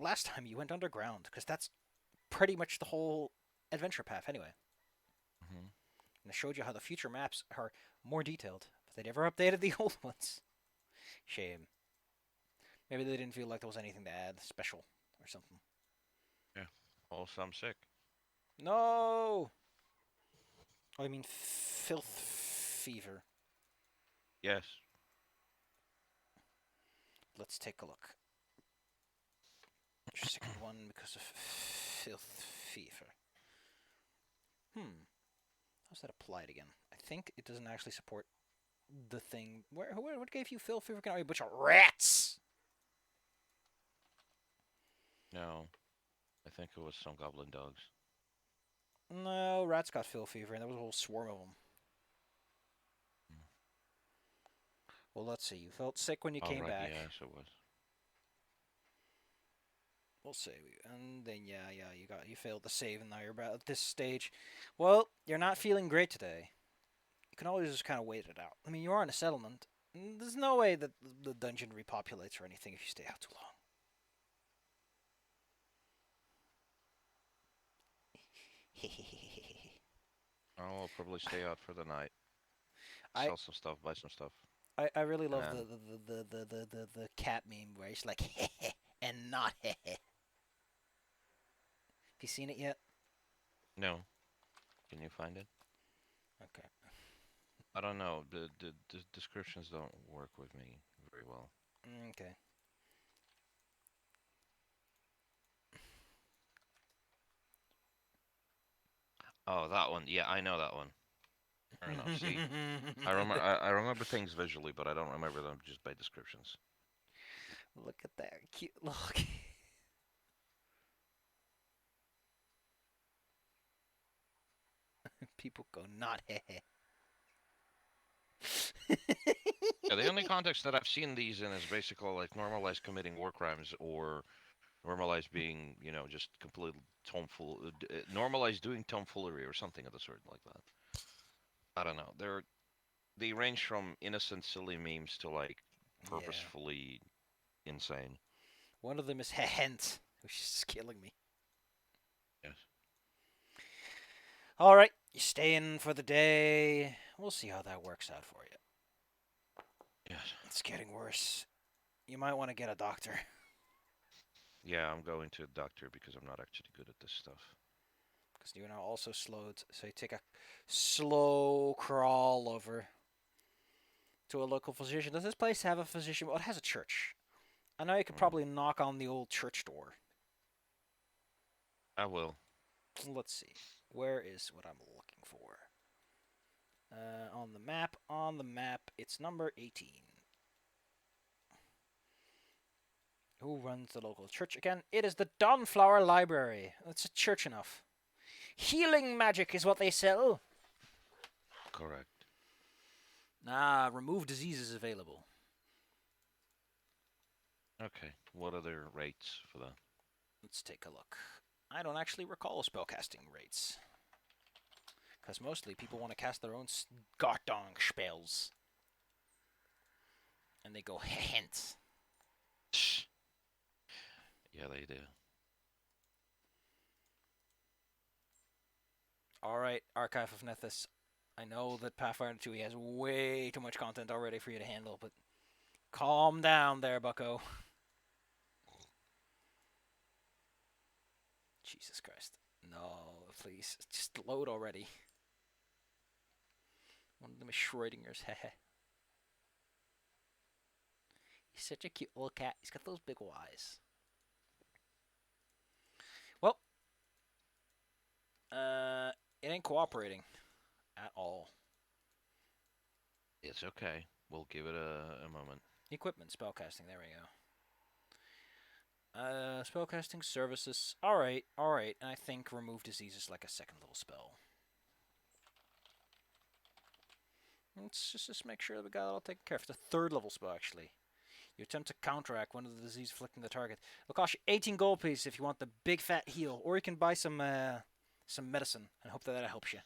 last time you went underground, because that's pretty much the whole adventure path anyway. Hmm. And I showed you how the future maps are more detailed, but they never updated the old ones. Shame. Maybe they didn't feel like there was anything to add special or something. Yeah. Also, I'm sick. No! Oh, I mean filth fever. Yes. Let's take a look. Second one because of filth fever. How's that applied again? I think it doesn't actually support the thing. What gave you filth fever? Oh, you bunch of rats! No. I think it was some goblin dogs. No, rats got filth fever, and there was a whole swarm of them. Mm. Well, let's see. You felt sick when you Oh, came right. back. Yes, it was. We'll see. And then you failed the save, and now you're about at this stage. Well, you're not feeling great today. You can always just kind of wait it out. I mean, you are in a settlement. There's no way that the dungeon repopulates or anything if you stay out too long. I'll probably stay out for the night. I Sell some stuff, buy some stuff. I really love And the cat meme where he's like and not Have you seen it yet? no. Can you find it? Okay. I don't know. The descriptions don't work with me very well. Okay. Oh, that one. Yeah, I know that one. Fair enough. See, I remember things visually, but I don't remember them just by descriptions. Look at that cute look. People go not Yeah, the only context that I've seen these in is basically like normalized committing war crimes or normalized being, just complete normalized doing tomfoolery or something of the sort like that. I don't know. They range from innocent, silly memes to like Yeah. purposefully insane. One of them is Hent, which is killing me. Yes. All right, you stay in for the day. We'll see how that works out for you. Yes. It's getting worse. You might want to get a doctor. Yeah, I'm going to a doctor because I'm not actually good at this stuff. Because you're now also slowed. So you take a slow crawl over to a local physician. Does this place have a physician? Well, it has a church. I know you could Mm, probably knock on the old church door. I will. Let's see. Where is what I'm looking for? On the map. On the map, it's number 18. Who runs the local church again? It is the Dawnflower Library. It's a church enough. Healing magic is what they sell. Correct. Remove diseases available. Okay. What are their rates for that? Let's take a look. I don't actually recall spellcasting rates. Because mostly people want to cast their own Gartong spells. And they go hint. Yeah, they do. Alright, Archive of Nethys. I know that Pathfinder 2 has way too much content already for you to handle, but calm down there, bucko. Jesus Christ. No, please. Just load already. One of them is Schrodinger's. Hehe. He's such a cute little cat. He's got those big eyes. Well, it ain't cooperating at all. It's okay. We'll give it a moment. Equipment, spellcasting. There we go. Spellcasting services. Alright. And I think remove disease is like a second level spell. Let's just make sure that we got it all taken care of. It's a third level spell, actually. You attempt to counteract one of the disease afflicting the target. It'll cost you 18 gold pieces if you want the big fat heal, or you can buy some medicine and hope that helps you.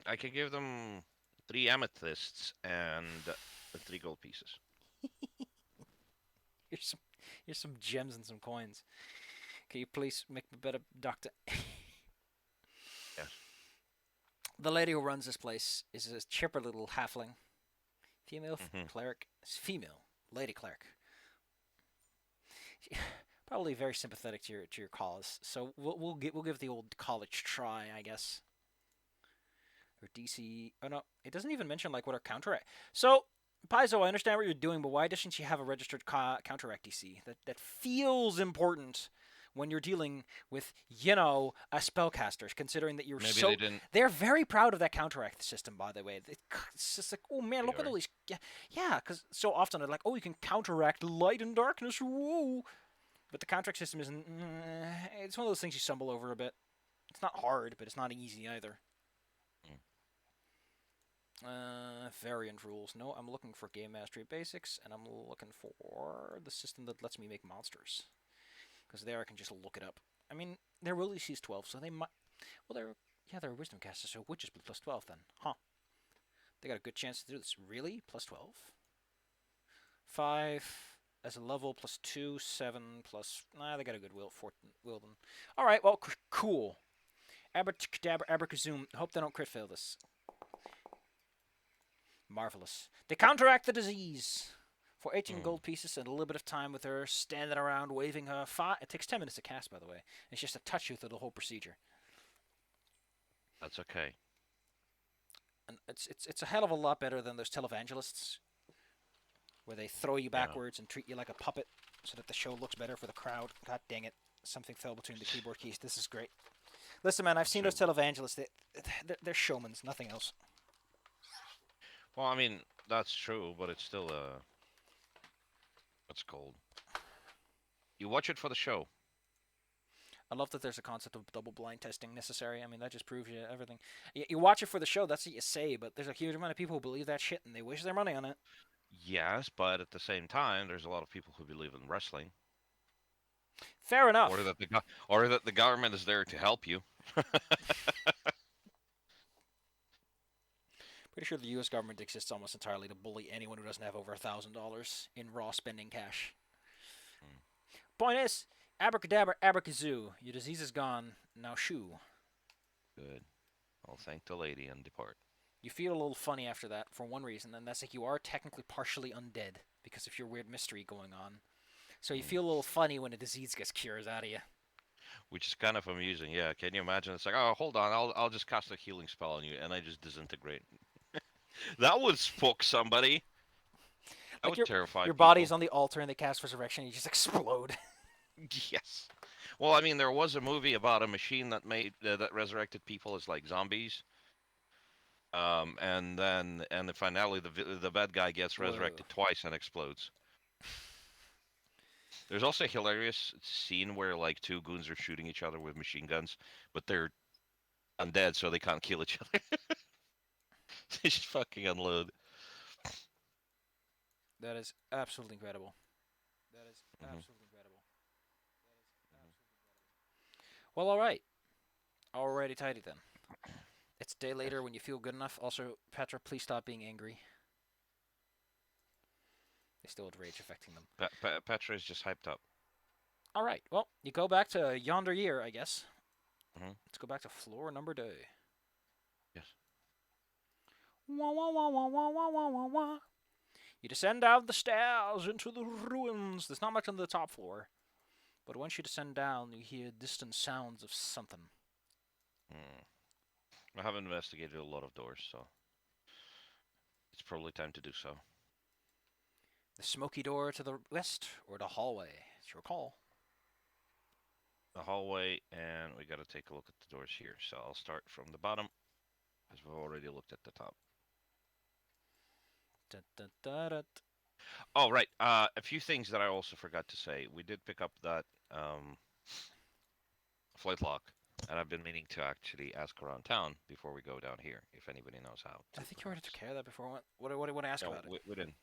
I can give them 3 amethysts and 3 gold pieces. Here's some Here's some gems and some coins. Can you please make me better doctor? Yes. The lady who runs this place is a chipper little halfling. Female Hmm. cleric. It's female. Lady cleric. Probably very sympathetic to your cause. So we'll give the old college try, I guess. Her DC. Oh no, it doesn't even mention like what her counteract. So Paizo, I understand what you're doing, but why doesn't she have a registered counteract DC? That feels important when you're dealing with a spellcaster. Considering that you're Maybe they so, didn't. they're very proud of that counteract system, by the way. It's just like, oh man, They look at are. all these. Yeah, yeah, because so often they're like, oh, you can counteract light and darkness. Whoa. But the counteract system isn't. It's one of those things you stumble over a bit. It's not hard, but it's not easy either. Mm. Variant rules. No, I'm looking for game mastery basics, and I'm looking for the system that lets me make monsters. Because there I can just look it up. I mean, their will DC is 12, so they might. Well, they're a wisdom caster, so witches plus 12 then. Huh. They got a good chance to do this. Really? Plus 12? 5 as a level, plus 2, 7, plus. Nah, they got a good will. 14 will then. Alright, well, cool. Abracadabra, abracazoom. Hope they don't crit fail this. Marvelous. They counteract the disease. For 18 Mm. gold pieces and a little bit of time with her standing around waving her. It takes 10 minutes to cast, by the way. It's just a touch you through the whole procedure. That's okay. And it's a hell of a lot better than those televangelists, where they throw you Yeah. backwards and treat you like a puppet so that the show looks better for the crowd. God dang it. Something fell between the keyboard keys. This is great. Listen, man, I've seen those So, televangelists. They're showmans, nothing else. well, I mean, that's true, but it's still what's called. You watch it for the show. I love that there's a concept of double blind testing necessary. I mean, that just proves you everything. You watch it for the show, that's what you say, but there's a huge amount of people who believe that shit and they waste their money on it. Yes, but at the same time, there's a lot of people who believe in wrestling, Fair or enough. that or that the government is there to help you. Pretty sure the U.S. government exists almost entirely to bully anyone who doesn't have over $1,000 in raw spending cash. Mm. Point is, abracadabra, abracazoo. Your disease is gone. Now shoo. Good. I'll thank the lady and depart. You feel a little funny after that for one reason, and that's like you are technically partially undead because of your weird mystery going on. So you Mm. feel a little funny when a disease gets cures out of you. Which is kind of amusing. Yeah, can you imagine? It's like, oh, hold on, I'll just cast a healing spell on you, and I just disintegrate. That would spook somebody. That Like would terrify your body's people. on the altar and they cast resurrection and you just explode. Yes. Well, I mean, there was a movie about a machine that made that resurrected people as like zombies. And the finale, the bad guy gets Whoa. resurrected twice and explodes. There's also a hilarious scene where like two goons are shooting each other with machine guns, but they're undead, so they can't kill each other. They just fucking unload. That is absolutely incredible. That is Hmm. absolutely incredible. That is absolutely incredible. Well, alright. Alrighty tidy then. It's a day Yes. later when you feel good enough. Also, Petra, please stop being angry. They still had rage affecting them. Petra is just hyped up. Alright, well, you go back to yonder year, I guess. Hmm. Let's go back to floor number 2. Yes. Wah, wah, wah, wah, wah, wah, wah, wah, wah. You descend down the stairs into the ruins. There's not much on the top floor. But once you descend down, you hear distant sounds of something. Hmm. I haven't investigated a lot of doors, so it's probably time to do so. The smoky door to the west or the hallway? It's your call. The hallway, and we got to take a look at the doors here. So I'll start from the bottom, as we've already looked at the top. Da, da, da, da. Oh, right. A few things that I also forgot to say. We did pick up that flight lock, and I've been meaning to actually ask around town before we go down here, if anybody knows how I to, think you already took perhaps. care of that before. What do you want to ask No, about it? we didn't.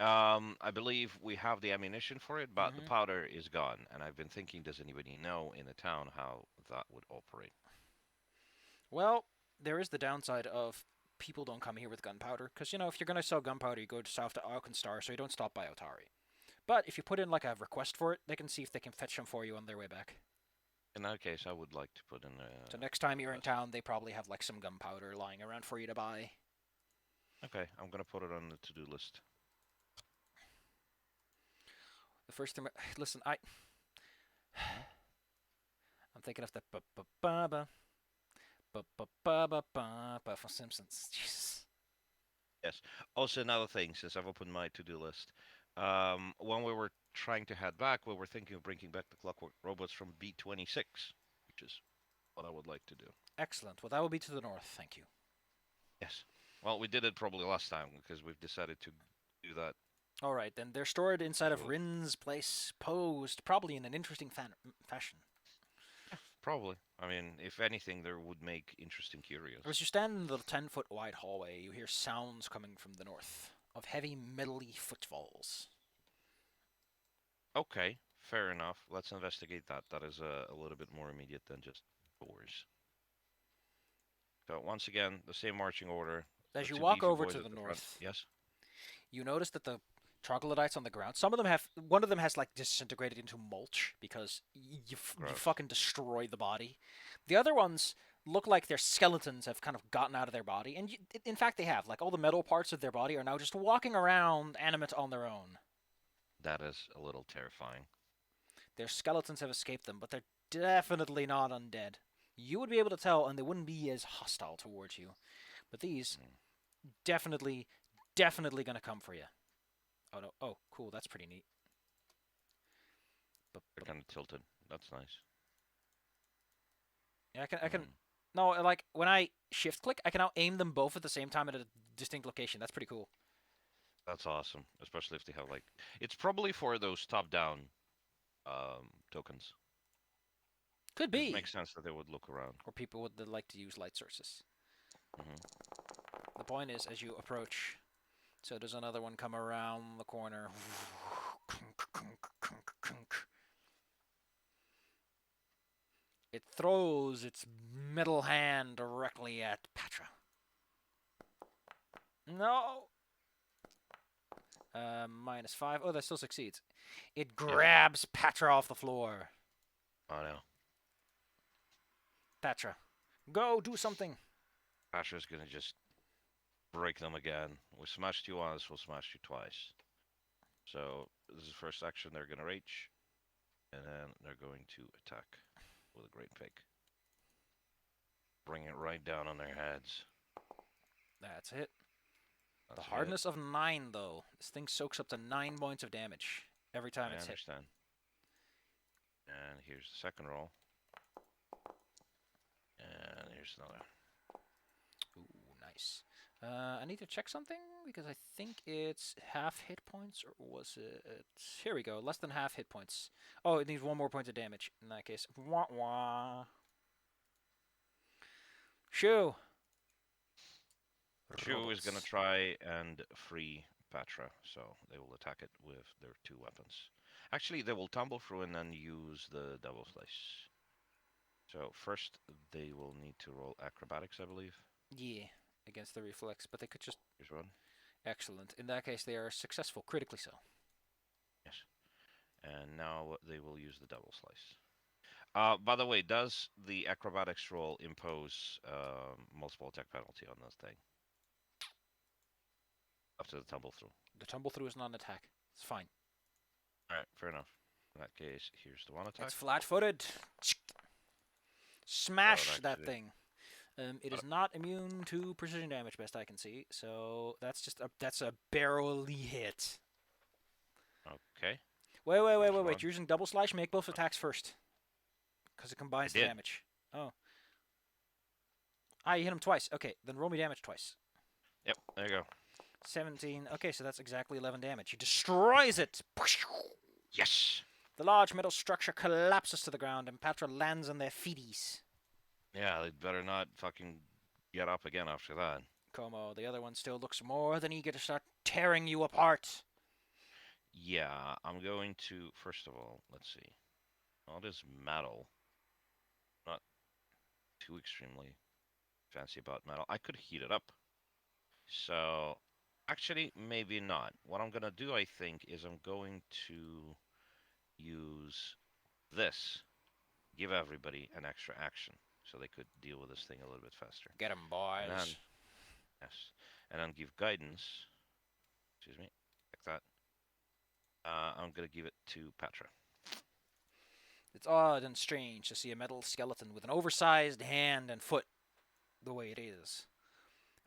I believe we have the ammunition for it, but the Mm-hmm. powder is gone. And I've been thinking, does anybody know in the town how that would operate? Well, there is the downside of people don't come here with gunpowder. Because, if you're going to sell gunpowder, you go south to Alkenstar, so you don't stop by Otari. But if you put in like a request for it, they can see if they can fetch them for you on their way back. In that case, I would like to put in So a next time you're in request. town, they probably have like some gunpowder lying around for you to buy. Okay, I'm gonna put it on the to-do list. The first thing, listen, Hmm? I'm thinking of the ba ba ba ba ba ba ba ba ba ba from Simpsons. Jesus. Yes. Also, another thing, since I've opened my to-do list, when we were trying to head back, we were thinking of bringing back the Clockwork Robots from B26, which is what I would like to do. Excellent. Well, that will be to the north. Thank you. Yes. Well, we did it probably last time because we've decided to do that. All right, then they're stored inside of Usually. Rin's place, posed probably in an interesting fashion. Probably. I mean, if anything, there would make interesting curios. As you stand in the 10-foot wide hallway, you hear sounds coming from the north of heavy, metal-y footfalls. Okay, fair enough. Let's investigate that. That is a little bit more immediate than just doors. So once again, the same marching order. The As you two walk beefy over boys to at the the front. north, Yes. you notice that the troglodytes on the ground, some of them have, one of them has like disintegrated into mulch because you Gross. fucking destroy the body. The other ones look like their skeletons have kind of gotten out of their body, and in fact they have. Like all the metal parts of their body are now just walking around animate on their own. That is a little terrifying. Their skeletons have escaped them, but they're definitely not undead. You would be able to tell, and they wouldn't be as hostile towards you. But these, Mm. definitely, definitely gonna come for you. Oh no! Oh, cool. That's pretty neat. They're kind of tilted. That's nice. Yeah, I can. Mm. No, like when I shift click, I can now aim them both at the same time at a distinct location. That's pretty cool. That's awesome, especially if they have like. It's probably for those top-down tokens. Could Because it be. makes sense that they would look around. Or people would like to use light sources. Hmm. The point is, as you approach, so does another one come around the corner. It throws its middle hand directly at Patra. No. -5. Oh, that still succeeds. It Yes. grabs Patra off the floor. I know. Patra, go do something. Asher's gonna just break them again. We smashed you once, we'll smash you twice. So this is the first action they're gonna rage, and then they're going to attack with a great pig. Bring it right down on their heads. That's it. The That's it. hardness of 9, though. This thing soaks up to 9 points of damage every time I it's hit. understand. And here's the second roll. And here's another. Ooh, nice. I need to check something because I think it's half hit points, or was it? Here we go. Less than half hit points. Oh, it needs 1 more point of damage in that case. Wah wah. Shoo. Chu is gonna Robots. try and free Patra, so they will attack it with their two weapons. Actually, they will tumble through and then use the double slice. So first, they will need to roll acrobatics, I believe. Yeah, against the reflex, but they could just. Here's one. Excellent. In that case, they are successful, critically so. Yes. And now they will use the double slice. By the way, does the acrobatics roll impose multiple attack penalty on this thing after the tumble through? The tumble through is not an attack. It's fine. All right, fair enough. In that case, here's the one attack. It's flat-footed. Smash that thing. It is not immune to precision damage, best I can see. So that's a barely hit. Okay. Wait. Here's You're one. using double slash. Make both attacks first, because it combines the did. damage. Oh. Ah, you hit him twice. Okay, then roll me damage twice. Yep, there you go. 17. Okay, so that's exactly 11 damage. He destroys it. Yes! The large metal structure collapses to the ground, and Patra lands on their feeties. Yeah, they'd better not fucking get up again after that. Komo, the other one, still looks more than eager to start tearing you apart. Yeah, I'm going to, first of all, let's see. All this metal. Not too extremely fancy about metal. I could heat it up. So Actually, maybe not. What I'm gonna do, I think, is I'm going to use this. Give everybody an extra action, so they could deal with this thing a little bit faster. Get 'em, And then, boys. yes, and then give guidance. Excuse me, like that. I'm gonna give it to Patra. It's odd and strange to see a metal skeleton with an oversized hand and foot the way it is.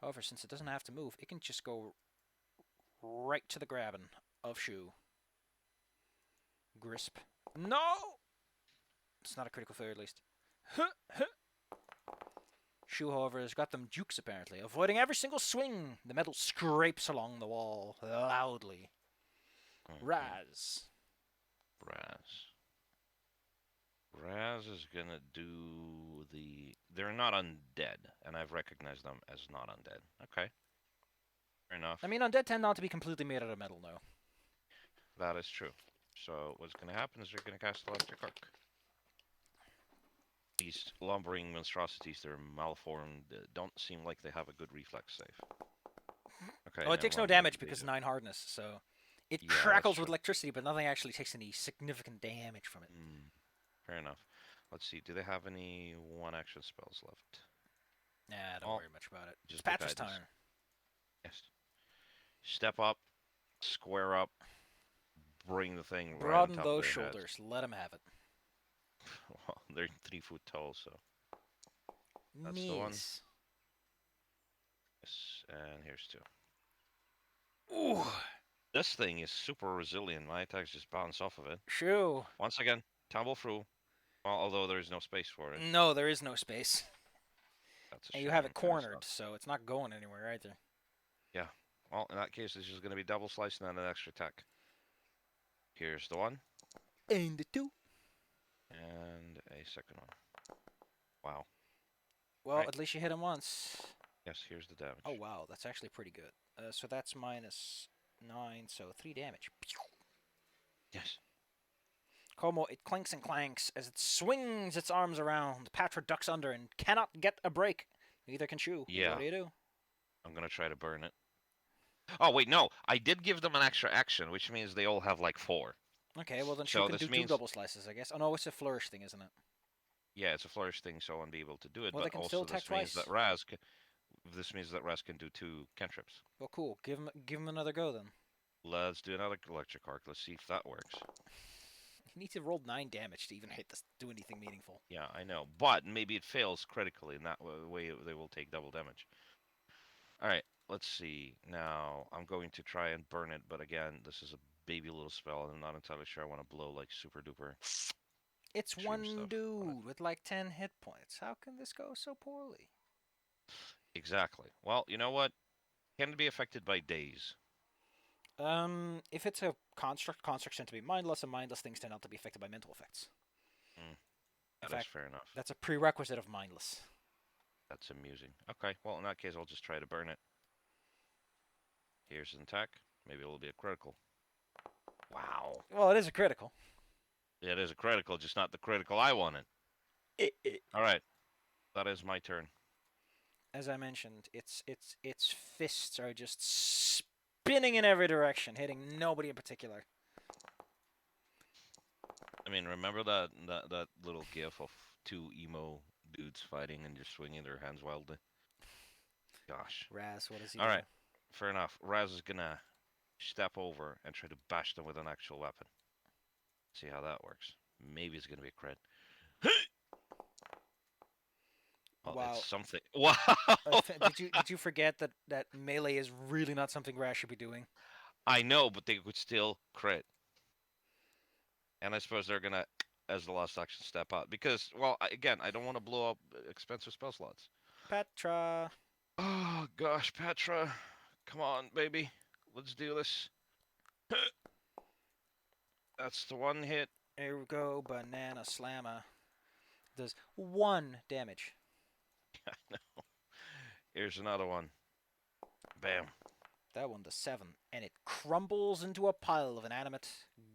However, since it doesn't have to move, it can just go right to the grabbing of Shu. Grisp. No! It's not a critical failure, at least. Shu, however, has got them jukes apparently. Avoiding every single swing, the metal scrapes along the wall loudly. Raz. Raz. Raz is gonna do the. They're not undead, and I've recognized them as not undead. Okay, fair enough. I mean, undead tend not to be completely made out of metal, though. That is true. So what's gonna happen is they're gonna cast electric arc. These lumbering monstrosities, they're malformed, don't seem like they have a good reflex save. Okay, Oh, it never takes no mind, damage they because do. 9 hardness, so it Yeah, crackles that's with true. electricity, but nothing actually takes any significant damage from it. Fair enough. Let's see, do they have any one action spells left? Nah, don't Oh, worry much about it. It's just the Patra's guidance. turn. Yes. Step up, square up, bring the thing right on Broaden top of those their heads. shoulders. Let him have it. Well, they're 3 foot tall, so that's the one. Nice. Yes, and here's 2. Ooh. This thing is super resilient. My attacks just bounce off of it. Shoo. Once again, tumble through. Well, although there is no space for it. No, there is no space. That's a And you have shame. it And it's not. cornered, so it's not going anywhere either. Yeah. Well, in that case, this is going to be double slice and then an extra attack. Here's the one. And the 2. And a second one. Wow. Well, Right. at least you hit him once. Yes, here's the damage. Oh, wow. That's actually pretty good. So that's minus 9, so 3 damage. Yes. Komo, it clinks and clanks as it swings its arms around. Patra ducks under and cannot get a break. Neither can Shu. Yeah. What do you do? I'm going to try to burn it. Oh, wait, no. I did give them an extra action, which means they all have like 4. Okay, well then Shu So can do this 2 means, double slices, I guess. Oh no, it's a flourish thing, isn't it? yeah, it's a flourish thing, so I won't be able to do it. Well, they But can still also attack this means twice. that Raz this means that Raz can do 2 cantrips. Well, cool. Give him another go then. Let's do another electric arc. Let's see if that works. You need to roll 9 damage to even hit this, do anything meaningful. Yeah, I know. But maybe it fails critically, and that way they will take double damage. All right, let's see. Now, I'm going to try and burn it, but again, this is a baby little spell, and I'm not entirely sure I want to blow like super duper It's extreme one stuff on it. dude with like 10 hit points. How can this go so poorly? Exactly. Well, you know what? Can be affected by days. If it's a construct, constructs tend to be mindless, and mindless things tend not to be affected by mental effects. Mm, In that is fact, fair enough. that's a prerequisite of mindless. That's amusing. Okay, well, in that case, I'll just try to burn it. Here's an attack. Maybe it'll be a critical. Wow. Well, it is a critical. It is a critical, just not the critical I wanted. All right, that is my turn. As I mentioned, its fists are just spinning in every direction, hitting nobody in particular. I mean, remember that little gif of 2 emo dudes fighting and just swinging their hands wildly? Gosh. Raz, what does he All do? right, fair enough. Raz is gonna step over and try to bash them with an actual weapon. See how that works. Maybe it's gonna be a crit. Well, Wow. it's something. Wow. Did you forget that melee is really not something Raz should be doing? I know, but they could still crit. And I suppose they're gonna, as the last action, step out because, well, again, I don't want to blow up expensive spell slots. Patra. Oh gosh, Petra, come on, baby, let's do this. That's the one hit. Here we go, banana slammer. Does 1 damage. I know. Here's another one. Bam. That one does 7, and it crumbles into a pile of inanimate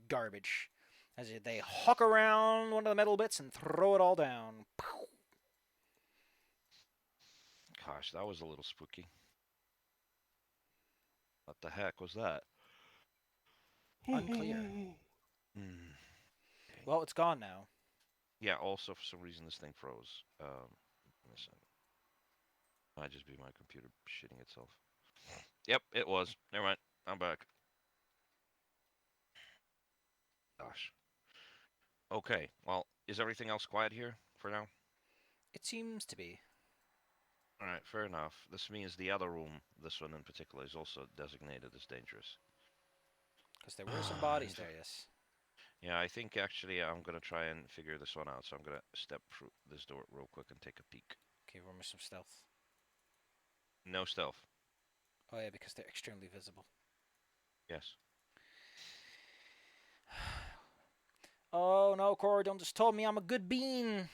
garbage as they hawk around one of the metal bits and throw it all down. Gosh, that was a little spooky. What the heck was that? Unclear. Hmm. Dang. Well, it's gone now. Yeah, also for some reason this thing froze. Give me a second. Might just be my computer shitting itself. Yep, it was. Never mind. I'm back. Gosh. Okay, well, is everything else quiet here for now? It seems to be. Alright, fair enough. This means the other room, this one in particular, is also designated as dangerous. Because there were some bodies And there, yes. yeah, I think actually I'm gonna try and figure this one out, so I'm gonna step through this door real quick and take a peek. Okay, roll me some stealth. No stealth. Oh yeah, because they're extremely visible. Yes. Oh no, Corey, don't just tell me I'm a good bean.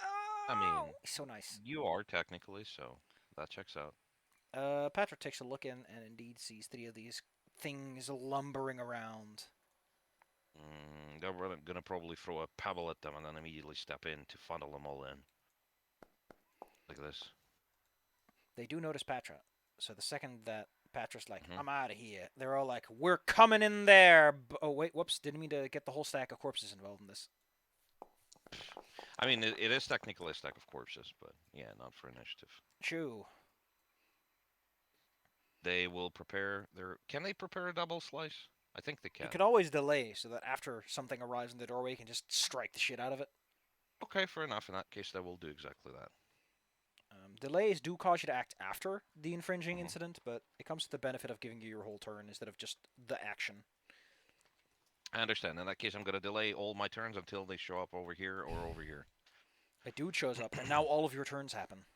I Oh, mean, he's so nice. you are technically, so that checks out. Patrick takes a look in and indeed sees three of these things lumbering around. They're gonna probably throw a pebble at them and then immediately step in to funnel them all in. Like this. They do notice Patra. So the second that Patra's like, Hmm. I'm out of here, they're all like, we're coming in there. Oh, wait, whoops. Didn't mean to get the whole stack of corpses involved in this. I mean, it is technically a stack of corpses, but yeah, not for initiative. Shoo. They will prepare their. Can they prepare a double slice? I think they You can. could always delay so that after something arrives in the doorway, you can just strike the shit out of it. Okay, fair enough. In that case, they will do exactly that. Delays do cause you to act after the infringing Hmm. incident, but it comes to the benefit of giving you your whole turn instead of just the action. I understand. In that case, I'm going to delay all my turns until they show up over here or over here. A dude shows up, and now all of your turns happen.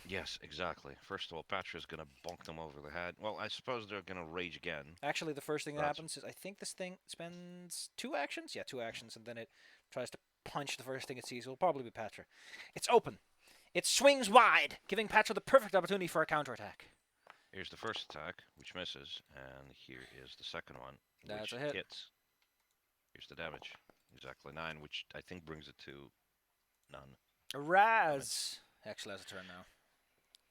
Yes, exactly. First of all, Patra's going to bonk them over the head. Well, I suppose they're going to rage again. Actually, the first thing that That's happens is I think this thing spends 2 actions. Yeah, 2 actions, and then it tries to punch the first thing it sees. It'll probably be Patra. It's open. It swings wide, giving Patra the perfect opportunity for a counterattack. Here's the first attack, which misses, and here is the second one, That's which a hit. hits. Here's the damage. Exactly 9, which I think brings it to none. Damage. Raz actually has a turn now.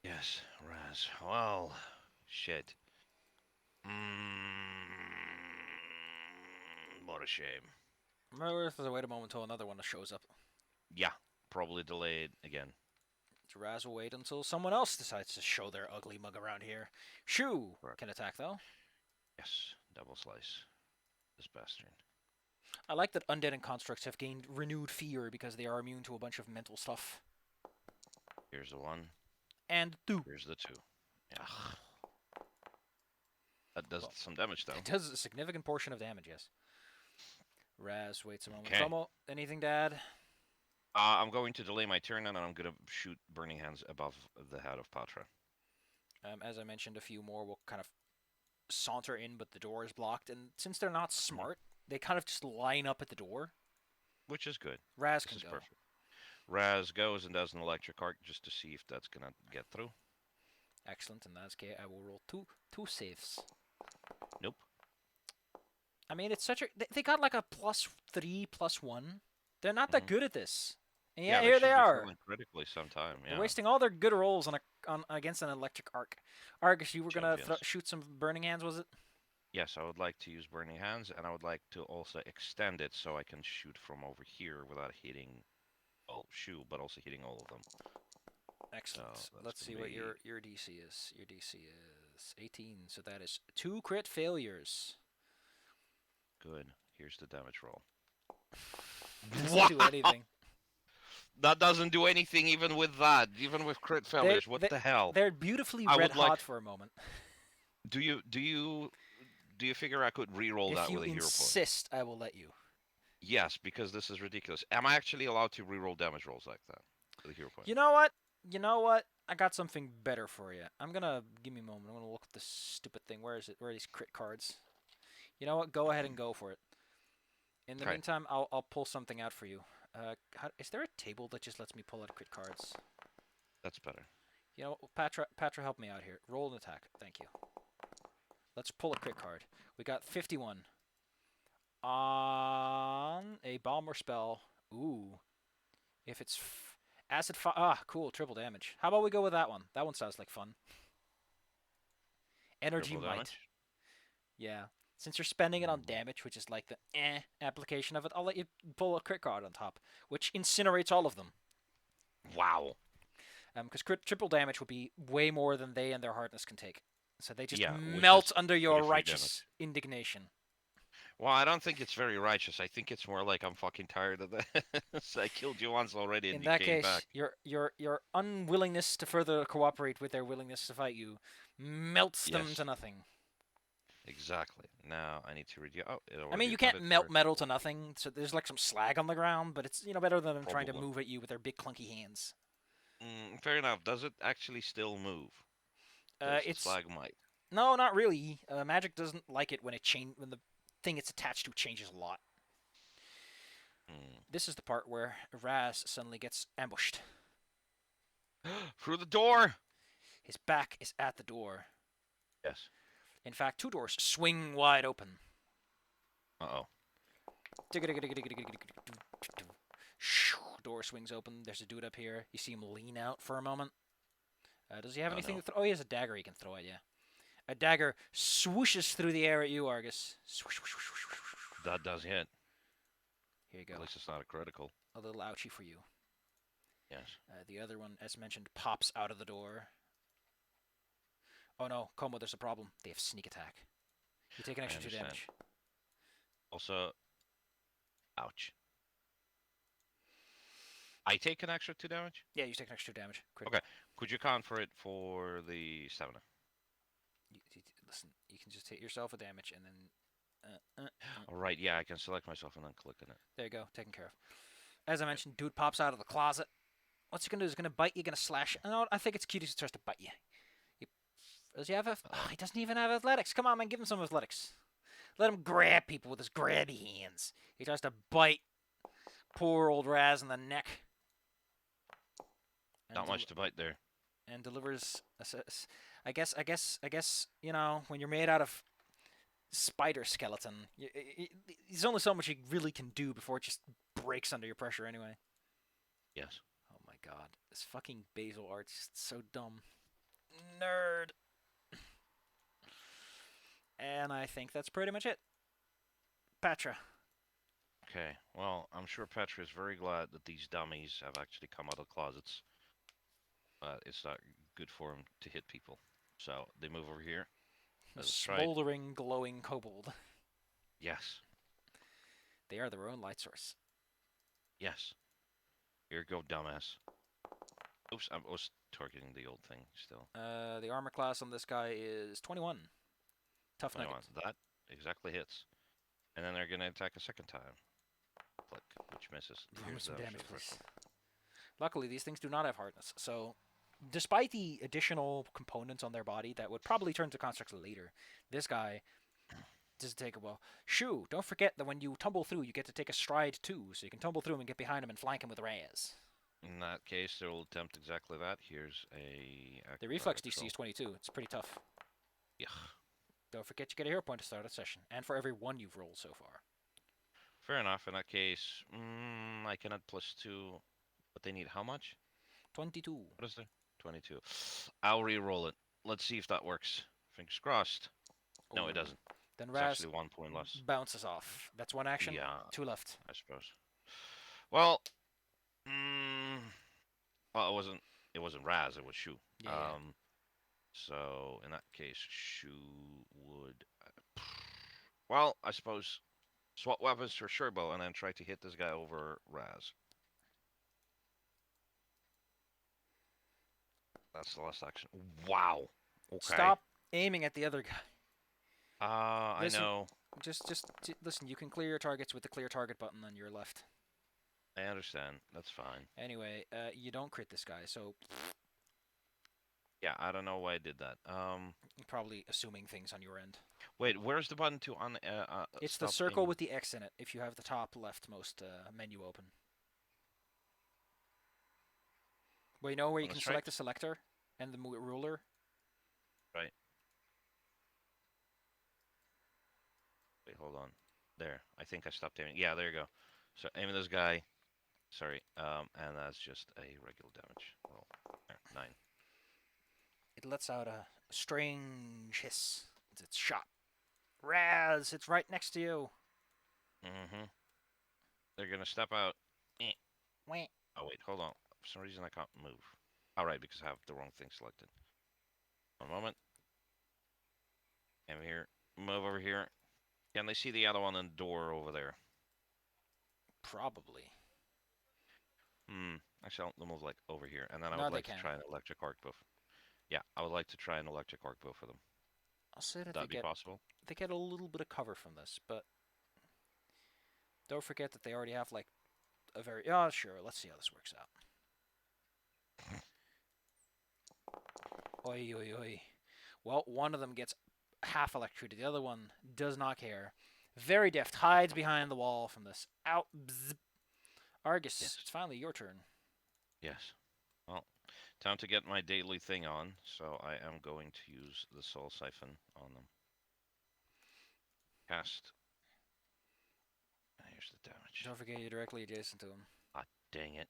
Yes, Raz. Well, shit. What a shame. Remember, if there's a wait a moment until another one shows up. Yeah, probably delayed again. Raz will wait until someone else decides to show their ugly mug around here. Shoo Correct. can attack though. Yes, double slice. This bastard. I like that undead and constructs have gained renewed fear because they are immune to a bunch of mental stuff. Here's the 1. And 2. Here's the 2. Yeah. That does Well, some damage, though. it does a significant portion of damage, yes. Raz waits a moment. Okay. Komo, anything to add? I'm going to delay my turn, and I'm going to shoot Burning Hands above the head of Patra. As I mentioned, a few more will kind of saunter in, but the door is blocked. And since they're not smart, they kind of just line up at the door. Which is good. Raz This can is go. perfect. Raz goes and does an electric arc just to see if that's going to get through. Excellent. In that case, I will roll two saves. Nope. I mean, it's such a... They got like a +3, +1. They're not that good at this. And yeah, here they are. Critically sometime. Yeah. They're wasting all their good rolls on against an electric arc. Argus, you were gonna shoot some burning hands, was it? Yes, I would like to use burning hands, and I would like to also extend it so I can shoot from over here without hitting, well, Shu, but also hitting all of them. Excellent. So let's see what your DC is. Your DC is 18, so that is 2 crit failures. Good. Here's the damage roll. Doesn't do anything. That doesn't do anything even with that, even with crit failures. What the hell? They're beautifully red hot for a moment. Do you figure I could re-roll that with a hero point? If you insist, I will let you. Yes, because this is ridiculous. Am I actually allowed to re-roll damage rolls like that with a hero point? You know what? I got something better for you. Give me a moment. I'm gonna look at this stupid thing. Where is it? Where are these crit cards? You know what? Go ahead and go for it. In the meantime, I'll pull something out for you. Is there a table that just lets me pull out crit cards? That's better. You know, Patra, help me out here. Roll an attack. Thank you. Let's pull a crit card. We got 51. On a bomb or spell. Ooh. If it's acid cool, triple damage. How about we go with that one? That one sounds like fun. Energy Triple might. damage. Yeah. Since you're spending it on Mm. damage, which is like the application of it, I'll let you pull a crit card on top, which incinerates all of them. Wow. Because triple damage would be way more than they and their hardness can take. So they just Yeah, which melt is under your 33 damage. righteous indignation. Well, I don't think it's very righteous. I think it's more like I'm fucking tired of this. I killed you once already In and you that came case, back. your unwillingness to further cooperate with their willingness to fight you melts them to Yes, nothing. exactly. Now I need to read you. Oh, it I mean, already you can't accounted melt for. metal to nothing, so there's like some slag on the ground, but it's better than them trying to Probably. move at you with their big clunky hands. Fair enough. Does it actually still move? Because the It's slag might. no, not really. Magic doesn't like it when the thing it's attached to changes a lot. Mm. This is the part where Raz suddenly gets ambushed. Through the door! His back is at the door. Yes. In fact, two doors swing wide open. Uh-oh. Door swings open. There's a dude up here. You see him lean out for a moment. Does he have Oh, anything no. to throw? Oh, he has a dagger he can throw at you. A dagger swooshes through the air at you, Argus. Swoosh, swoosh, swoosh, swoosh, swoosh. That does hit. Here you At go. least it's not a critical. A little ouchie for you. Yes. The other one, as mentioned, pops out of the door. Oh no, Komo, there's a problem. They have sneak attack. You take an I extra 2 understand. damage. Also, ouch. I take an extra 2 damage? Yeah, you take an extra 2 damage. Okay. Could you count for it for the stamina? Listen, you can just hit yourself a damage and then. All right, yeah, I can select myself and then click on it. There you go, taken care of. As I mentioned, dude pops out of the closet. What's he gonna do? He's gonna bite you, gonna slash. No, I think it's cute he starts to bite you. Does he have a? Oh, he doesn't even have athletics. Come on, man, give him some athletics. Let him grab people with his grabby hands. He tries to bite poor old Raz in the neck. Not much to bite there. And delivers. I guess. You know, when you're made out of spider skeleton, there's only so much you really can do before it just breaks under your pressure anyway. Yes. Oh my god, this fucking basil art's just so dumb. Nerd. And I think that's pretty much it. Patra. Okay, well, I'm sure Petra is very glad that these dummies have actually come out of closets. But it's not good for them to hit people. So they move over here. A Let's try it. smoldering, glowing kobold. Yes. They are their own light source. Yes. Here you go, dumbass. Oops, I was targeting the old thing still. The armor class on this guy is 21. Tough nugget. 21. That exactly hits. And then they're going to attack a second time. Click, which misses. Roll me Here's some the damage, first please. one. Luckily, these things do not have hardness, so despite the additional components on their body that would probably turn to constructs later, this guy doesn't take a well. Shoo, don't forget that when you tumble through, you get to take a stride too, so you can tumble through him and get behind him and flank him with Raz. In that case, they'll attempt exactly that. Here's a... The reflex acrobatics DC roll. is 22. It's pretty tough. Yeah. Don't forget you get a hero point to start a session, and for every one you've rolled so far. Fair enough. In that case, I can add +2. But they need how much? 22. What is there? 22. I'll re-roll it. Let's see if that works. Fingers crossed. No, it Ooh. doesn't. Then It's Raz actually 1 point less. bounces off. That's one action. Yeah, 2 left. I suppose. Well, mm, well, it wasn't Raz, it was Shu. Yeah. So in that case, Shu would. Well, I suppose swap weapons for Sherbo and then try to hit this guy over Raz. That's the last action. Wow. Okay. Stop aiming at the other guy. I Listen. know. Just listen. You can clear your targets with the clear target button on your left. I understand. That's fine. Anyway, you don't crit this guy, so Yeah, I don't know why I did that. you're probably assuming things on your end. Wait, where's the button to It's the stop circle aiming? with the X in it. If you have the top leftmost menu open. Well, you know where you On the can strike? select the selector and the ruler. Right. Wait, hold on. There. I think I stopped aiming. Yeah, there you go. So aiming this guy. Sorry. And that's just a regular damage. Roll. There, 9. It lets out a strange hiss as it's shot. Raz, it's right next to you. Mm-hmm. They're gonna step out. Eh. Wait. Oh wait, hold on. For some reason I can't move. All right, because I have the wrong thing selected. One moment. I'm here. Move over here. Can they see the other one in the door over there? Probably. Actually, I'll move like over here, and then I No, would they like to can. try an electric arc both. Yeah, I would like to try an electric arc both of them. I'll say that Would that be possible? they get a little bit of cover from this, but don't forget that they already have like a very. Oh, sure. Let's see how this works out. Oi, oi, oi. Well, one of them gets half electrocuted. The other one does not care. Very deft. Hides behind the wall from this. Out. Bzz. Argus, Yes. it's finally your turn. Yes. Well, time to get my daily thing on, so I am going to use the soul siphon on them. Cast. And here's the damage. Don't forget you're directly adjacent to him. Ah, dang it.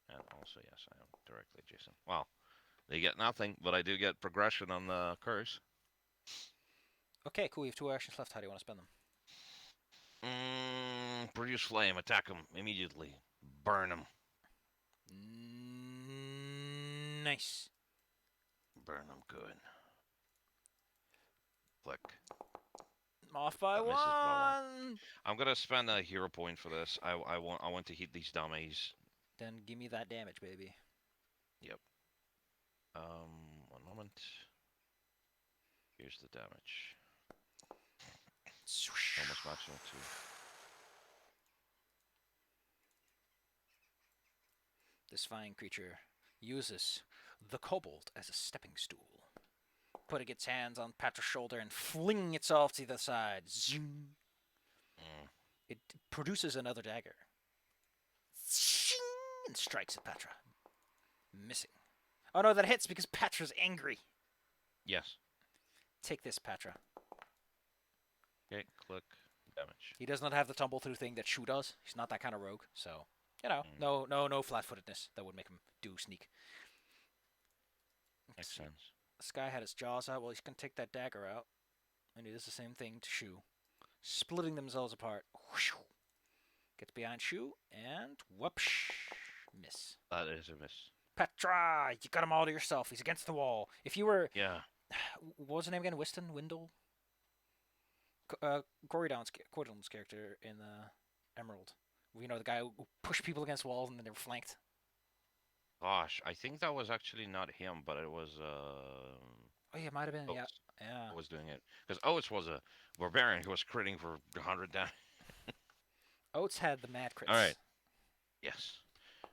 And also, yes, I am directly adjacent. Well, they get nothing, but I do get progression on the curse. Okay, cool. You have 2 actions left. How do you want to spend them? Produce flame. Attack them immediately. Burn them. Nice. Burn them good. Click. Off by That misses by 1. 1. I'm gonna spend a hero point for this. I want to hit these dummies. Then give me that damage, baby. Yep. One moment. Here's the damage. Almost maximum 2. This fine creature uses the kobold as a stepping stool, putting its hands on Patra's shoulder and flinging itself to the side. Zoom. It produces another dagger and strikes at Patra, missing. Oh no, that hits because Patra's angry. Yes. Take this, Patra. Okay, click damage. He does not have the tumble through thing that Shu does. He's not that kind of rogue, so no flat-footedness that would make him do sneak. Makes sense. This guy had his jaws out. Well, he's gonna take that dagger out, and he does the same thing to Shu, splitting themselves apart. Gets behind Shu and whoopsh, miss. That is a miss. Petra, you got him all to yourself. He's against the wall. If you were, Yeah. what was his name again? Wyston, Windle, Corydon's character in Emerald. You know, the guy who pushed people against walls and then they were flanked. Gosh, I think that was actually not him, but it was Oh yeah, it might have been. Oates Yeah. was doing it because Oates was a barbarian who was critting for 100 damage. Oates had the mad crits. All right. Yes.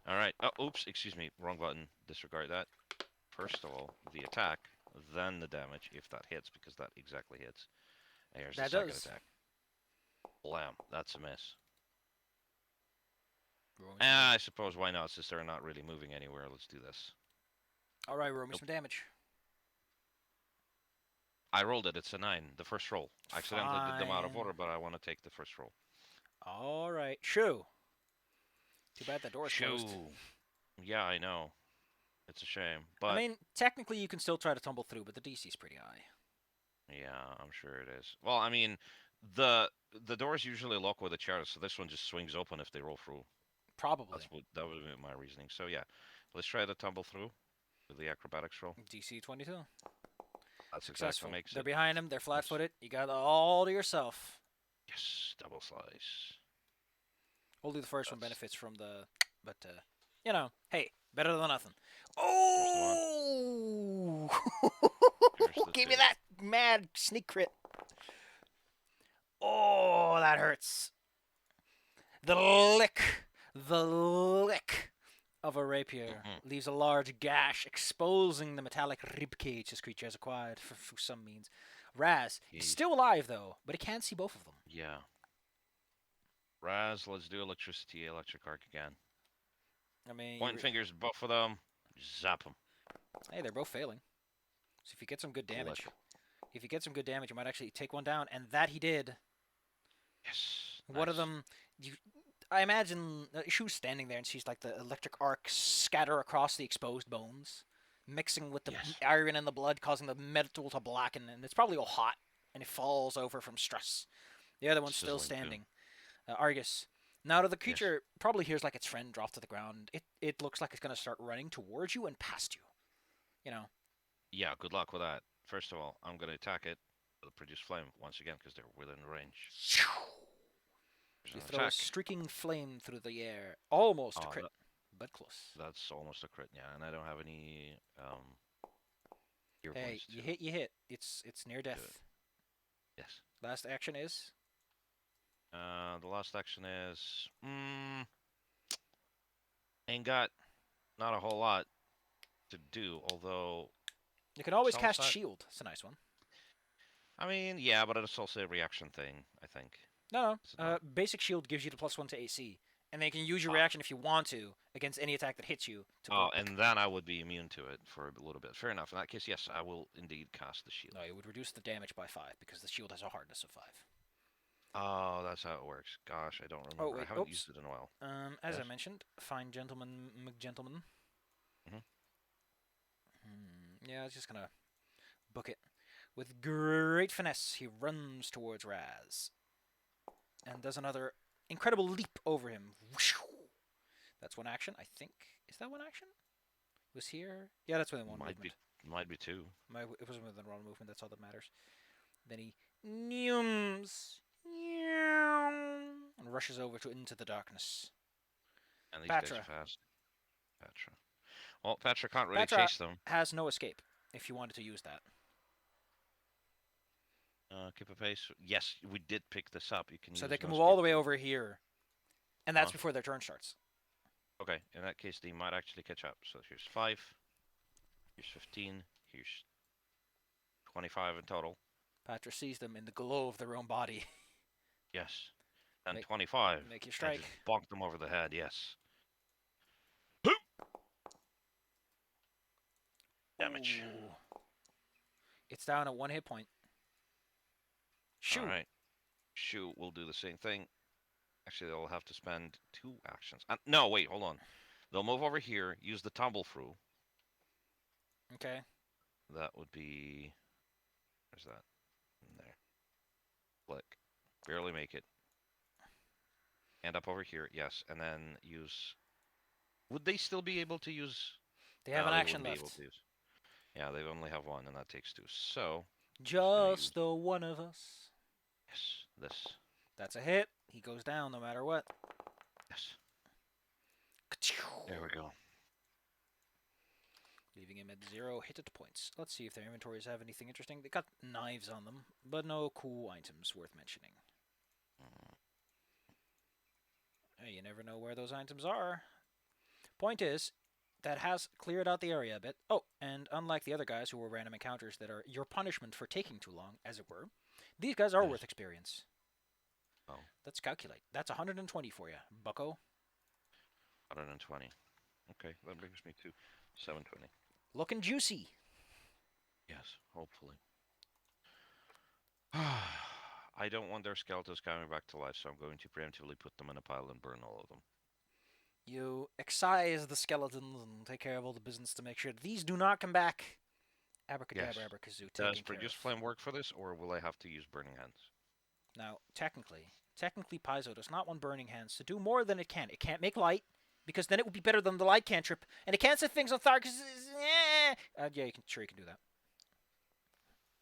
All right. Oh, oops. Excuse me. Wrong button. Disregard that. First of all, the attack, then the damage if that hits, because that exactly hits. And here's the second attack. Blam. That's a miss. I suppose why not, since they're not really moving anywhere. Let's do this. All right, roll me some damage. I rolled it. It's a 9. The first roll. I accidentally did them out of order, but I want to take the first roll. All right. Shoo. Too bad the door's closed. Yeah, I know. It's a shame. But I mean, technically you can still try to tumble through, but the DC's pretty high. Yeah, I'm sure it is. Well, I mean, the doors usually lock with a chair, so this one just swings open if they roll through. Probably. That would be my reasoning. So yeah, let's try to tumble through with the acrobatics roll. DC 22. That's Successful. exactly makes They're it. behind him. They're flat-footed. You got it all to yourself. Yes, double slice. Only the first one benefits from the, but you know, hey, better than nothing. Oh! Give me that mad sneak crit. Oh, that hurts. The lick of a rapier leaves a large gash, exposing the metallic ribcage this creature has acquired through some means. Raz is still alive, though, but he can't see both of them. Yeah. Raz, let's do electric arc again. I mean, point fingers, both of them, zap them. Hey, they're both failing. So if you get some good damage, you might actually take one down, and that he did. Yes. One of them, I imagine Shu's standing there and sees like the electric arc scatter across the exposed bones. mixing with the Yes. iron in the blood, causing the metal to blacken, and it's probably all hot, and it falls over from stress. The other one's still Sizzling too. standing. Argus. Now the Yes. creature probably hears like its friend drop to the ground. It looks like it's gonna start running towards you and past you. You know. Yeah, good luck with that. First of all, I'm going to attack it with a produce flame once again because they're within range. There's You an throw a attack. streaking flame through the air. Almost a Oh, crit, but close. that's almost a crit, yeah. And I don't have any hero Hey, points you to hit, you hit. It's near do it. death. Yes. Last action is The last action is ain't got not a whole lot to do, although you can always south cast side. shield. It's a nice one. I mean, yeah, but it's also a reaction thing. I think. No, Is it no. not? Basic shield gives you the +1 to AC, and then you can use your Ah, reaction if you want to against any attack that hits you to go oh, up. and then I would be immune to it for a little bit. Fair enough. In that case, yes, I will indeed cast the shield. No, it would reduce the damage by 5 because the shield has a hardness of 5. Oh, that's how it works. Gosh, I don't Oh remember. I wait, haven't oops. used it in a while. As I Yes. mentioned, fine gentleman, McGentleman. Hmm. Yeah, I was just gonna book it. With great finesse, he runs towards Raz and does another incredible leap over him. That's one action, I think. Is that one action? Was here? Yeah, that's within one Might be, movement. might be two. It wasn't within one movement. That's all that matters. Then he neums and rushes over into the darkness. And these guys are Patra. fast. Petra. Well, Petra can't really Patra chase them. has no escape if you wanted to use that. Keep a pace. Yes, we did pick this up. You can So they use can no move all escape the way too. over here, and that's Uh, before their turn starts. okay, in that case, they might actually catch up. So here's 5. Here's 15. Here's 25 in total. Patra sees them in the glow of their own body. Yes. And make, 25. make your I strike. just bonked them over the head. Yes. Damage. Ooh. It's down at 1 hit point. All Shoo! right. Shoot will do the same thing. Actually, they'll have to spend 2 actions. No, wait, hold on. They'll move over here, use the tumble through. Okay. That would be. Where's that? In there. Click. Barely make it. End up over here, yes, and then use. Would they still be able to use? They have No, an they action wouldn't be able left. to use. Yeah, they only have one, and that takes 2. So, just gonna use. Just the one of us. Yes, this. That's a hit. He goes down no matter what. Yes. There we go. Leaving him at 0 hit points. Let's see if their inventories have anything interesting. They got knives on them, but no cool items worth mentioning. Hey, you never know where those items are. Point is, that has cleared out the area a bit. Oh, and unlike the other guys who were random encounters that are your punishment for taking too long, as it were, these guys are Yes. worth experience. Oh, Let's calculate. That's 120 for you, bucko. 120. Okay, that brings me to 720. Looking juicy. Yes, hopefully. I don't want their skeletons coming back to life, so I'm going to preemptively put them in a pile and burn all of them. You excise the skeletons and take care of all the business to make sure these do not come back. Abracadabra, Yes. abracazoo, Does taken care produce of. flame work for this, or will I have to use burning hands? Now, technically, Paizo does not want Burning Hands to do more than it can. It can't make light, because then it would be better than the light cantrip, and it can't set things on fire, because... yeah, you can do that.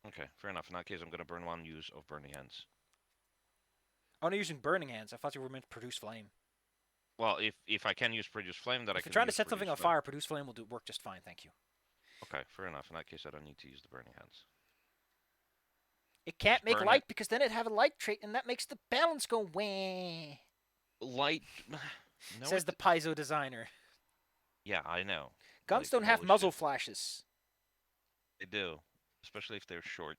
Okay, fair enough. In that case, I'm going to burn 1 use of burning hands. Oh, no, using Burning Hands. I thought you were meant to produce flame. Well, if I can use produce flame, then I If you're can trying to use set something produce on flame. fire, produce flame will work just fine, thank you. Okay, fair enough. In that case, I don't need to use the burning hands. It can't Just make burn light, it. because then it'd have a light trait, and that makes the balance go wah. Light. No, Says the Paizo designer. Yeah, I know. Guns Like, don't have holy muzzle shit. flashes. They do, especially if they're short.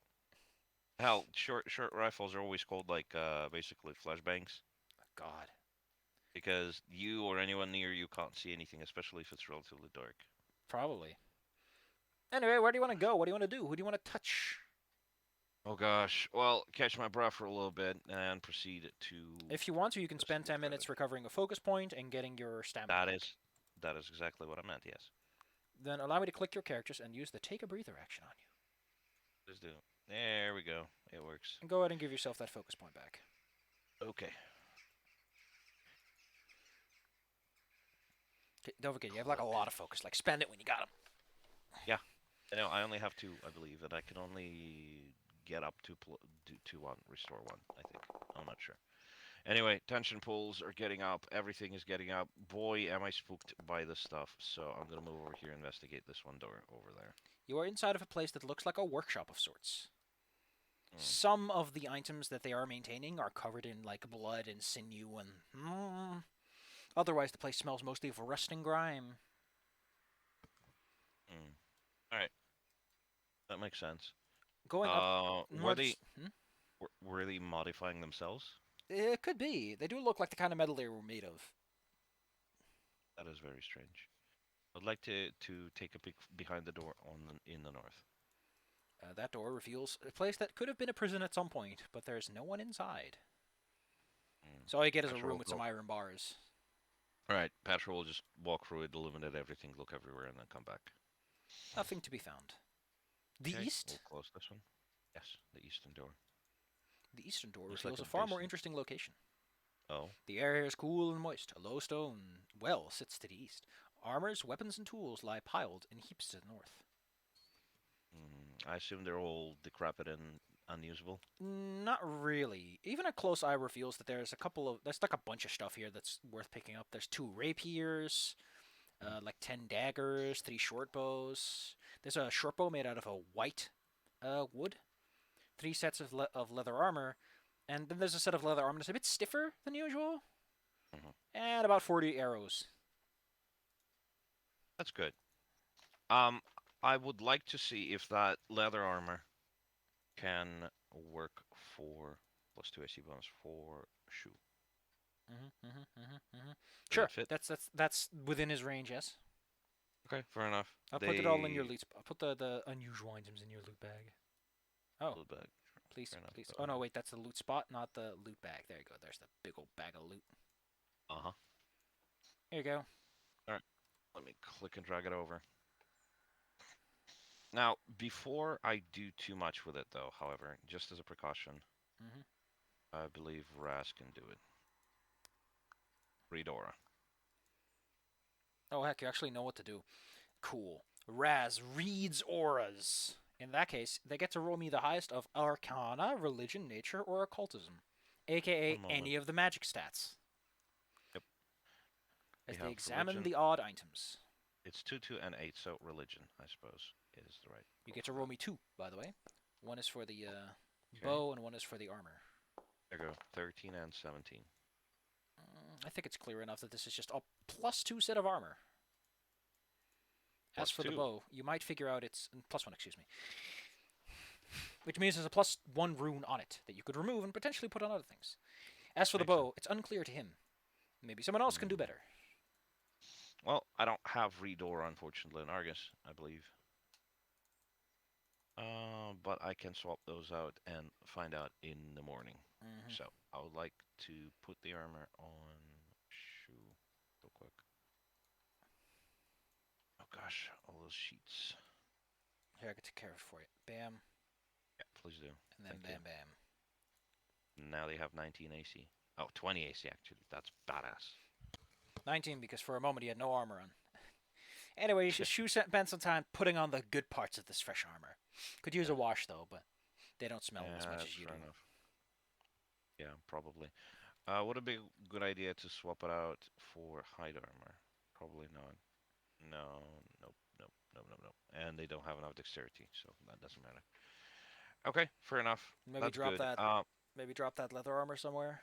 Hell, short rifles are always called like basically flashbangs God. because you or anyone near you can't see anything, especially if it's relatively dark. Probably. Anyway, where do you want to go? What do you want to do? Who do you want to touch? Oh gosh. Well, catch my breath for a little bit and proceed to. If you want to, you can this spend 10 credit. minutes recovering a focus point and getting your stamina back. That is exactly what I meant. Yes. Then allow me to click your characters and use the take a breather action on you. Let's do it. There we go. It works. And go ahead and give yourself that focus point back. Okay. Don't forget, you have like a lot of focus. Like spend it when you got them. Yeah. No, I only have 2, I believe, and I can only get up to do 1, restore 1, I think. I'm not sure. Anyway, tension pools are getting up. Everything is getting up. Boy, am I spooked by this stuff. So I'm going to move over here and investigate this one door over there. You are inside of a place that looks like a workshop of sorts. Mm. Some of the items that they are maintaining are covered in like blood and sinew and otherwise the place smells mostly of rust and grime. Mm. All right. That makes sense. Going up Were north. they were they modifying themselves? It could be. They do look like the kind of metal they were made of. That is very strange. I'd like to take a peek behind the door in the north. That door reveals a place that could have been a prison at some point, but there's no one inside. Mm. So all you get is a Patrol room with some iron bars. All right, Patrol will just walk through it, illuminate everything, look everywhere, and then come back. Nothing to be found. The Okay, east? we'll close this one. Yes, the eastern door. The eastern door Looks reveals like a a far more basin. interesting location. Oh. The air is cool and moist. A low stone well sits to the east. Armors, weapons, and tools lie piled in heaps to the north. I assume they're all decrepit and unusable. Not really. Even a close eye reveals that there's like a bunch of stuff here that's worth picking up. There's 2 rapiers, like 10 daggers, 3 short bows. There's a short bow made out of a white wood. 3 sets of leather armor, and then there's a set of leather armor that's a bit stiffer than usual, and about 40 arrows. That's good. I would like to see if that leather armor can work for +2 AC bonus for shoe. Does Sure, that fit? that's within his range. Yes. Okay, fair enough. I'll put it all in your loot. I'll put the unusual items in your loot bag. Oh, Loot bag. please, Fair enough. please. Oh no, wait, that's the loot spot, not the loot bag. There you go. There's the big old bag of loot. Uh-huh. Here you go. Alright. Let me click and drag it over. Now, before I do too much with it, though, however, just as a precaution, I believe Raz can do it. Read aura. Oh heck, you actually know what to do. Cool. Raz reads auras. In that case, they get to roll me the highest of Arcana, Religion, Nature, or Occultism, aka any of the magic stats. Yep. As they examine the odd items. It's 2, 2, and 8, so religion, I suppose, is the right. You get to roll me 2, by the way. One is for the bow, and one is for the armor. There you go. 13 and 17. I think it's clear enough that this is just a +2 set of armor. As for the bow, you might figure out it's +1, excuse me. Which means there's a +1 rune on it that you could remove and potentially put on other things. As for the bow, it's unclear to him. Maybe someone else can do better. Well, I don't have read aura, unfortunately, in Argus, I believe. But I can swap those out and find out in the morning. So I would like to put the armor on shoe real quick. Oh gosh, all those sheets. Here, I can take care of it for you. Bam. Yeah, please do. And then bam, bam. Now they have 19 AC. Oh, 20 AC actually. That's badass. 19 because for a moment he had no armor on. Anyway, Shu spent some time putting on the good parts of this fresh armor. Could use a wash though, but they don't smell as much as you do. Enough. Yeah, probably. Would it be a good idea to swap it out for hide armor? Probably not. No, nope. And they don't have enough dexterity, so that doesn't matter. Okay, fair enough. Maybe That's drop good. that. Maybe drop that leather armor somewhere.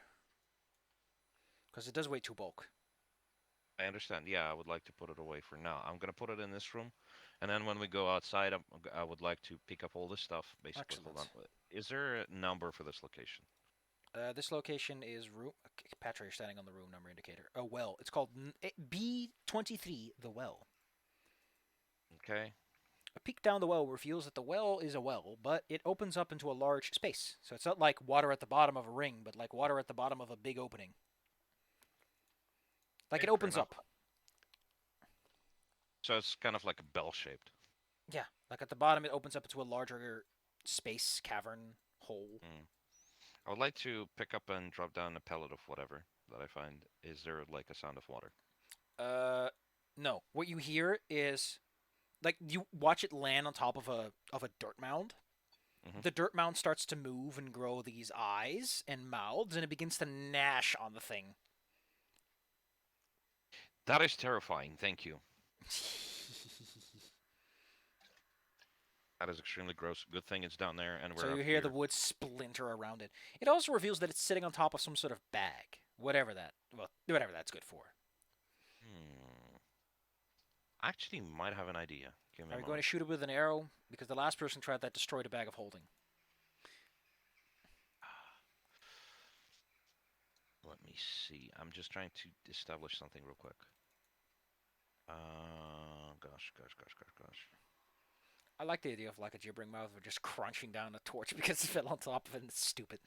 Because it does weigh 2 bulk. I understand. Yeah, I would like to put it away for now. I'm gonna put it in this room, and then when we go outside, I would like to pick up all this stuff. Basically, Excellent. hold on. Is there a number for this location? This location is room. Patra, you're standing on the room number indicator. A well. It's called B23, the well. Okay. A peek down the well reveals that the well is a well, but it opens up into a large space. So it's not like water at the bottom of a ring, but like water at the bottom of a big opening. Like it opens up. So it's kind of like a bell-shaped. Yeah, like at the bottom, it opens up into a larger space cavern hole. Mm. I would like to pick up and drop down a pellet of whatever that I find. Is there like a sound of water? Uh, no. What you hear is like you watch it land on top of a dirt mound. Hmm. The dirt mound starts to move and grow these eyes and mouths, and it begins to gnash on the thing. That is terrifying. Thank you. That is extremely gross. Good thing it's down there and So we're you up hear the here. wood splinter around it. It also reveals that it's sitting on top of some sort of bag, whatever that's good for. Hmm. I actually might have an idea. Give me Are a you going to moment. shoot it with an arrow? Because the last person tried that destroyed a bag of holding. Let me see. I'm just trying to establish something real quick. Gosh. I like the idea of like a gibbering mouth or just crunching down a torch because it fell on top of it and it's stupid.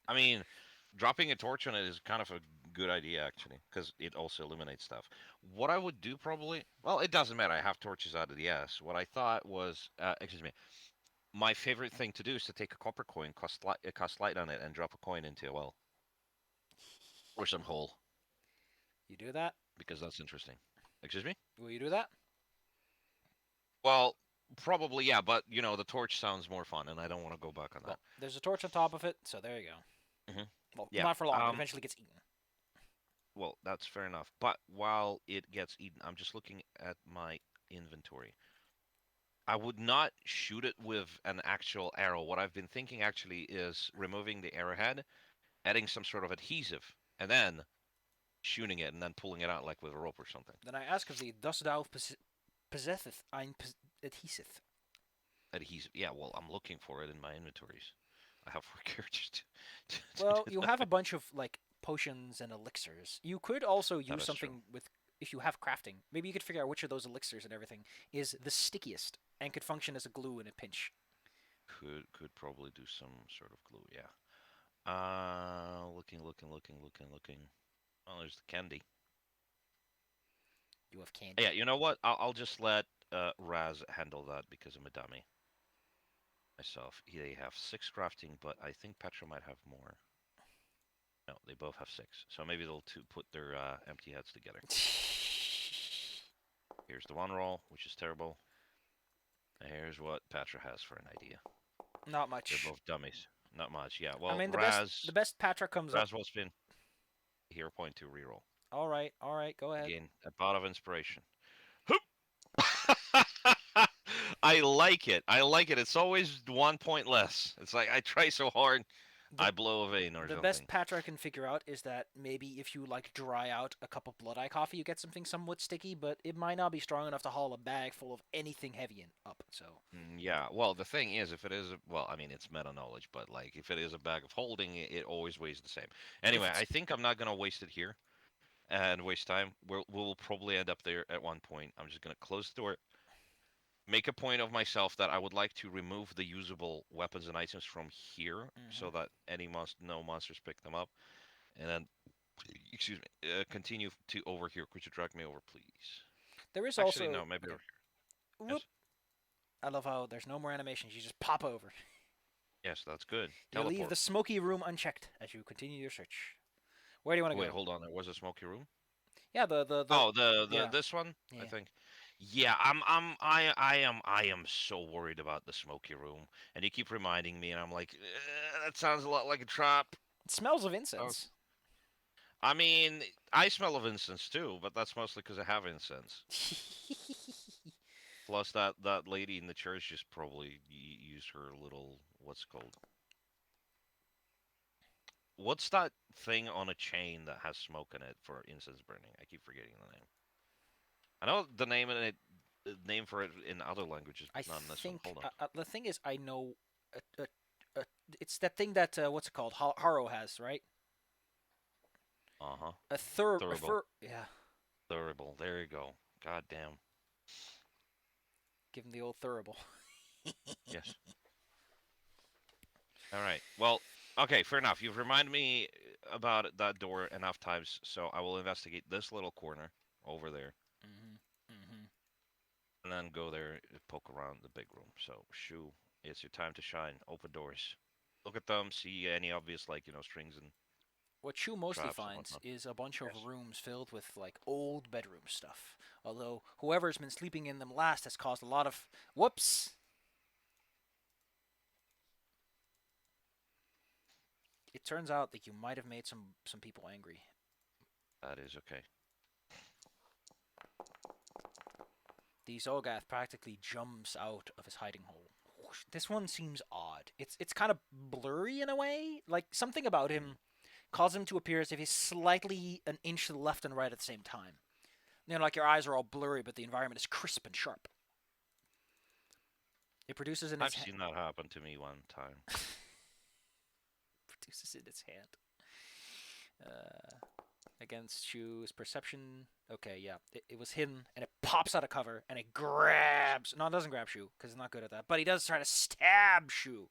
I mean, dropping a torch on it is kind of a good idea actually, because it also illuminates stuff. What I would do probably, well, it doesn't matter. I have torches out of the ass. What I thought was, excuse me, my favorite thing to do is to take a copper coin, cast light on it, and drop a coin into a well or some hole, You do that? because that's interesting. Excuse me? Will you do that? Well, probably yeah, but the torch sounds more fun, and I don't want to go back on that. Well, there's a torch on top of it, so there you go. Hmm. Well, Yeah. not for long. It eventually gets eaten. Well, that's fair enough. But while it gets eaten, I'm just looking at my inventory. I would not shoot it with an actual arrow. What I've been thinking actually is removing the arrowhead, adding some sort of adhesive, and then shooting it and then pulling it out like with a rope or something. Then I ask of thee, dost thou possesseth ein adhesith? Adhesive. Yeah, well, I'm looking for it in my inventories. I have four characters to Well, do you have a that. bunch of like potions and elixirs. You could also That use is true. something with if you have crafting. Maybe you could figure out which of those elixirs and everything is the stickiest and could function as a glue in a pinch. Could probably do some sort of glue. Yeah. Looking. Oh, there's the candy. You have Yeah, candy. you know what? I'll just let Raz handle that because I'm a dummy myself. They have six crafting, but I think Petra might have more. No, they both have six. So maybe they'll put their empty heads together. Here's the one roll, which is terrible. And here's what Petra has for an idea. Not They're much. both dummies. Not much. Yeah. I Well, mean, the Raz, best Patra comes up. Raz will spin hero point to reroll. All right, go ahead. Again, a pot of inspiration. I like it. I like it. It's always 1 point less. It's like I try so hard, The I blow a vein or the best something. Patra I can figure out is that maybe if you like dry out a cup of blood eye coffee, you get something somewhat sticky, but it might not be strong enough to haul a bag full of anything heavy and up. So Yeah. Well, the thing is, if it is, well, I mean, it's meta knowledge, but like, if it is a bag of holding, it always weighs the same. if Anyway, it's I think I'm not gonna waste it here and waste time. We'll probably end up there at one point. I'm just gonna close the door, make a point of myself that I would like to remove the usable weapons and items from here, mhm. so that no monsters pick them up, and then, excuse me, continue to over here. Could you drag me over, please? There is Actually, also no, maybe okay. over here. Whoop! Yes, I love how there's no more animations. You just pop over. yes, that's good. You leave Teleport. the smoky room unchecked as you continue your search. Where do you want to Wait, go? hold on. There was a smoky room. Yeah, the Oh, the yeah this one, I yeah. think. Yeah, I am so worried about the smoky room, and you keep reminding me, and I'm like, that sounds a lot like a trap. It smells of Oh, incense. I mean, I smell of incense too, but that's mostly because I have incense. Plus, that lady in the church just probably used her little, what's it called? What's that thing on a chain that has smoke in it for incense burning? I keep forgetting the name. I know the name in it, name for it in other languages, I but not in this one. think Hold on. the thing is I know uh, uh, uh, it's that thing that what's it called? Haro has, right? Uh huh. A Thurible. fur. Yeah, Thurible. There you go. God damn. give him the old thurible. Yes. All right. Well, okay, fair enough. You've reminded me about that door enough times, so I will investigate this little corner over there. Hmm and then go there, poke around the big room. So, Shu, it's your time to shine. Open doors. Look at them. See any obvious, like, strings and What Shu mostly traps and finds whatnot. is a bunch of Yes. rooms filled with like old bedroom stuff. Although whoever's been sleeping in them last has caused a lot of whoops. It turns out that you might have made some people angry. That is okay. The Zolgath practically jumps out of his hiding hole. This one seems odd. It's kind of blurry in a way. Like something about him causes him to appear as if he's slightly an inch to the left and right at the same time. Like your eyes are all blurry, but the environment is crisp and sharp. It produces in its I've seen that happen to me one time. produces in its hand. Against Shu's perception. Okay, yeah, it was hidden, and it pops out of cover, and it grabs. No, it doesn't grab Shu because it's not good at that. But he does try to stab Shu.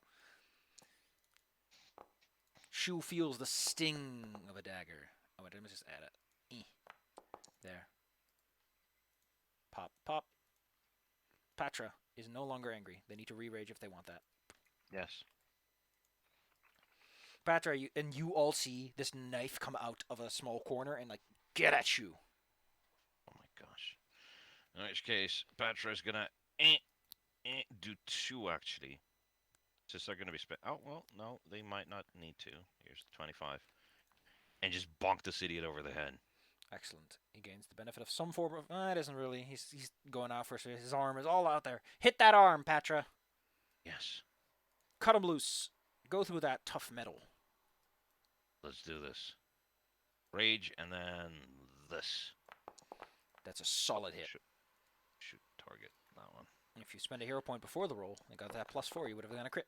Shu feels the sting of a dagger. Oh wait, let me just add it. There. Pop, pop. Patra is no longer angry. They need to re-rage if they want that. Yes. Patra, you all see this knife come out of a small corner and like get at you. Oh my gosh. In which case, Patra is gonna do two actually. Since they're gonna be oh well, no, they might not need to. Here's the 25, and just bonk this idiot over the head. Excellent. He gains the benefit of some form of. It isn't really. He's going out for his arm is all out there. Hit that arm, Patra. Yes. Cut him loose. Go through that tough metal. Let's do this. Rage and then this. That's a solid hit. Shoot target that one. If you spend a hero point before the roll and got that +4, you would have done a crit.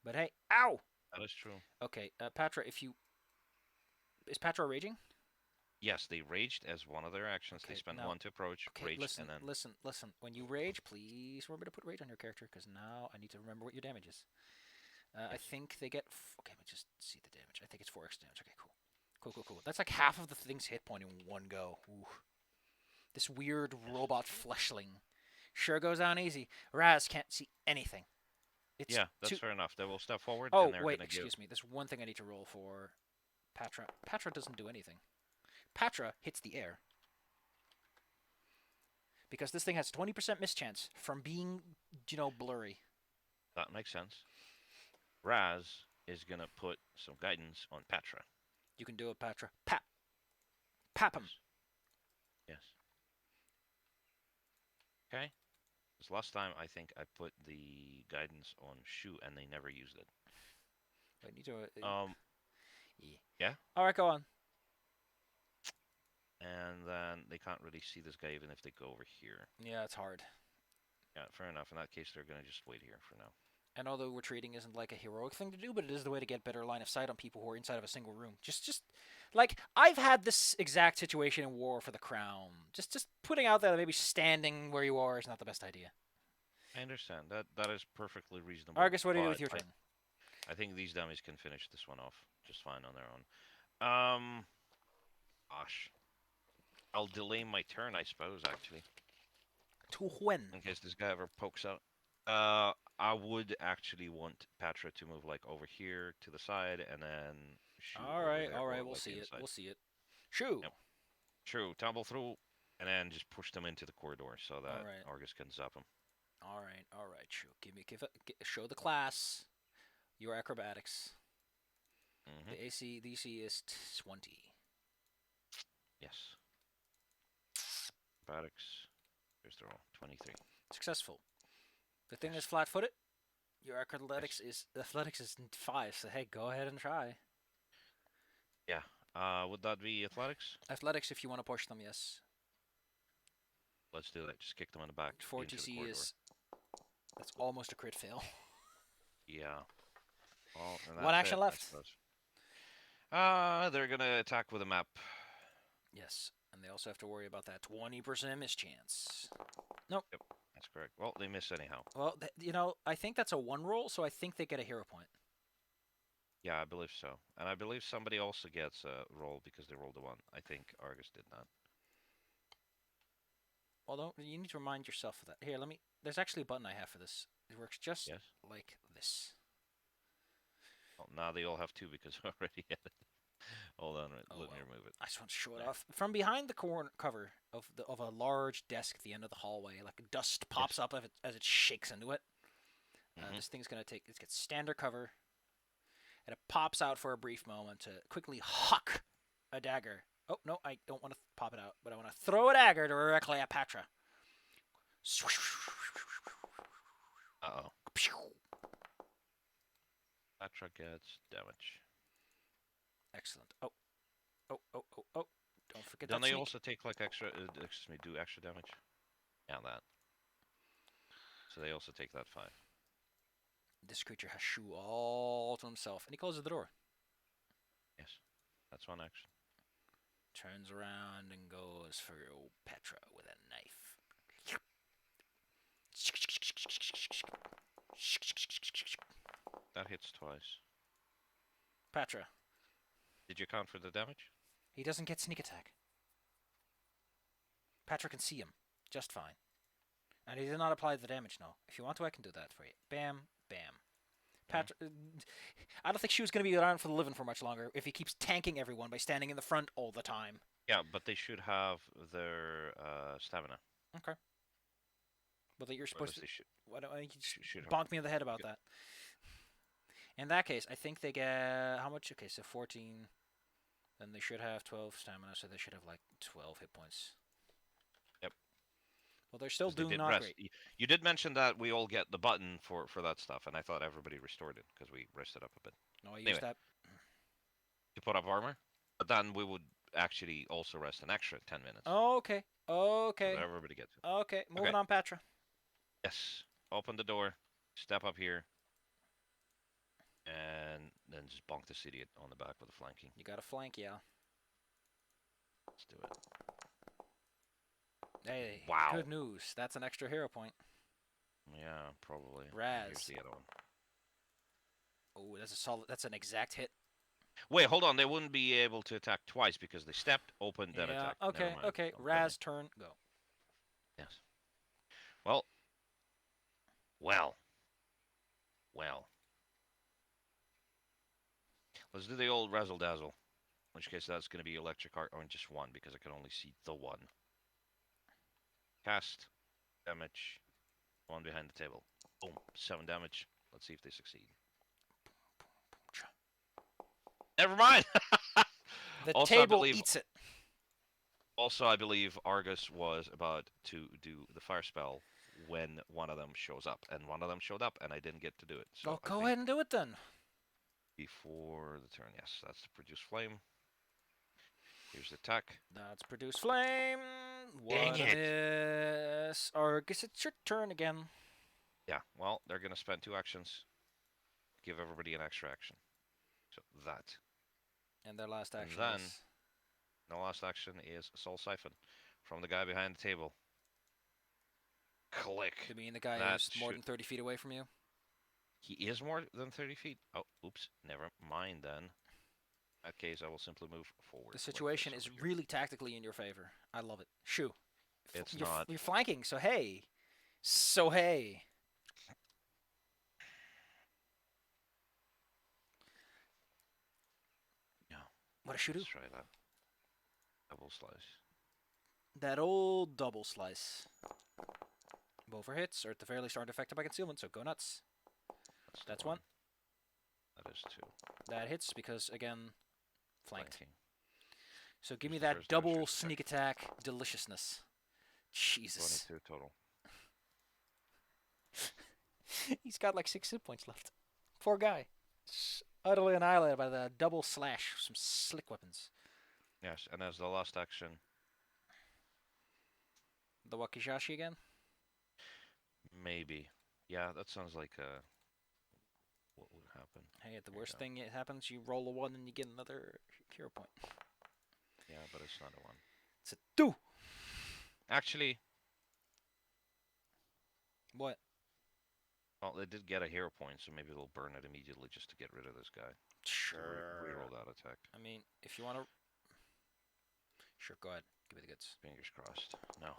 But hey, ow! That is true. Okay, Patra, is Patra raging? Yes, they raged as one of their actions. Okay, They spent now, one to approach, okay, rage, listen, and then. listen. When you rage, please remember to put rage on your character, because now I need to remember what your damage is. Yes. I think they get. Okay, let me just see the damage. I think it's 4 extra damage. Okay, cool. That's like half of the thing's hit point in one go. Ooh. This weird robot fleshling sure goes down easy. Raz can't see anything. Yeah, that's fair enough. They will step forward. Oh, and they're wait, gonna excuse me. There's one thing I need to roll for Patra. Patra doesn't do anything. Patra hits the air. Because this thing has 20% mischance from being, blurry. That makes sense. Raz is gonna put some guidance on Patra. You can do it, Patra. Pap. Pap him. Yes. Okay. Because last time I think I put the guidance on Shu and they never used it. I need to. Yeah. All right, go on. And then they can't really see this guy even if they go over here. Yeah, it's hard. Yeah, fair enough. In that case, they're gonna just wait here for now. And although retreating isn't like a heroic thing to do, but it is the way to get better line of sight on people who are inside of a single room. Just like I've had this exact situation in War for the Crown. Just putting out there that maybe standing where you are is not the best idea. I understand that is perfectly reasonable. Argus, what do you do with your turn? I think these dummies can finish this one off just fine on their own. Gosh, I'll delay my turn, I suppose. Actually, to when? in case this guy ever pokes out. I would actually want Patra to move like over here to the side, and then shoot. All right, or, we'll like, see it. inside. We'll see it. Shoo. Yep. True. Tumble through, and then just push them into the corridor so that right. Argus can zap them. All right. Shoo. Show the class your acrobatics. The DC is 20. Yes. Acrobatics. Here's the roll. 23. Successful. The thing is flat-footed. Your athletics is 5. So hey, go ahead and try. Yeah. Would that be athletics? Athletics, if you want to push them, yes. Let's do that. Just kick them in the back. 4 TC is. That's almost a crit fail. Yeah. Well, one action left. They're gonna attack with a map. Yes, and they also have to worry about that 20% mischance. Nope. Yep, that's correct. Well, they miss anyhow. Well, I think that's a 1 roll, so I think they get a hero point. Yeah, I believe so. And I believe somebody also gets a roll because they rolled a 1. I think Argus did not. Although you need to remind yourself of that. Here, let me. There's actually a button I have for this. It works just Yes. like this. Well, now they all have two because I already had it. Hold on, Oh let me well. remove it. I just want to show it There. off from behind the corner cover of a large desk at the end of the hallway. Like dust pops Yes. up as it shakes into it. Mm-hmm. This thing's gonna take. It gets standard cover, and it pops out for a brief moment to quickly huck a dagger. Oh no, I don't want to pop it out, but I want to throw a dagger directly at Patra. Uh-oh. Patra gets damage. Excellent. Oh, oh, oh, oh, oh. Don't forget Don't that they sneak. also take like extra, excuse me, do extra damage? Yeah, that. So they also take that 5. This creature has Shu all to himself, and he closes the door. Yes. That's one action. Turns around and goes for old Petra with a knife. That hits twice. Petra. Did you count for the damage? He doesn't get sneak attack. Petra can see him just fine. And he did not apply the damage, no. If you want to, I can do that for you. Bam, bam. Petra, I don't think she was going to be around for the living for much longer if he keeps tanking everyone by standing in the front all the time. Yeah, but they should have their stamina. Okay. But that you're supposed to. They should, Why don't you just should have. bonk me in the head about that? In that case, I think they get how much? Okay, so 14. Then they should have 12 stamina, so they should have like 12 hit points. Yep. Well, they're still 'Cause they doing did not rest. great. You did mention that we all get the button for that stuff, and I thought everybody restored it because we rested up a bit. No, I Anyway. used that. To put up armor, but then we would actually also rest an extra 10 minutes. Oh, okay. Okay. So everybody gets it. Okay. Moving Okay. on, Patra. Yes. Open the door. Step up here. And then just bonk this idiot on the back with a flanking. You got a flank, yeah. Let's do it. Hey, Wow. good news. That's an extra hero point. Yeah, probably. Raz. Here's the other one. Oh, that's a solid. That's an exact hit. Wait, hold on. They wouldn't be able to attack twice because they stepped, opened, then Yeah. attacked. Okay. Never mind. Okay. Don't Raz, turn, go. Yes. Well. Well. Well. Let's do the old razzle dazzle. In which case that's going to be electric arc on just one because I can only see the one. Cast. Damage. One behind the table. Boom. 7 damage. Let's see if they succeed. Never mind! The Also, table eats it. Also, I believe Argus was about to do the fire spell when one of them shows up. And one of them showed up, and I didn't get to do it. So Well, go ahead and do it then. Before the turn, yes. That's the produce flame. Here's the attack. That's produce flame. Dang What it. is Argus? It's your turn again. Yeah, well, they're going to spend 2 actions. Give everybody an extra action. So that. And their last action then- is... The last action is Soul Siphon from the guy behind the table. Click. You mean the guy That who's more should- than 30 feet away from you? He is more than 30 feet. Oh, oops. Never mind then. In that case, I will simply move forward. The situation like is this over here. really tactically in your favor. I love it. Shoo. It's you're, not. You're flanking, so hey. So hey. No. What a shoo-doo. Let's try that. Double slice. That old double slice. Both are hits, or at the very least aren't affected by concealment, so go nuts. That's the one. That is 2. That hits because, again, flanked. Flanking. So give me Here's the that first damage, double here's the sneak attack deliciousness. Jesus. 22 total. He's got like 6 hit points left. Poor guy. Utterly annihilated by the double slash. Some slick weapons. Yes, and as the last action, The Wakizashi again? maybe. Yeah, that sounds like what would happen. Hey, the There you worst go. thing that happens, you roll a 1 and you get another hero point. Yeah, but it's not a 1. It's a 2. Actually, What? well, they did get a hero point, so maybe they'll burn it immediately just to get rid of this guy. To Sure. reroll that attack. I mean, if you want to... Sure, go ahead. Give me the goods. Fingers crossed. No.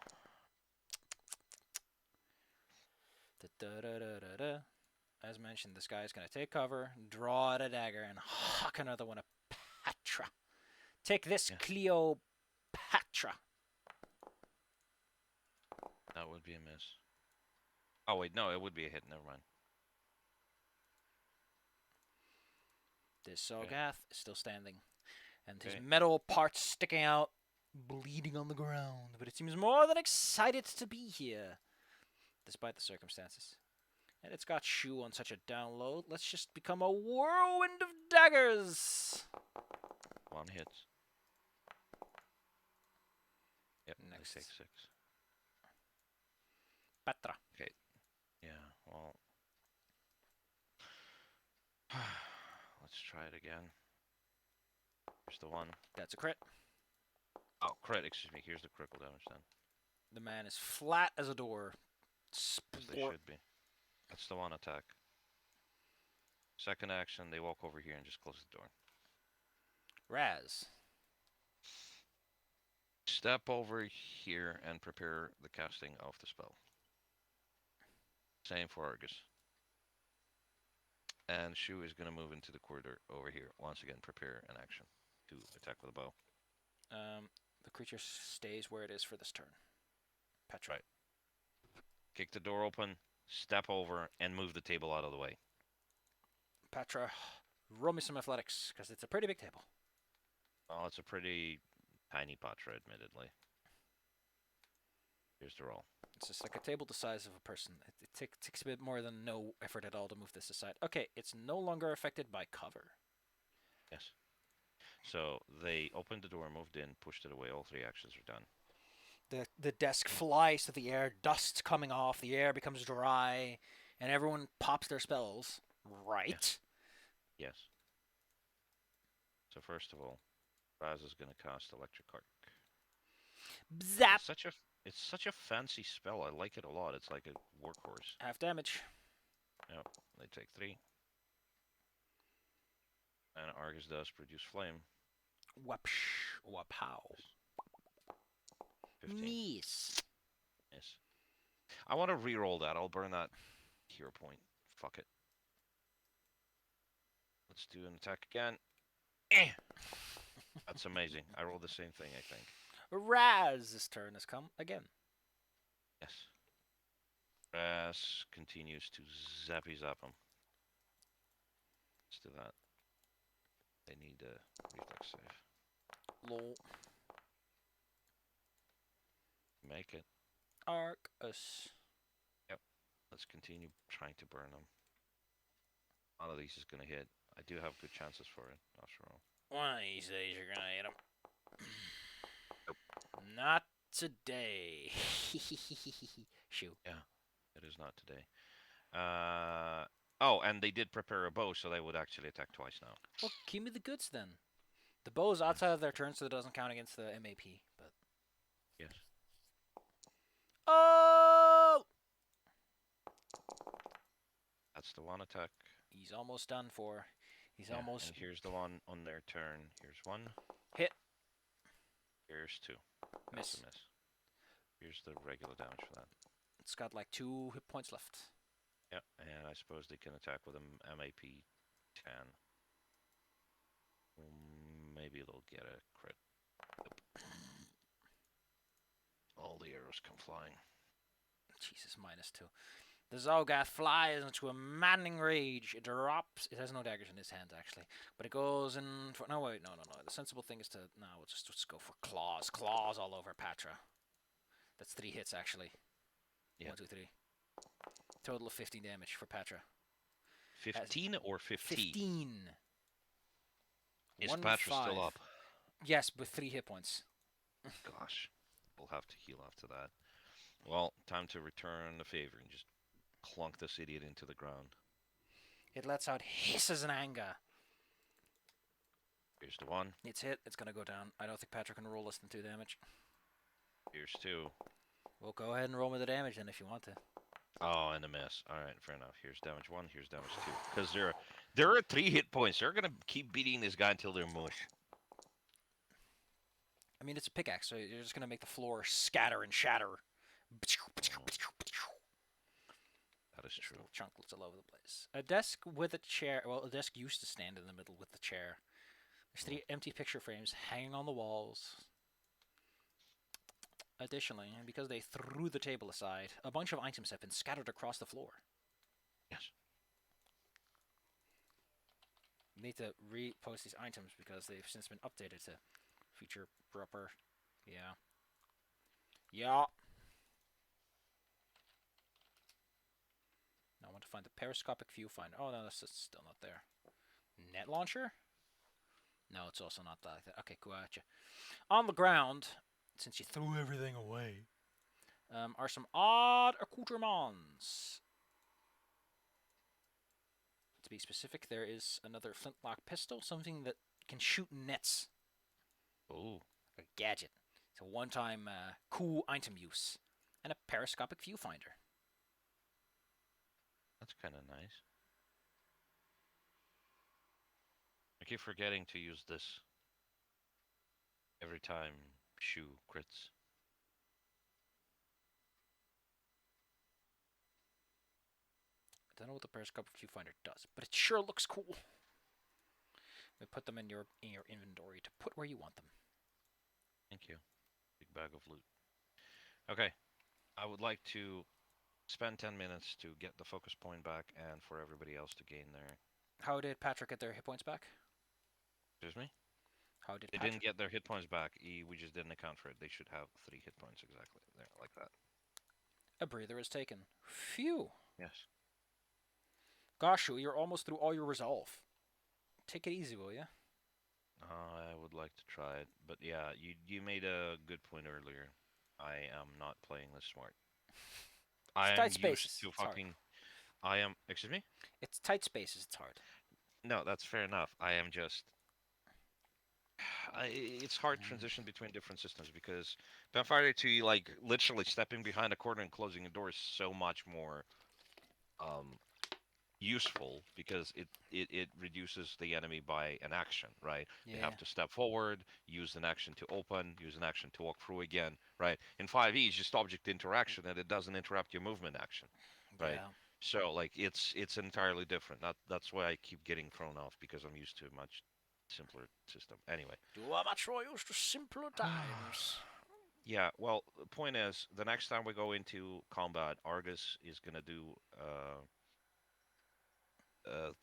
Da-da-da-da-da. As mentioned, this guy is going to take cover, draw out a dagger, and huck another one at Patra. Take this, Yeah. Cleopatra. That would be a miss. Oh wait, no, it would be a hit. Never mind. This Okay. Solgath is still standing, and his Okay. metal parts sticking out, bleeding on the ground. But it seems more than excited to be here, despite the circumstances. And it's got Shu on such a download. Let's just become a whirlwind of daggers. One hit. Yep. Next. They take 6. Patra. Okay. Yeah. Well. Let's try it again. Here's the one. That's a crit. Oh, crit. Excuse me. Here's the critical damage then. The man is flat as a door. As they should be. That's the one attack. Second action, they walk over here and just close the door. Raz. Step over here and prepare the casting of the spell. Same for Argus. And Shu is going to move into the corridor over here. Once again, prepare an action to attack with a bow. The creature stays where it is for this turn. Petra. Right. Kick the door open, step over, and move the table out of the way. Petra, roll me some athletics, because it's a pretty big table. Oh, it's a pretty tiny Patra, admittedly. Here's the roll. It's just like a table the size of a person. It takes a bit more than no effort at all to move this aside. Okay, it's no longer affected by cover. Yes. So they opened the door, moved in, pushed it away. All 3 actions are done. The desk flies to the air, dust coming off, the air becomes dry, and everyone pops their spells. Right? Yes. So first of all, Raz is going to cast Electric Arc. Zap! It's such a fancy spell. I like it a lot. It's like a workhorse. Half damage. Yep. They take 3. And Argus does produce flame. Wapsh. Wapow. 15. Miss. Yes. I want to re-roll that. I'll burn that hero point. Fuck it. Let's do an attack again. That's amazing. I rolled the same thing, I think. Raz's turn has come again. Yes. Raz continues to zappy zap him. Let's do that. They need a reflex save. Lol. Make it. Arcus. Let's continue trying to burn them. None of these is going to hit. I do have good chances for it, after all. One of these days you're gonna hit him. Not today. Shoo. Yeah, it is not today. Oh, and they did prepare a bow, so they would actually attack twice now. Well, give me the goods then. The bow is outside of their turn, so it doesn't count against the MAP. But Yes. oh, That's the one attack. he's almost done for. He's Yeah, almost and here's the one on their turn. Here's 1. hit. Here's 2. Miss. That's a miss. Here's the regular damage for that. It's got like 2 hit points left. Yeah, and I suppose they can attack with an MAP 10. Maybe they'll get a crit. Yep. All the arrows come flying. Jesus, -2. The Zolgath flies into a maddening rage. It drops. It has no daggers in its hands, actually. But it goes in for... No, wait. No. The sensible thing is to... No, we'll just go for claws. Claws all over Patra. That's 3 hits, actually. Yeah. 1, 2, 3. Total of 15 damage for Patra. 15 or 15? 15. Is 1, Patra 5. still up? Yes, with 3 hit points. Gosh. We'll have to heal after that. Well, time to return the favor and just clunk this idiot into the ground. It lets out hisses in anger. Here's the 1. It's hit. It's going to go down. I don't think Patra can roll less than 2 damage. Here's 2. Well, go ahead and roll me the damage then if you want to. Oh, and a miss. All right, fair enough. Here's damage 1. Here's damage 2. Because there are 3 hit points. They're gonna keep beating this guy until they're mush. I mean, it's a pickaxe, so you're just going to make the floor scatter and shatter. That That is This true. little chunklets all over the place. A desk with a chair. Well, a desk used to stand in the middle with the chair. There's Mm. 3 empty picture frames hanging on the walls. Additionally, because they threw the table aside, a bunch of items have been scattered across the floor. Yes. We need to repost these items because they've since been updated to feature proper. Yeah. Yeah. Now I want to find the periscopic viewfinder. Oh no, that's still not there. Net launcher? No, it's also not like that. Okay, gotcha. On the ground, since you threw everything away, are some odd accoutrements. To be specific, there is another flintlock pistol, something that can shoot nets. Oh, A gadget. It's a one-time cool item use. And a periscopic viewfinder. that's kind of nice. I keep forgetting to use this every time Shu crits. I don't know what the periscopic viewfinder does, but it sure looks cool. We put them in your inventory to put where you want them. Thank you. Big bag of loot. Okay, I would like to spend 10 minutes to get the focus point back and for everybody else to gain their. How did Patrick get their hit points back? Excuse me? How did They didn't Patrick? get their hit points back. We just didn't account for it. They should have 3 hit points exactly. There, like that. A breather is taken. Phew. Yes. Gosh, you're almost through all your resolve. Take it easy, will ya? I would like to try it, but yeah, you made a good point earlier. I am not playing this smart. I It's am tight used spaces. to It's hard. fucking. I am. Excuse me? It's tight spaces. It's hard. No, that's fair enough. I am just. It's hard transition between different systems because Vampire 2, like literally stepping behind a corner and closing a door is so much more um useful because it reduces the enemy by an action, right? They Yeah. have to step forward, use an action to open, use an action to walk through again, right? In 5e, it's just object interaction and it doesn't interrupt your movement action, right? Yeah. So like it's entirely different. That's why I keep getting thrown off because I'm used to a much simpler system. Anyway. You are much more used to simpler times. Yeah, well, the point is, the next time we go into combat, Argus is gonna do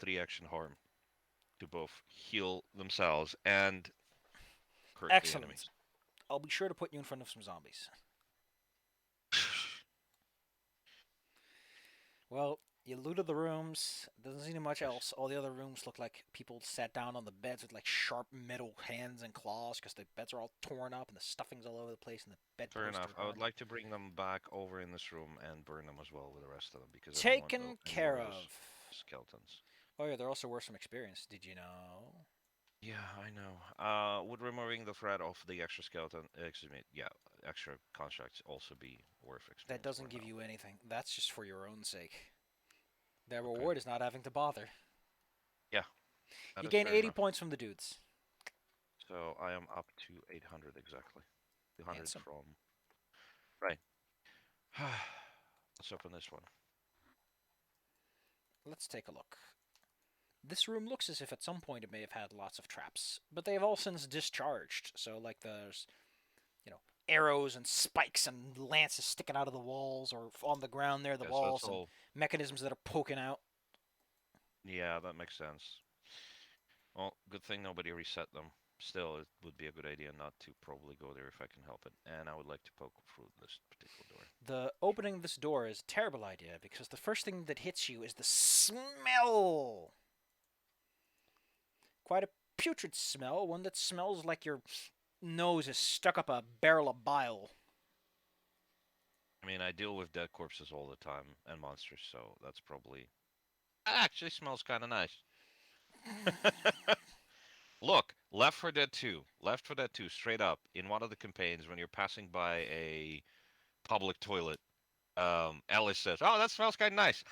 3 action harm to both heal themselves and hurt the Excellent. enemies. I'll be sure to put you in front of some zombies. Well, you looted the rooms. Doesn't seem much Yes, else. All the other rooms look like people sat down on the beds with like sharp metal hands and claws because the beds are all torn up and the stuffing's all over the place and the fair bedposts enough. are I would gone. like to bring them back over in this room and burn them as well with the rest of them because I don't want Taken any more care of those of. skeletons. Oh yeah, there also were some experience. Did you know? Yeah, I know. Would removing the threat of the extra skeleton, excuse me, yeah, extra constructs also be worth That experience for doesn't give now? you anything. That's just for your own sake. The Okay. reward is not having to bother. Yeah, that You is gain fair 80 enough. points from the dudes. So I am up to 800 exactly. 200 Handsome. from. Right. Let's open this one. Let's take a look. This room looks as if at some point it may have had lots of traps, but they have all since discharged. So, like, there's, arrows and spikes and lances sticking out of the walls or on the ground near the Yes, that's walls and all. mechanisms that are poking out. Yeah, that makes sense. Well, good thing nobody reset them. Still, it would be a good idea not to probably go there if I can help it. And I would like to poke through this particular door. The opening of this door is a terrible idea because the first thing that hits you is the smell. Quite a putrid smell, one that smells like your nose is stuck up a barrel of bile. I mean, I deal with dead corpses all the time and monsters, so that's probably. Actually, smells kind of nice. Look, Left 4 Dead 2. Left 4 Dead 2, straight up, in one of the campaigns, when you're passing by a public toilet, Ellis says, "Oh, that smells kind of nice."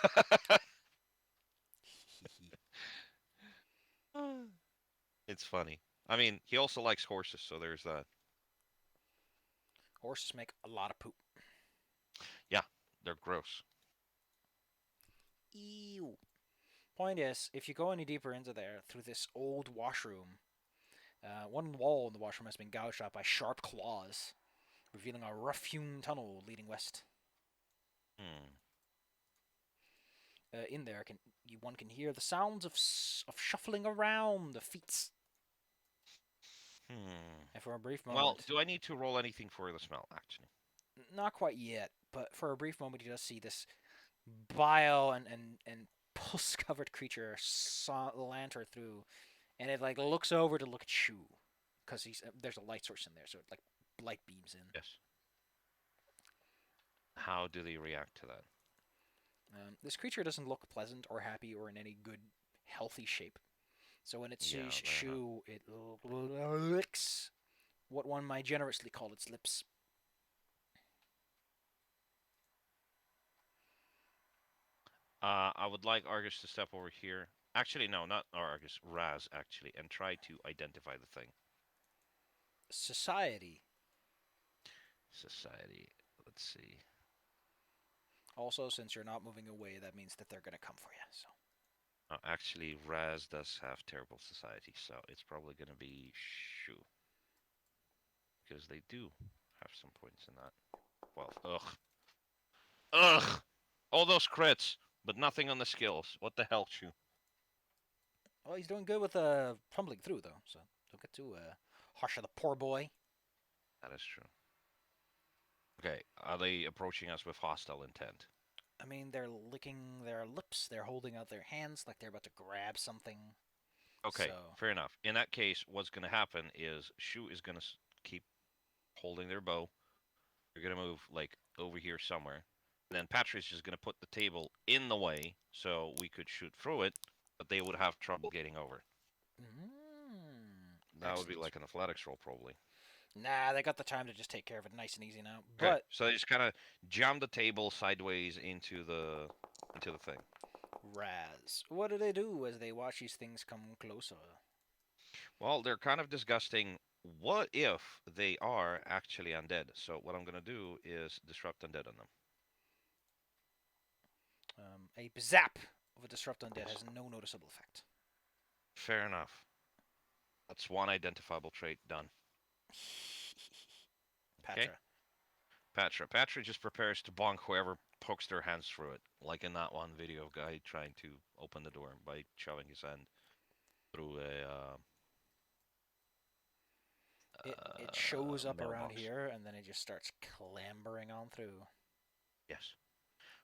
It's funny. I mean, he also likes horses, so there's that. Horses make a lot of poop. Yeah, they're gross. Ew. Point is, if you go any deeper into there through this old washroom, one wall in the washroom has been gouged out by sharp claws, revealing a rough-hewn tunnel leading west. Hmm. In there, one can hear the sounds of shuffling around the feet. Hmm. And for a brief Well, moment, do I need to roll anything for the smell, actually? not quite yet, but for a brief moment, you just see this bile and pus-covered creature lantern through, and it like looks over to look at Shu, because there's a light source in there, so it like light beams in. Yes. How do they react to that? This creature doesn't look pleasant or happy or in any good, healthy shape. So when it sees Yeah, they're not. Shu, it licks what one might generously call its lips. I would like Argus to step over here. Actually, no, not Argus. Raz, actually, and try to identify the thing. Society. Society. Let's see. Also, since you're not moving away, that means that they're gonna come for you. So Actually, Raz does have terrible society, so it's probably going to be Shu. Because they do have some points in that. 12. Ugh. Ugh! All those crits, but nothing on the skills. What the hell, Shu? well, he's doing good with tumbling through though. So don't get too harsh on the poor boy. That is true. Okay, are they approaching us with hostile intent? I mean, they're licking their lips. They're holding out their hands like they're about to grab something. Okay, So fair enough. In that case, what's going to happen is Shu is going to keep holding their bow. They're going to move, like, over here somewhere. And then Patrice is going to put the table in the way so we could shoot through it, but they would have trouble getting over. That would be excellent. like an athletics roll, probably. Nah, they got the time to just take care of it nice and easy now. Okay, But so they just kind of jam the table sideways into the thing. Raz, what do they do as they watch these things come closer? Well, they're kind of disgusting. What if they are actually undead? So what I'm gonna do is disrupt undead on them. A zap of a disrupt undead has no noticeable effect. Fair enough. That's one identifiable trait done. Okay. Patra. Patra just prepares to bonk whoever pokes their hands through it, like in that one video of guy trying to open the door by shoving his hand through a It shows up around mailbox. here and then it just starts clambering on through. Yes.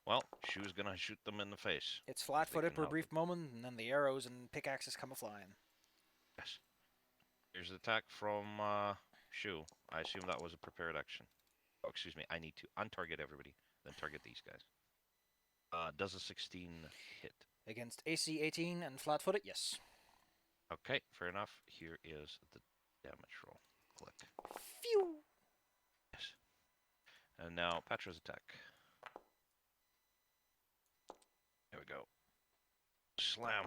Well, Shu's gonna shoot them in the face It's if they flat-footed can for a help it. brief moment, and then the arrows and pickaxes come a-flying. Yes. Here's the attack from Shu. I assume that was a prepared action. Oh, excuse me. I need to untarget everybody, then target these guys. Does a 16 hit? Against AC 18 and flat-footed, yes. Okay, fair enough. Here is the damage roll. Click. Phew! Yes. And now Petra's attack. There we go. Slam.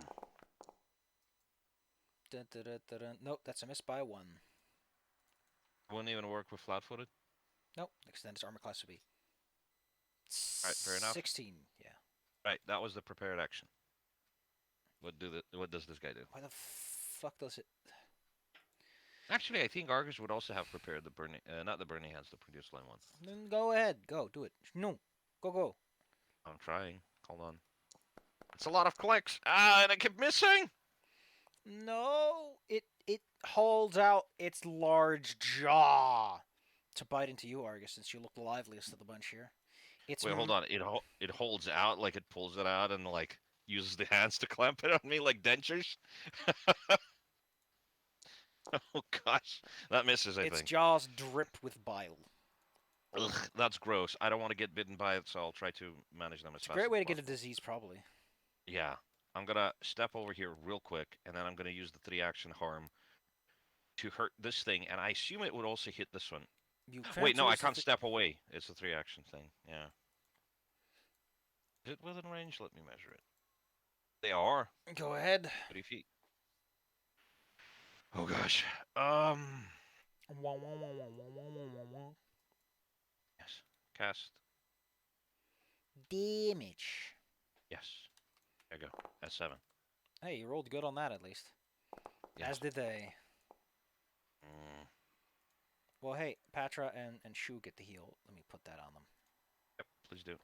Dun, dun, dun, dun, dun. Nope, that's a miss by 1. Wouldn't even work with flat-footed. Nope, extended armor class would be All right, fair enough. 16, yeah. Right, that was the prepared action. What does this guy do? Why the fuck does it... Actually, I think Argus would also have prepared the burning, not the burning hands, the produce line one. Then go ahead, go, do it. No, go. I'm trying. Hold on. It's a lot of clicks. Ah, and I keep missing. No, it holds out its large jaw to bite into you, Argus, since you look the liveliest of the bunch here. It's Wait, hold on. It holds out like it pulls it out and like uses the hands to clamp it on me like dentures. Oh gosh, that misses. I its think. jaws drip with bile. Ugh, that's gross. I don't want to get bitten by it, so I'll try to manage them as It's a fast great as way to get a possible. disease, probably. Yeah, I'm gonna step over here real quick, and then I'm gonna use the 3-action harm to hurt this thing, and I assume it would also hit this one. You Wait, can't no, I use can't step away. It's a 3-action thing. Yeah. Is it within range? Let me measure it. They are Go ahead. 30 feet. Oh gosh. Yes. Cast. Damage. Yes. There you go. S7. Hey, you rolled good on that at least. Yes. As did they. Mm, Well, hey, Patra and Shu get the heal. Let me put that on them. yep, please do.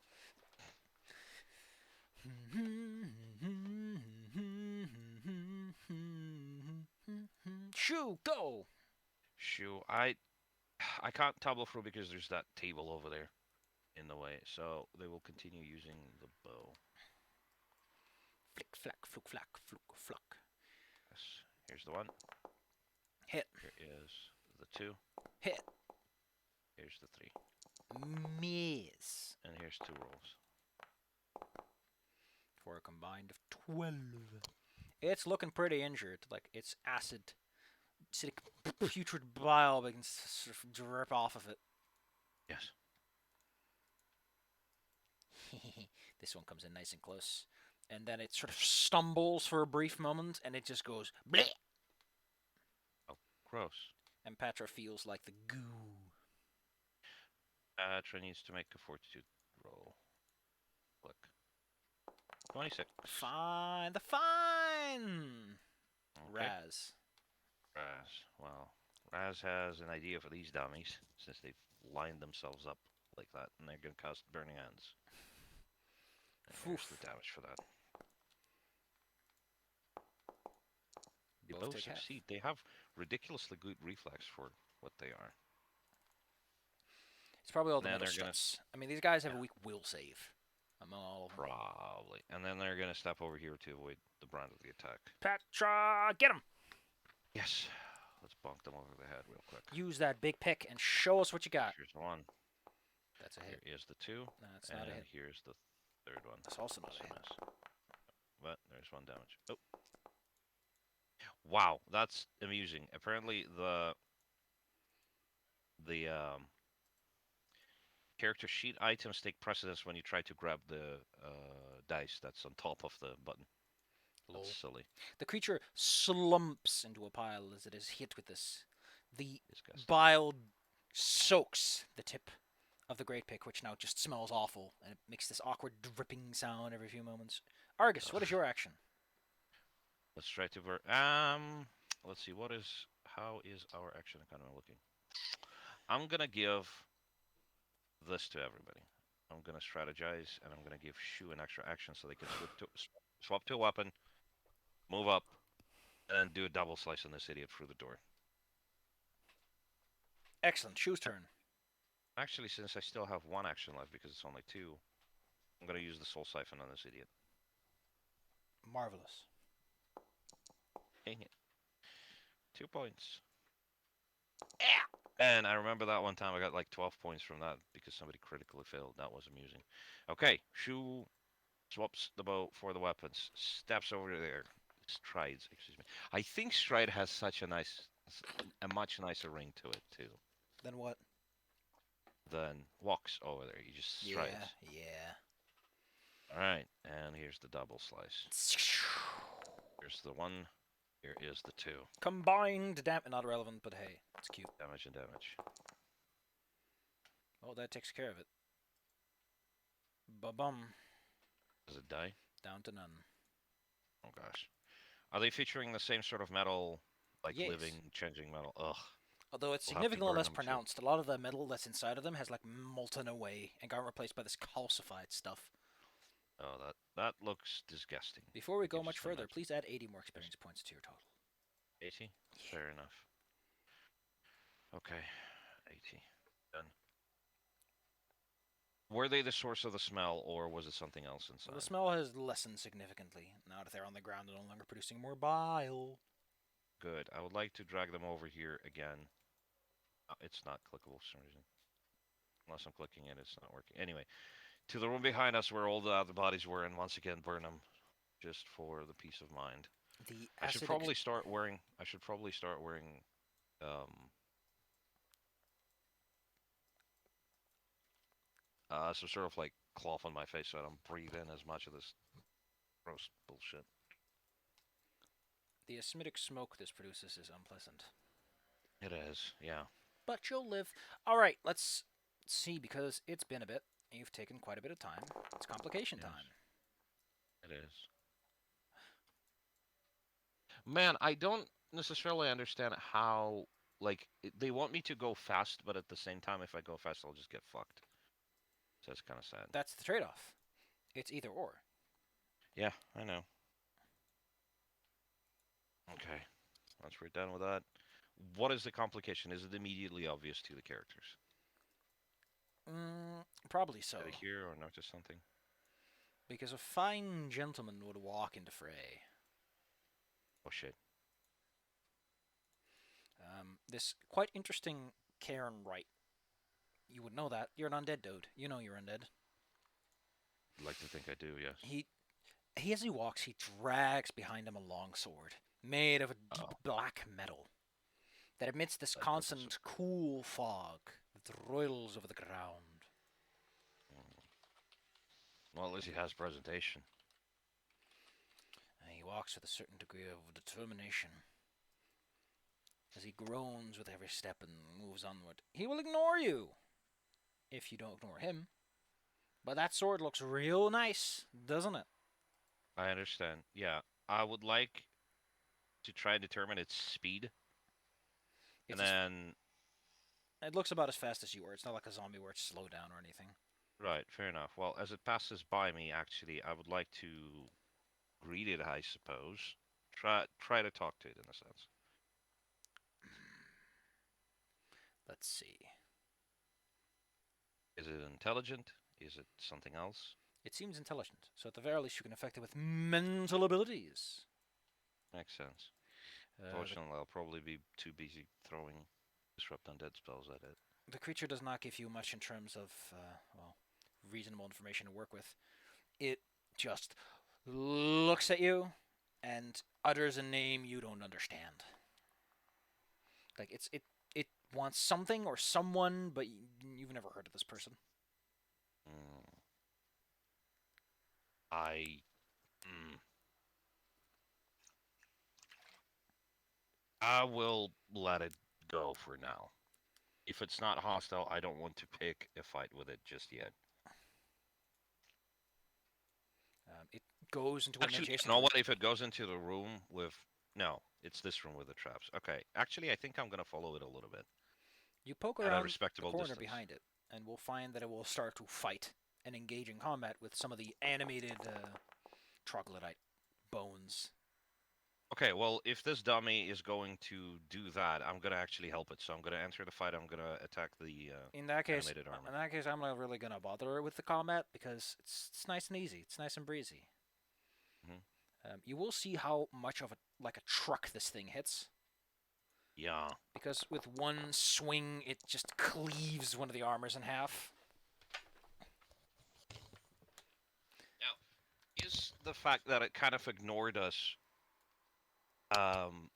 Shu, go! Shoo, I can't tumble through because there's that table over there in the way, so they will continue using the bow. Flick, flack, fluke, flack, fluke, fluck. Yes. Here's the one. Hit. Here is the 2. Hit. Here's the 3. Miss. And here's 2 rolls. For a combined of 12. It's looking pretty injured. Like, it's acid. Acidic putrid bile begins to sort of drip off of it. Yes. This one comes in nice and close. And then it sort of stumbles for a brief moment, and it just goes bleh! Oh, gross. And Patra feels like the goo. Atra needs to make a fortitude roll. Click. 26. Fine. The fine! Okay. Raz. Raz. Well, Raz has an idea for these dummies, since they've lined themselves up like that, and they're going to cast Burning Hands. And here's the damage for that. They Both both take half. succeed. They have ridiculously good reflex for what they are. It's probably all the Then metal they're gonna struts. I mean, these guys have yeah. a weak will save. Among all of them. Probably. And then they're going to step over here to avoid the brunt of the attack. Patra, get him! Yes. Let's bonk them over the head real quick. Use that big pick and show us what you got. Here's 1. That's a hit. Here is the 2. That's and not a hit. here's the 3rd one. That's also not a hit. Miss. But there's 1 damage. Oh. Wow, that's amusing. Apparently the character sheet items take precedence when you try to grab the dice that's on top of the button. Lol. That's silly. The creature slumps into a pile as it is hit with this. The Disgusting. bile soaks the tip of the great pick, which now just smells awful, and it makes this awkward dripping sound every few moments. Argus, what is your action? Let's try to let's see, how is our action economy looking? I'm gonna give this to everybody. I'm gonna strategize, and I'm gonna give Shu an extra action so they can swap to a weapon, move up, and then do a double slice on this idiot through the door. Excellent. Shu's turn. Actually, since I still have 1 action left because it's only 2, I'm gonna use the Soul Siphon on this idiot. Marvelous. Dang it. 2 points. And I remember that one time I got like 12 points from that because somebody critically failed. That was amusing. Okay, Shu swaps the bow for the weapons. Steps over there. Strides, excuse me. I think stride has such a much nicer ring to it too. Then what? Than walks over there. You just strides. Yeah. All right, and here's the double slice. Here's the 1. Here is the 2. Combined not relevant, but hey, it's cute. Damage and damage. Oh, that takes care of it. Ba-bum. Does it die? Down to none. Oh gosh. Are they featuring the same sort of metal, like Yes. living, changing metal? Ugh. Although it's We'll have to significantly burn less them too. pronounced. A lot of the metal that's inside of them has like molten away and got replaced by this calcified stuff. Oh, that looks disgusting. Before we go Just much further, imagine. please add 80 more experience points to your total. 80? Fair enough. Okay, 80. Done. Were they the source of the smell, or was it something else inside? Well, the smell has lessened significantly now that they're on the ground and no longer producing more bile. Good. I would like to drag them over here again. It's not clickable for some reason. Unless I'm clicking it, it's not working. Anyway, to the room behind us where all the other bodies were, and once again burn them, just for the peace of mind. The I should probably start wearing. Some sort of like cloth on my face so I don't breathe in as much of this gross bullshit. The acidic smoke this produces is unpleasant. It is, yeah. But you'll live. All right, let's see, because it's been a bit. You've taken quite a bit of time. It's complication Yes. time. It is. Man, I don't necessarily understand how, like, they want me to go fast, but at the same time, if I go fast, I'll just get fucked. So it's kind of sad. That's the trade-off. It's either or. Yeah, I know. Okay, once we're done with that, what is the complication? Is it immediately obvious to the characters? Probably so. Did they hear or notice something? Because a fine gentleman would walk into fray. Oh shit. This quite interesting Karen Wright. You would know that. You're an undead dude. You know you're undead. I'd like to think I do, yes. As he walks, he drags behind him a long sword made of a deep Oh, black metal that emits this that doesn't constant cool fog that roils over the ground. Well, at least he has presentation. And he walks with a certain degree of determination. As he groans with every step and moves onward, he will ignore you if you don't ignore him. But that sword looks real nice, doesn't it? I understand. Yeah, I would like to try and determine its speed, and It's then it looks about as fast as you are. It's not like a zombie where it's slow down or anything. right, fair enough. Well, as it passes by me, actually, I would like to greet it, I suppose. Try to talk to it in a sense. Let's see. Is it intelligent? Is it something else? It seems intelligent, so at the very least you can affect it with mental abilities. Makes sense. Uh, Fortunately, I'll probably be too busy throwing disrupt undead spells at it. the creature does not give you much in terms of, well, reasonable information to work with. It just looks at you and utters a name you don't understand. Like it wants something or someone, but you've never heard of this person. Mm. I. Mm. I will let it go for now. If it's not hostile, I don't want to pick a fight with it just yet. It goes into an Actually, you adjacent know room. what? If it goes into the room with. No, it's this room with the traps. Okay. Actually, I think I'm going to follow it a little bit. You poke At a around the respectable corner distance. behind it, and will find that it will start to fight and engage in combat with some of the animated troglodyte bones. Okay, well, if this dummy is going to do that, I'm going to actually help it. So I'm going to enter the fight. I'm going to attack the animated armor. In that case, I'm not really gonna bother with the combat because it's nice and easy. It's nice and breezy. Mhm. You will see how much of a truck this thing hits Yeah. because with one swing it just cleaves one of the armors in half. Now, is the fact that it kind of ignored us, um,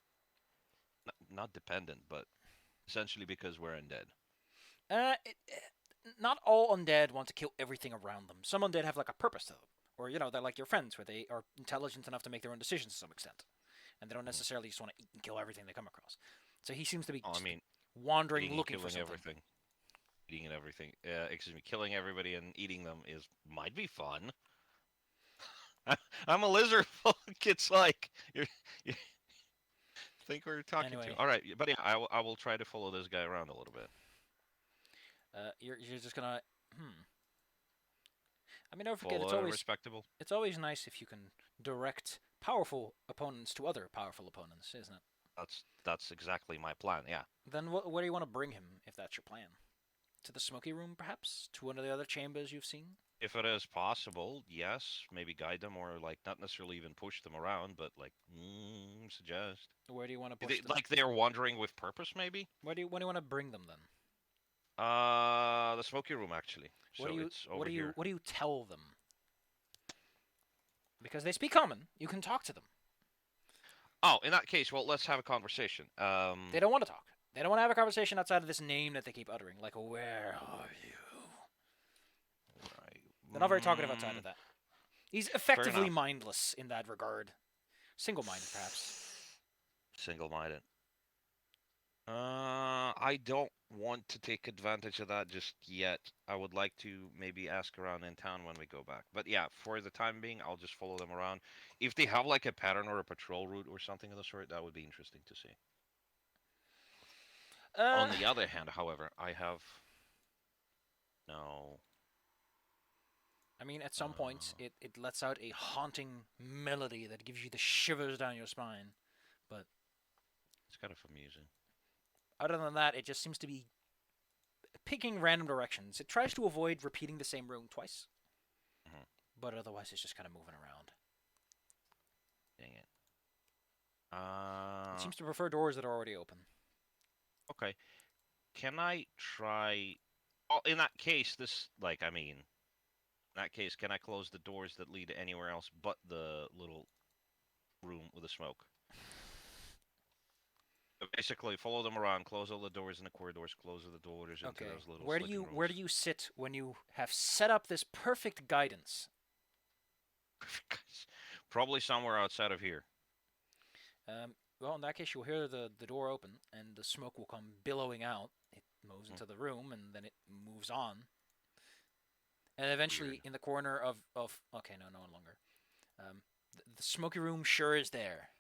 not dependent, but essentially because we're undead? Not all undead want to kill everything around them. Some undead have like a purpose to them, or they're like your friends, where they are intelligent enough to make their own decisions to some extent, and they don't Mhm. necessarily just want to eat and kill everything they come across. So he seems to be Oh, I just mean, wandering, eating and looking for killing something. everything. Eating and everything. Excuse me, killing everybody and eating them is might be fun. I'm a lizard folk. It's like you think we're talking to. Anyway, All right, but yeah, I will try to follow this guy around a little bit. you're just gonna. I mean, don't forget, Follow respectable. it's always nice if you can direct powerful opponents to other powerful opponents, isn't it? That's exactly my plan. Yeah. Then where do you want to bring him if that's your plan? To the smoky room, perhaps? To one of the other chambers you've seen? If it is possible, yes, maybe guide them or like not necessarily even push them around, but like suggest. Where do you want to push them? Like they're wandering with purpose, maybe. When do you want to bring them then? The smoky room actually. What do So you it's over here. what do you tell them? Because they speak common, you can talk to them. Oh, in that case, well, let's have a conversation. They don't want to talk. They don't want to have a conversation outside of this name that they keep uttering, like "Where are you?" Right. They're not very talkative outside of that. He's Fair effectively enough. mindless in that regard. Single-minded, perhaps. Single-minded. I don't. want to take advantage of that just yet. I would like to maybe ask around in town when we go back. But yeah, for the time being, I'll just follow them around. If they have like a pattern or a patrol route or something of the sort, that would be interesting to see. Uh, On the other hand, however, I have no. I mean, at some points, Uh, it lets out a haunting melody that gives you the shivers down your spine. But it's kind of amusing. other than that, it just seems to be picking random directions. It tries to avoid repeating the same room twice, Hmm. but otherwise, it's just kind of moving around. Dang it. It seems to prefer doors that are already open. Okay. Can I try? Well, in that case, I mean, in that case, can I close the doors that lead anywhere else but the little room with the smoke? So basically, follow them around, close all the doors in the corridors, close all the doors into Okay, those little where do sleeping you rooms. where do you sit when you have set up this perfect guidance? Probably somewhere outside of here. Well, in that case, you'll hear the door open and the smoke will come billowing out. It moves Hmm. into the room and then it moves on. And eventually, Weird. in the corner of okay, no longer. The smoky room sure is there.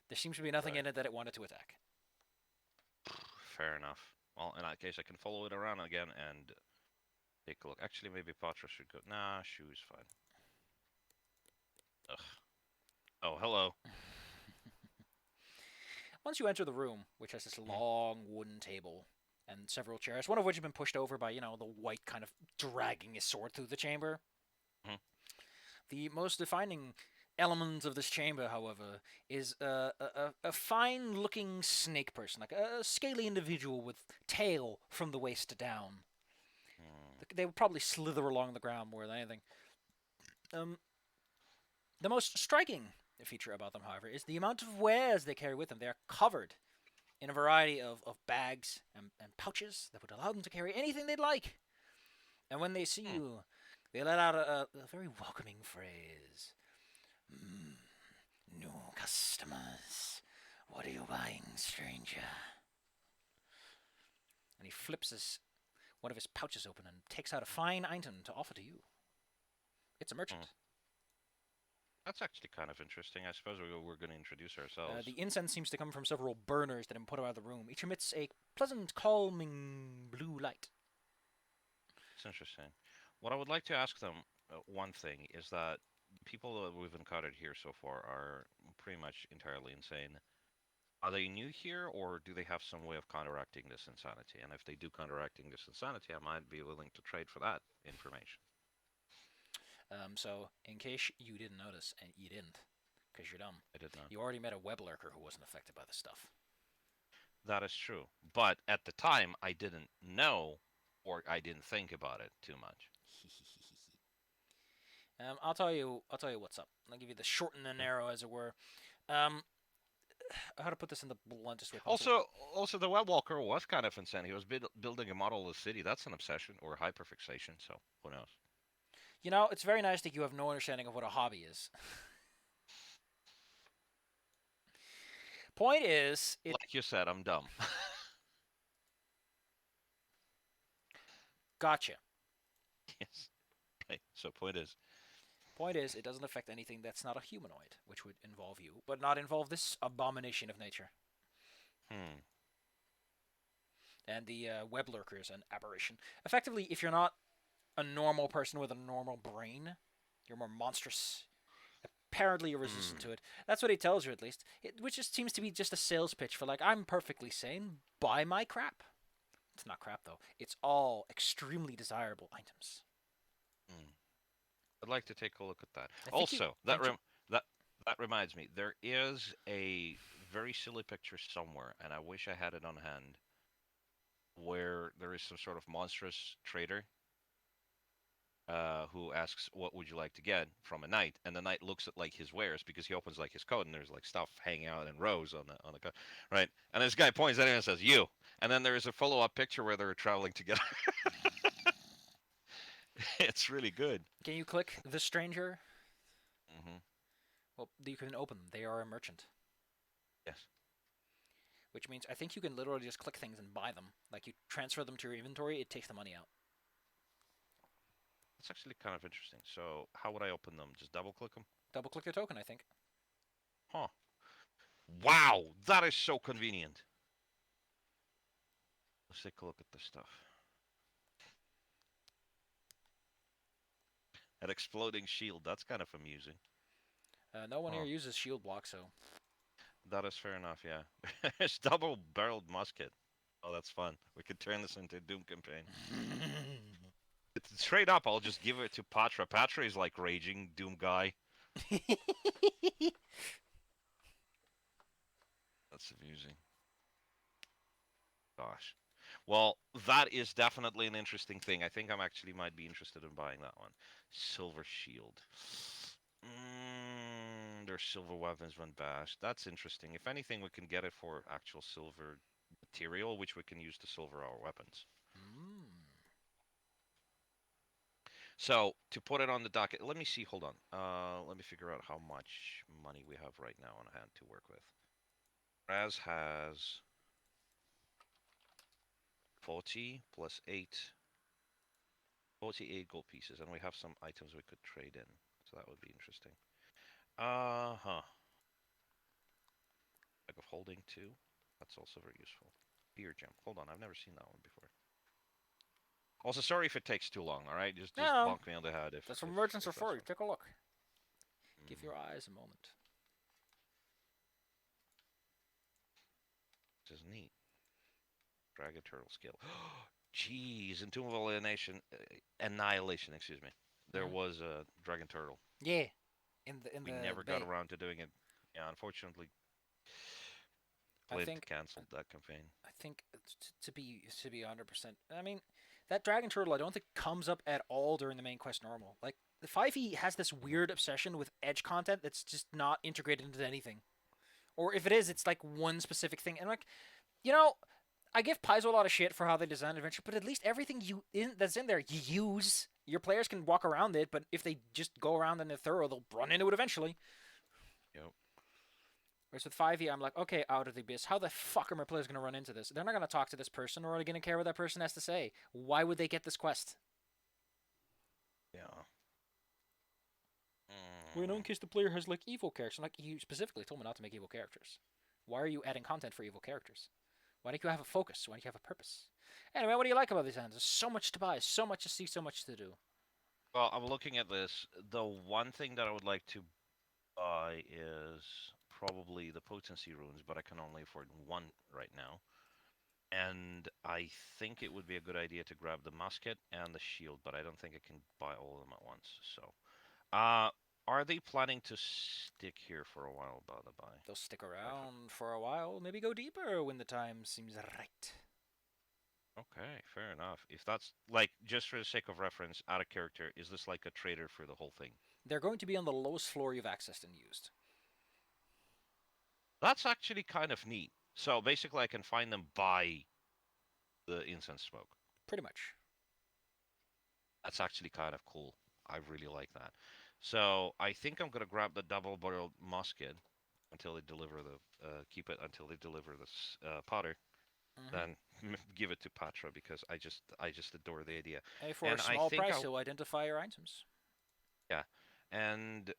There seems to be nothing Right. in it that it wanted to attack. Fair enough. Well, in that case, I can follow it around again and take a look. Actually, maybe Patra should go. Nah, shoe's fine. Ugh. Oh, hello. Once you enter the room, which has this Hmm. long wooden table and several chairs, one of which has been pushed over by, the Wight kind of dragging his sword through the chamber. Hmm. The most defining element of this chamber, however, is a fine looking snake person, like a scaly individual with tail from the waist down. Hmm. They would probably slither along the ground more than anything. Um, the most striking feature about them, however, is the amount of wares they carry with them. They are covered in a variety of bags and pouches that would allow them to carry anything they'd like. And when they see Hmm. you, they let out a very welcoming phrase. Mm, new customers. What are you buying, stranger? And he flips one of his pouches open and takes out a fine item to offer to you. It's a Hmm. merchant. That's actually kind of interesting. I suppose we're going to introduce ourselves. The incense seems to come from several burners that have been put out of the room. Each emits a pleasant, calming blue light. It's interesting. What I would like to ask them, one thing, is that people that we've encountered here so far are pretty much entirely insane. Are they new here, or do they have some way of counteracting this insanity? And if they do counteracting this insanity, I might be willing to trade for that information. So, in case you didn't notice, and you didn't, because you're dumb, I did not. you already met a web lurker who wasn't affected by this stuff. That is true. But at the time, I didn't know, or I didn't think about it too much. I'll tell you. I'll tell you what's up. I'll give you the short and the Okay. narrow, as it were. Um, how to put this in the bluntest way possible? Also, the web walker was kind of insane. He was building a model of the city. That's an obsession or hyperfixation. So who knows? It's very nice that you have no understanding of what a hobby is. Point is, it Like you said, I'm dumb. gotcha. Yes. Okay. So point is, Point is, it doesn't affect anything that's not a humanoid, which would involve you, but not involve this abomination of nature. hmm. And the web lurker is an aberration. Effectively, if you're not a normal person with a normal brain, you're more monstrous. Apparently, you're resistant Hmm. to it. That's what he tells you, at least. Which just seems to be just a sales pitch for, like, I'm perfectly sane. Buy my crap. It's not crap, though. It's all extremely desirable items. Hmm. I'd like to take a look at that. I think you. Also, Don't you? that that reminds me, there is a very silly picture somewhere, and I wish I had it on hand, where there is some sort of monstrous trader who asks, "What would you like to get from a knight?" And the knight looks at like his wares because he opens like his coat and there's like stuff hanging out in rows on the coat, right? And this guy points at him and says, "You." And then there is a follow-up picture where they're traveling together. It's really good. Can you click the stranger? Hmm. Well, you can open them. They are a merchant. Yes. which means I think you can literally just click things and buy them. Like you transfer them to your inventory, it takes the money out. That's actually kind of interesting. So how would I open them? Just double click them? Double click the token, I think. Huh. Wow, that is so convenient. Let's take a look at this stuff. An exploding shield. That's kind of amusing. No one here Huh. uses shield block, so. That is fair enough, yeah. It's double-barreled musket. Oh, that's fun. We could turn this into a Doom campaign. It's straight up, I'll just give it to Patra. Patra is like raging Doom guy. That's amusing. Gosh. Well, that is definitely an interesting thing. I think I'm actually might be interested in buying that one. Silver shield. There's silver weapons when bashed. That's interesting. If anything, we can get it for actual silver material, which we can use to silver our weapons. Mm. So to put it on the docket, let me see. Hold on. Let me figure out how much money we have right now on hand to work with. Raz has 40 plus 8, 48 gold pieces, and we have some items we could trade in. So that would be interesting. Bag of holding too. That's also very useful. Beer gem. Hold on, I've never seen that one before. Also, sorry if it takes too long. All right, just No, bonk me on the head that's what if merchants are that's for. You fine. take a look. Give Mm, your eyes a moment. this is neat. Dragon turtle scale. Jeez, in Tomb of Annihilation, excuse me. There Hmm. was a dragon turtle. Yeah, in We the never got bay. around to doing it. Yeah, unfortunately, I Flint think canceled that campaign. I think to be 100%. I mean, that dragon turtle I don't think comes up at all during the main quest normal. Like the 5e has this Mhm. weird obsession with edge content that's just not integrated into anything. Or if it is, it's like one specific thing. And like, you know, I give Paizo a lot of shit for how they design adventure, but at least everything that's in there you use. Your players can walk around it, but if they just go around and they're thorough, they'll run into it eventually. Yep. Whereas with 5e, I'm like, okay, out of the abyss, how the fuck are my players going to run into this? They're not going to talk to this person, or are they going to care what that person has to say? Why would they get this quest? Yeah. Well, in Mm. case the player has like evil characters. I'm like, you specifically told me not to make evil characters. Why are you adding content for evil characters? Why don't you have a focus? Why don't you have a purpose? Anyway, what do you like about these ends? There's so much to buy, so much to see, so much to do. Well, I'm looking at this. The one thing that I would like to buy is probably the potency runes, but I can only afford one right now. And I think it would be a good idea to grab the musket and the shield, but I don't think I can buy all of them at once. So, uh, are they planning to stick here for a while, by the by? They'll stick Like, around for a while, maybe go deeper when the time seems right. okay, fair enough. If that's like just for the sake of reference, out of character, is this like a trader for the whole thing? They're going to be on the lowest floor you've accessed and used. That's actually kind of neat. So basically, I can find them by the incense smoke. Pretty much. That's actually kind of cool. I really like that. So I think I'm gonna grab the double-barreled musket until they deliver the keep it until they deliver this Potter. Mm-hmm. Then give it to Patra because I just adore the idea. Hey, for a And I small think price, I he'll identify your items. yeah, and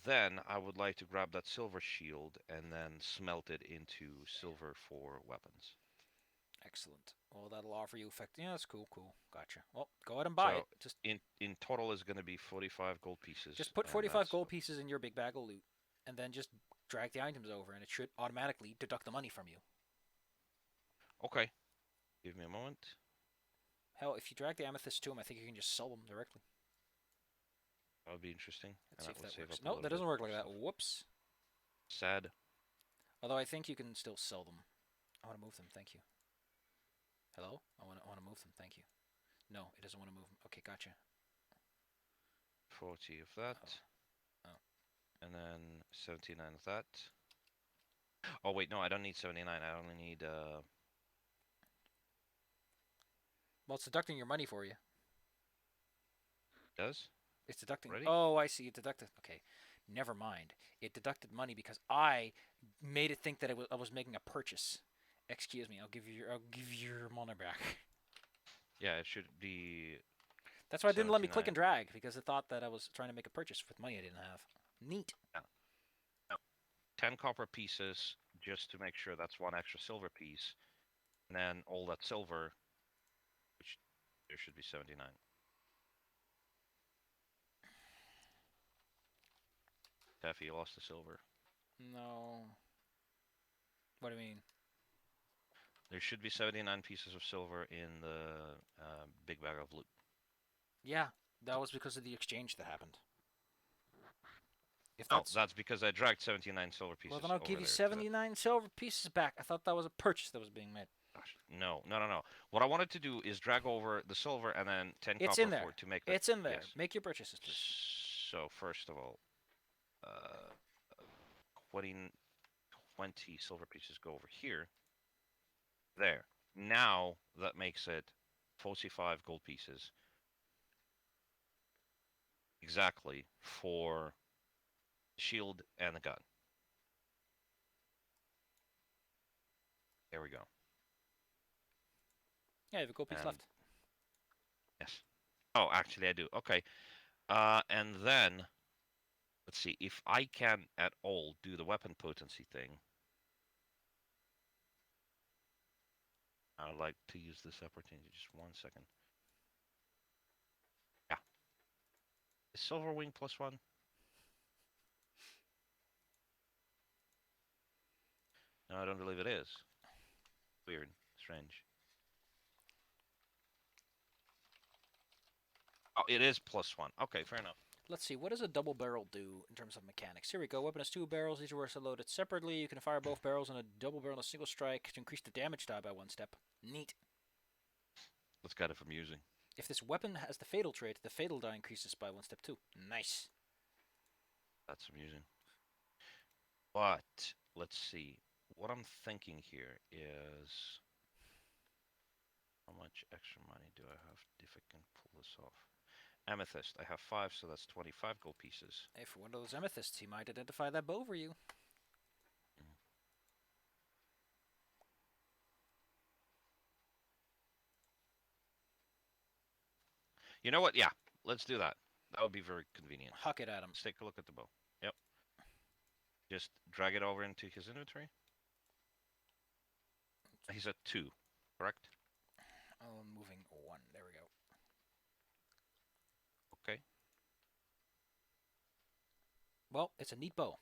then I would like to grab that silver shield and then smelt it into silver for weapons. Excellent. Well, that'll offer you effect. Yeah, that's cool. Cool. Gotcha. Well, go ahead and buy it. So Just in total is going to be 45 gold pieces, just put and 45 that's gold pieces in your big bag of loot, and then just drag the items over, and it should automatically deduct the money from you. okay. Give me a moment. Hell, if you drag the amethyst to them, I think you can just sell them directly. That would be interesting, Let's and see that if would that save works. up a No, little that bit doesn't work of like that. stuff. Whoops. Sad. Although I think you can still sell them. I want to move them. Thank you. Hello? I want to move them. Thank you. No, it doesn't want to move them. Okay, gotcha. 40 of that, Oh, oh. and then 79 of that. Oh wait, no, I don't need 79. I only need Well, it's deducting your money for you. does It's deducting. ready? Oh, I see. It deducted. Okay. Never mind. It deducted money because I made it think that I was making a purchase. Excuse me. I'll give you your money back. Yeah, it should be That's why it didn't let me click 79. and drag because it thought that I was trying to make a purchase with money I didn't have. Neat. Yeah. No, 10 copper pieces just to make sure that's one extra silver piece. And then all that silver, which there should be 79. Taffy, you lost the silver. No. What do you mean? There should be 79 pieces of silver in the big bag of loot. Yeah, that was because of the exchange that happened. If Oh, that's that's because I dragged 79 silver well, pieces then I'll over give you there to that. 79 silver pieces back. I thought that was a purchase that was being made. Gosh, no, no, no, no. What I wanted to do is drag over the silver and then 10 It's copper in for there. it to make that. It's in there. Yes. Make your purchases, please. So, first of all, uh, 20, 20 silver pieces go over here. There. Now that makes it 45 gold pieces. Exactly for the shield and the gun. There we go. Yeah, you have a gold piece And left. yes. Oh, actually I do. Okay. And then let's see if I can at all do the weapon potency thing. I'd like to use this opportunity. Just 1 second. Yeah. Is Silver Wing +1? No, I don't believe it is. Weird. Strange. Oh, it is +1. Okay, fair enough. Let's see, what does a double barrel do in terms of mechanics? Here we go. Weapon has two barrels. Each are loaded separately. You can fire both barrels on a double barrel in a single strike to increase the damage die by 1 step. Neat. That's kind of amusing. If this weapon has the fatal trait, the fatal die increases by 1 step too. Nice. That's amusing. But let's see. What I'm thinking here is how much extra money do I have if I can pull this off? Amethyst. I have 5, so that's 25 gold pieces. Hey, for one of those amethysts, he might identify that bow for you. Mm. You know what? Yeah, let's do that. That would be very convenient. Huck it at him. Let's take a look at the bow. Yep. Just drag it over into his inventory. He's at 2, correct? Oh, moving 1. There we go. Okay. Well, it's a neat bow.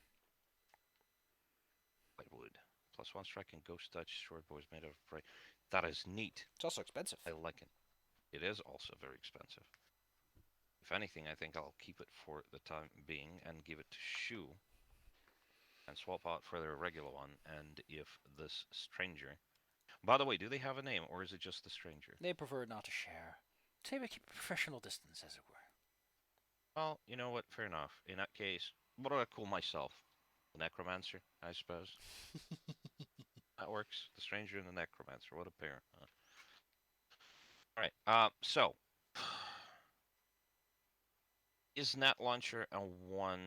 White wood. +1 strike and ghost touch. Short bow is made of bright. That is neat. It's also expensive. I like it. It is also very expensive. If anything, I think I'll keep it for the time being and give it to Shu and swap out for their regular one. And if this stranger... By the way, do they have a name or is it just the stranger? They prefer not to share. Say we keep a professional distance, as it were. Well, you know what? Fair enough. In that case, what do I call myself? The Necromancer, I suppose. That works. The stranger and the Necromancer. What a pair. All right. So is Net Launcher a one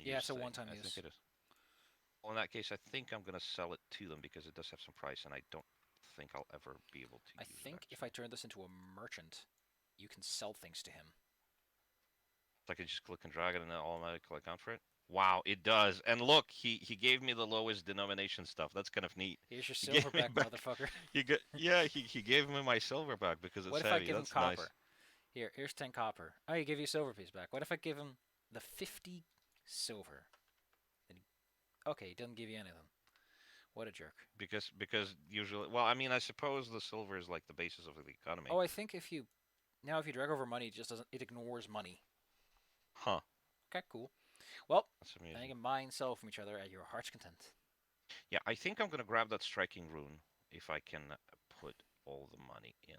Yeah, use it's a thing? one-time I use. think it is. Well, in that case, I think I'm gonna sell it to them because it does have some price, and I don't think I'll ever be able to I use think it. if I turn this into a merchant, you can sell things to him. So I can just click and drag it and then automatically account for it. Wow, it does. And look, he gave me the lowest denomination stuff. That's kind of neat. Here's your He silver gave me back, back. motherfucker. He gave me my silver back because it's What if I heavy. give him That's nice. copper? Here's 10 copper. Oh, you give you a silver piece back. What if I give him the 50 silver? Okay, he doesn't give you anything. What a jerk. Because usually, well, I mean, I suppose the silver is like the basis of the economy. Oh, I think if you drag over money, it just doesn't. It ignores money. Huh. Okay, cool. Well, That's then you amazing. can buy and sell from each other at your heart's content. Yeah, I think I'm gonna grab that striking rune if I can put all the money in.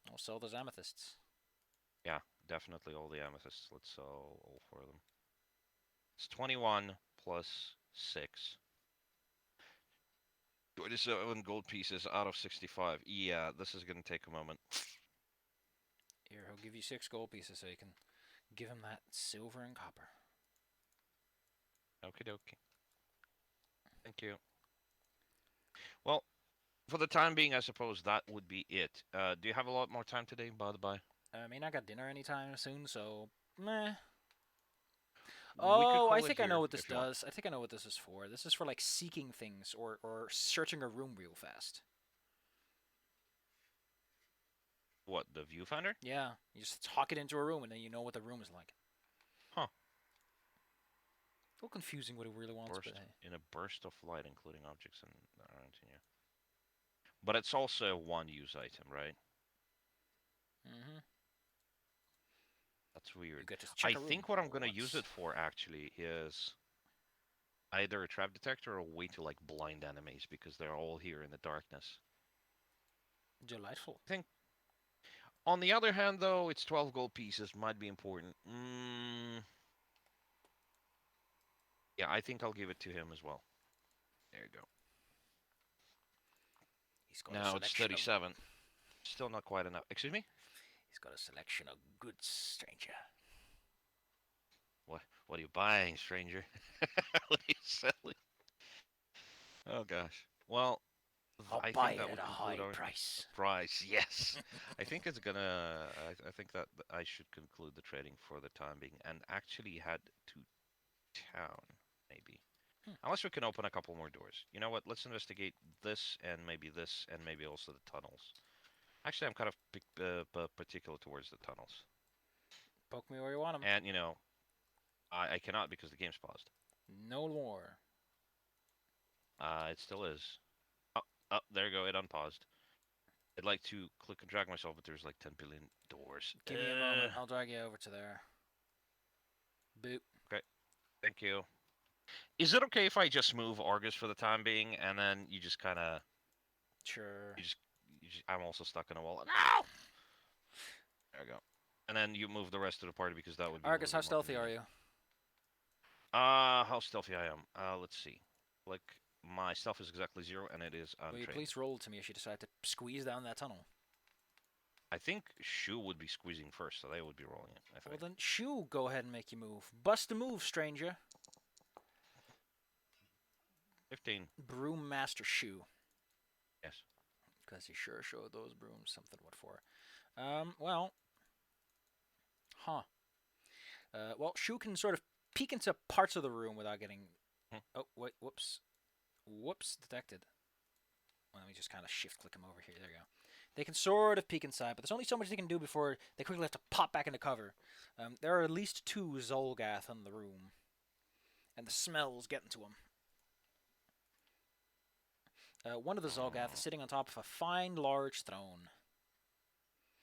I'll sell those amethysts. Yeah, definitely all the amethysts. Let's sell all 4 of them. It's 21 plus 6. 27 gold pieces out of 65. Yeah, this is gonna take a moment. Here, he'll give you 6 gold pieces so you can give him that silver and copper. Okie dokie. Thank you. Well, for the time being, I suppose that would be it. Do you have a lot more time today, by the by? I mean, I got dinner anytime soon, so meh. We could Oh, I call it think I know here what this if you want. does. I think I know what this is for. This is for like seeking things or searching a room real fast. What, the viewfinder? Yeah, you just talk it into a room and then you know what the room is like. Huh. A little confusing what it really wants, but Burst hey. in a burst of light, including objects and around you. But it's also a one-use item, right? Mm-hmm. That's You weird. get to I check a room think what I'm gonna use once. it for actually is either a trap detector or a way to like blind enemies because they're all here in the darkness. Delightful. I think. On the other hand, though, it's 12 gold pieces might be important. Yeah, I think I'll give it to him as well. There you go. He's got a Now it's selection of. 37. Still not quite enough. Excuse me? He's got a selection of goods, stranger. What are you buying, stranger? What are you selling? Oh gosh. Well, I'll I buy think it that at would a conclude high our price. price. Yes. I think it's gonna. I think that I should conclude the trading for the time being and actually head to town, maybe. Hmm. Unless we can open a couple more doors. You know what? Let's investigate this and maybe also the tunnels. Actually, I'm kind of particular towards the tunnels. Poke me where you want him. And, I cannot because the game's paused. No more. It still is. Oh, there you go. It unpaused. I'd like to click and drag myself, but there's like 10 billion doors. Give me a moment. I'll drag you over to there. Boop. Okay, thank you. Is it okay if I just move Argus for the time being, and then you just kind of, Sure. you just, I'm also stuck in a wall. No! There we go. And then you move the rest of the party because that would be a Argus, little how bit more stealthy are convenient. you? How stealthy I am. Let's see. Like, my stealth is exactly 0, and it is Will you untrained. please roll to me if you decide to squeeze down that tunnel? I think Shu would be squeezing first, so they would be rolling it, I Well think. then, shoo, go ahead and make you move. Bust a move, stranger. 15. Broom Master Shoe. Yes. Because he sure showed those brooms something what for. Well, huh. Well, Shu can sort of peek into parts of the room without getting. Hmm. Oh, wait, whoops. Whoops, detected. Well, let me just kind of shift click him over here. There you go. They can sort of peek inside, but there's only so much they can do before they quickly have to pop back into cover. There are at least 2 Zolgath in the room, and the smell's getting to them. One of the Zolgath is sitting on top of a fine, large throne.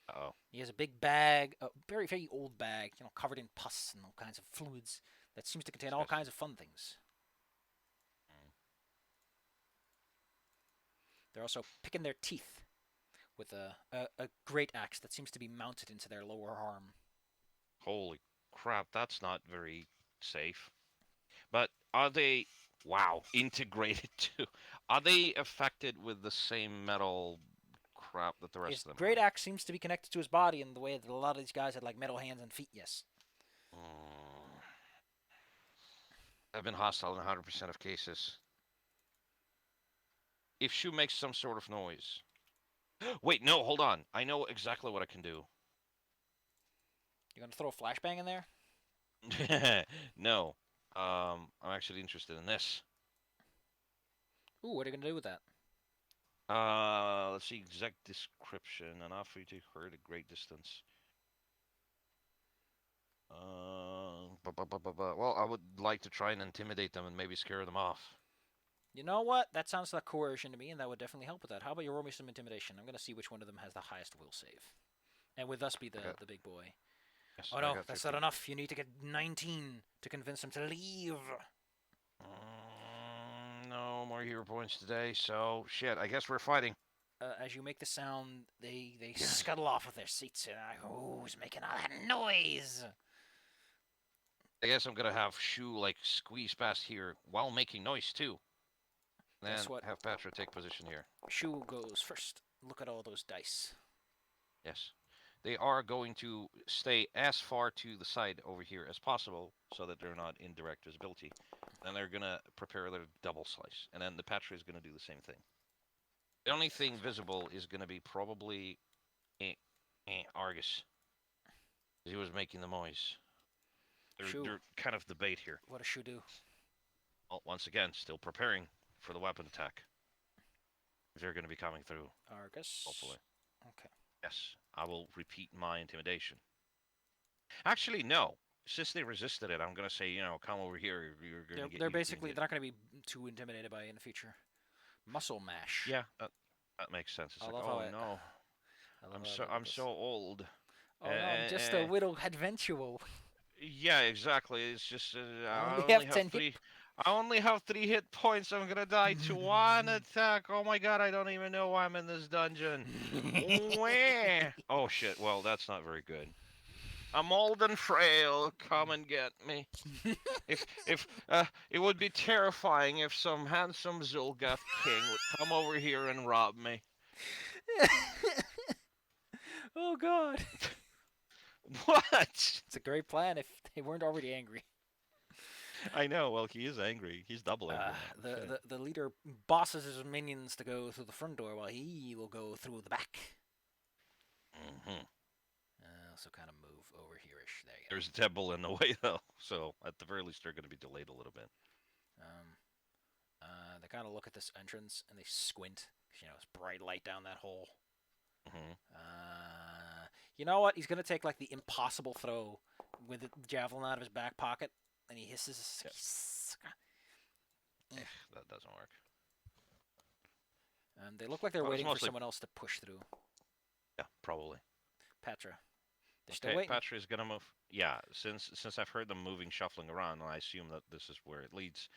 Uh-oh. He has a big bag, a very, very old bag, covered in pus and all kinds of fluids that seems to contain all Disgusting. kinds of fun things. Mm. They're also picking their teeth with a great axe that seems to be mounted into their lower arm. Holy crap, that's not very safe. But are they, wow, integrated too? Are they affected with the same metal crap that the rest His of them great are? axe seems to be connected to his body in the way that a lot of these guys had like metal hands and feet, yes. Mm. I've been hostile in 100% of cases. If Shu makes some sort of noise. Wait, no, hold on. I know exactly what I can do. You're gonna throw a flashbang in there? No. I'm actually interested in this. Ooh, what are you gonna do with that? Let's see exact description. Enough for you to hear at a great distance. Well, I would like to try and intimidate them and maybe scare them off. You know what? That sounds like coercion to me, and that would definitely help with that. How about you roll me some intimidation? I'm gonna see which one of them has the highest will save. And with us be I the got, big boy. yes, Oh I no, got that's not 15. enough. You need to get 19 to convince him to leave. No more hero points today, so shit. I guess we're fighting. As you make the sound, they Yes. scuttle off of their seats and I go, who's making all that noise? I guess I'm gonna have Shu like squeeze past here while making noise too. Guess Then what? have Patra take position here. Shu goes first. Look at all those dice. Yes. They are going to stay as far to the side over here as possible so that they're not in direct visibility. and they're gonna prepare their double slice, and then the Patria is gonna do the same thing. The only thing visible is gonna be probably Argus. He was making the noise. Shoo. They're kind of the bait here. What does Shoo do? Well, once again, still preparing for the weapon attack. They're going to be coming through, Argus. hopefully. Okay. Yes, I will repeat my intimidation. Actually, no. Since they resisted it, I'm going to say, come over here. You're going to get. They're basically they're not going to be too intimidated by it in the future. Muscle mash. Yeah, that makes sense. It's I like, love oh how no, I love I'm how so I I'm this. so old. Oh no, I'm just a little adventurer. Yeah, exactly. It's just I I only only have have 10 hit. three. I only have 3 hit points. I'm gonna die to one attack. Oh my god! I don't even know why I'm in this dungeon. Wah. Oh shit. Well, that's not very good. I'm old and frail. Come and get me. If it would be terrifying if some handsome Zulgath king would come over here and rob me. Oh god. What? It's a great plan if they weren't already angry. I know. Well, he is angry. He's double angry now. The, Shit. the the leader bosses his minions to go through the front door while he will go through the back. Mm-hmm. Also kind of move over here-ish. There you go. There's a temple in the way though, so at the very least they're going to be delayed a little bit. Um, they kind of look at this entrance and they squint. 'Cause, it's bright light down that hole. Mm-hmm. You know what? He's gonna take like the impossible throw with the javelin out of his back pocket, and he hisses. Yep. That doesn't work. And they look like they're Well, waiting for mostly... someone else to push through. Yeah, probably. Patra. They're still Okay, waiting. Patra is gonna move. Yeah, since I've heard them moving, shuffling around, and I assume that this is where it leads.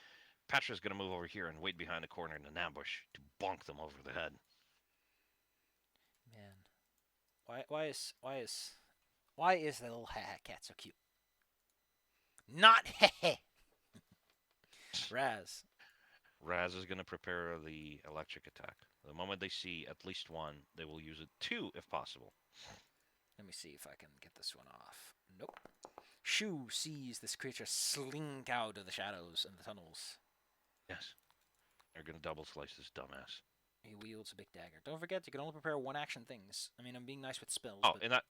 Patra is gonna move over here and wait behind the corner in an ambush to bonk them over the head. Man, why is the little cat so cute? Not hehe. Raz. Raz is gonna prepare the electric attack. The moment they see at least one, they will use it 2 if possible. Let me see if I can get this one off. Nope. Shu sees this creature slink out of the shadows and the tunnels. Yes. They're gonna double slice this dumbass. He wields a big dagger. Don't forget, you can only prepare one action things. I mean, I'm being nice with spells. Oh, but... in that...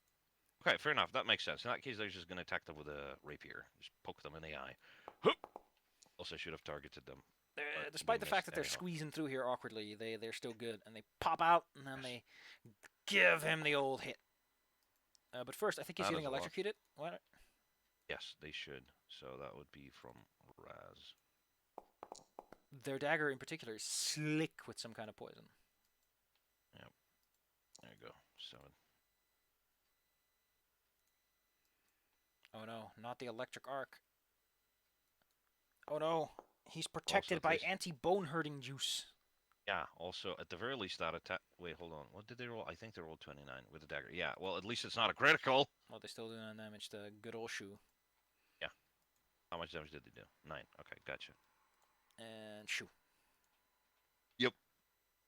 Okay, fair enough. That makes sense. In that case, they're just gonna attack them with a rapier. Just poke them in the eye. Also should have targeted them. Despite the fact that they're squeezing through here awkwardly, they're still good. And they pop out, and then they give him the old hit. But first, I think he's getting electrocuted. What? Yes, they should. So that would be from Raz. Their dagger in particular is slick with some kind of poison. Yep. There you go. 7. Oh no, not the electric arc. Oh no, he's protected by anti-bone hurting juice. Yeah, also, at the very least, that attack... Wait, hold on. What did they roll? I think they rolled 29 with the dagger. Yeah, well, at least it's not a critical. Well, they still do damage to good old Shu. Yeah. How much damage did they do? 9. Okay, gotcha. And Shu. Yep.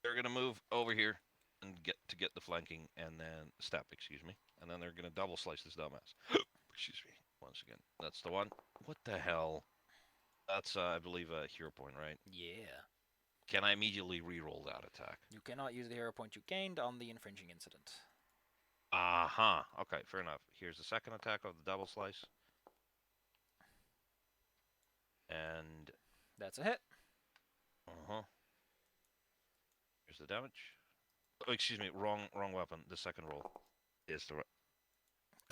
They're going to move over here and get the flanking and then step, excuse me. And then they're going to double slice this dumbass. Excuse me. Once again. That's the one. What the hell? That's, I believe, a hero point, right? Yeah. Can I immediately re-roll that attack? You cannot use the hero point you gained on the infringing incident. Uh-huh. Okay, fair enough. Here's the second attack of the double slice. And... That's a hit. Uh-huh. Here's the damage. Oh, excuse me, wrong weapon. The second roll is the...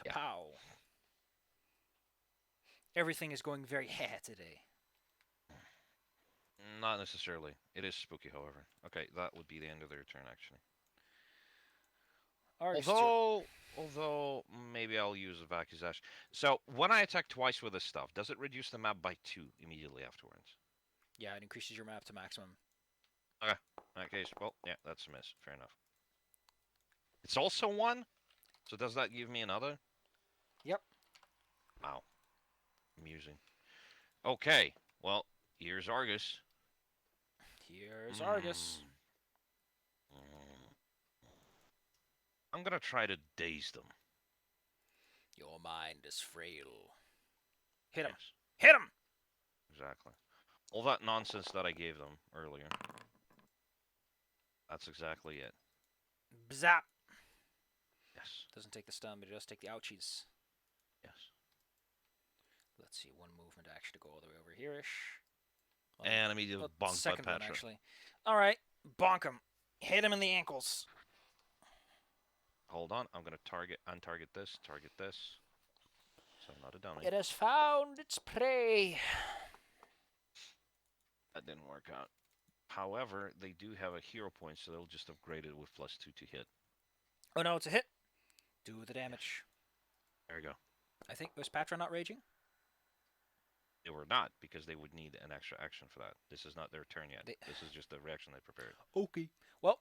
Kapow. Yeah. Everything is going very heh today. Not necessarily. It is spooky, however. Okay, that would be the end of their turn, actually. Although maybe I'll use a Vacuzash. So, when I attack twice with this stuff, does it reduce the map by 2 immediately afterwards? Yeah, it increases your map to maximum. Okay. In that case, well, yeah, that's a miss. Fair enough. It's also 1? So does that give me another? Yep. Wow. Amusing. Okay. Well, here's Argus. Here's Argus. I'm gonna try to daze them. Your mind is frail. Hit him. Yes. Hit him! Exactly. All that nonsense that I gave them earlier. That's exactly it. Bzap! Yes. Doesn't take the stun, but it does take the ouchies. Yes. Let's see, one movement to actually go all the way over here-ish. Well, And immediately bonked by second one, Petra. actually. Alright, bonk him. Hit him in the ankles. Hold on, I'm gonna untarget this, target this. So I'm not a dummy. It has found its prey. That didn't work out. However, they do have a hero point, so they'll just upgrade it with +2 to hit. Oh no, it's a hit. Do the damage. There we go. I think, was Patra not raging? They were not, because they would need an extra action for that. This is not their turn yet. They... This is just the reaction they prepared. Okay. Well,